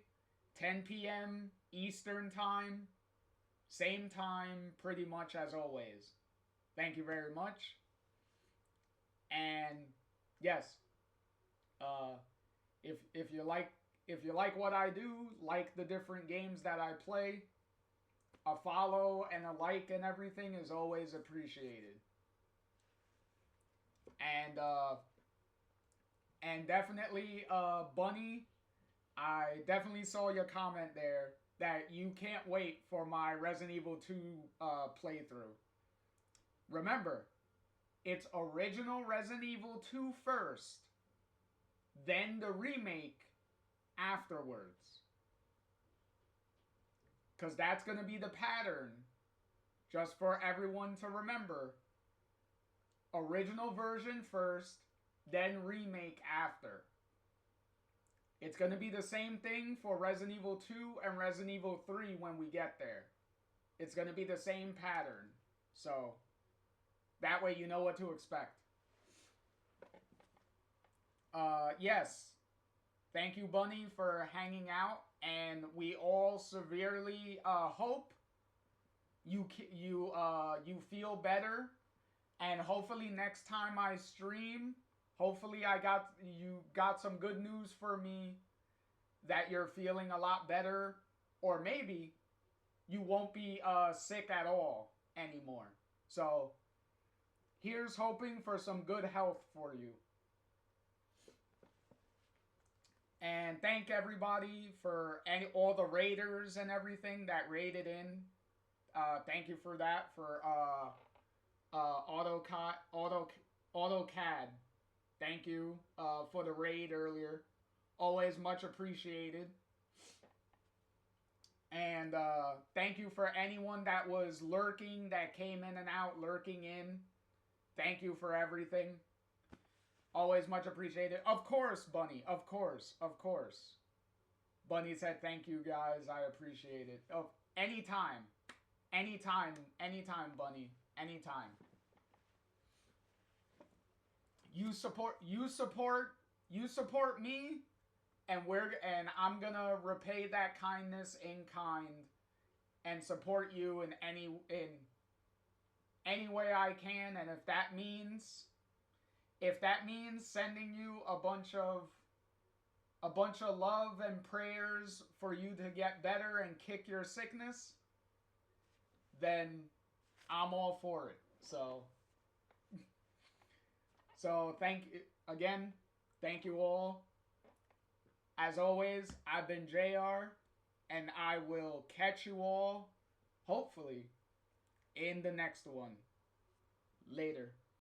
10 p.m. Eastern time, same time, pretty much as always. Thank you very much. And yes, if you like what I do, like the different games that I play, a follow and a like and everything is always appreciated. And definitely, Bunny, I definitely saw your comment there that you can't wait for my Resident Evil 2 playthrough. Remember, it's original Resident Evil 2 first, then the remake afterwards. Because that's going to be the pattern, just for everyone to remember. Original version first, then remake after. It's going to be the same thing for Resident Evil 2 and Resident Evil 3 when we get there. It's going to be the same pattern. So, that way you know what to expect. Yes. Thank you, Bunny, for hanging out. And we all severely hope you feel better. And hopefully next time I stream, hopefully you got some good news for me that you're feeling a lot better, or maybe you won't be sick at all anymore. So here's hoping for some good health for you. And thank everybody for all the raiders and everything that raided in. Thank you for that, for AutoCAD. Thank you for the raid earlier. Always much appreciated. And thank you for anyone that was lurking, that came in and out, lurking in. Thank you for everything. Always much appreciated. Of course, Bunny. Of course. Of course. Bunny said thank you, guys. I appreciate it. Oh, anytime. Anytime. Anytime, Bunny. Anytime. You support me, and I'm gonna repay that kindness in kind and support you in any way I can. And if that means sending you a bunch of love and prayers for you to get better and kick your sickness, then I'm all for it. So thank you all. As always, I've been JR, and I will catch you all, hopefully, in the next one. Later.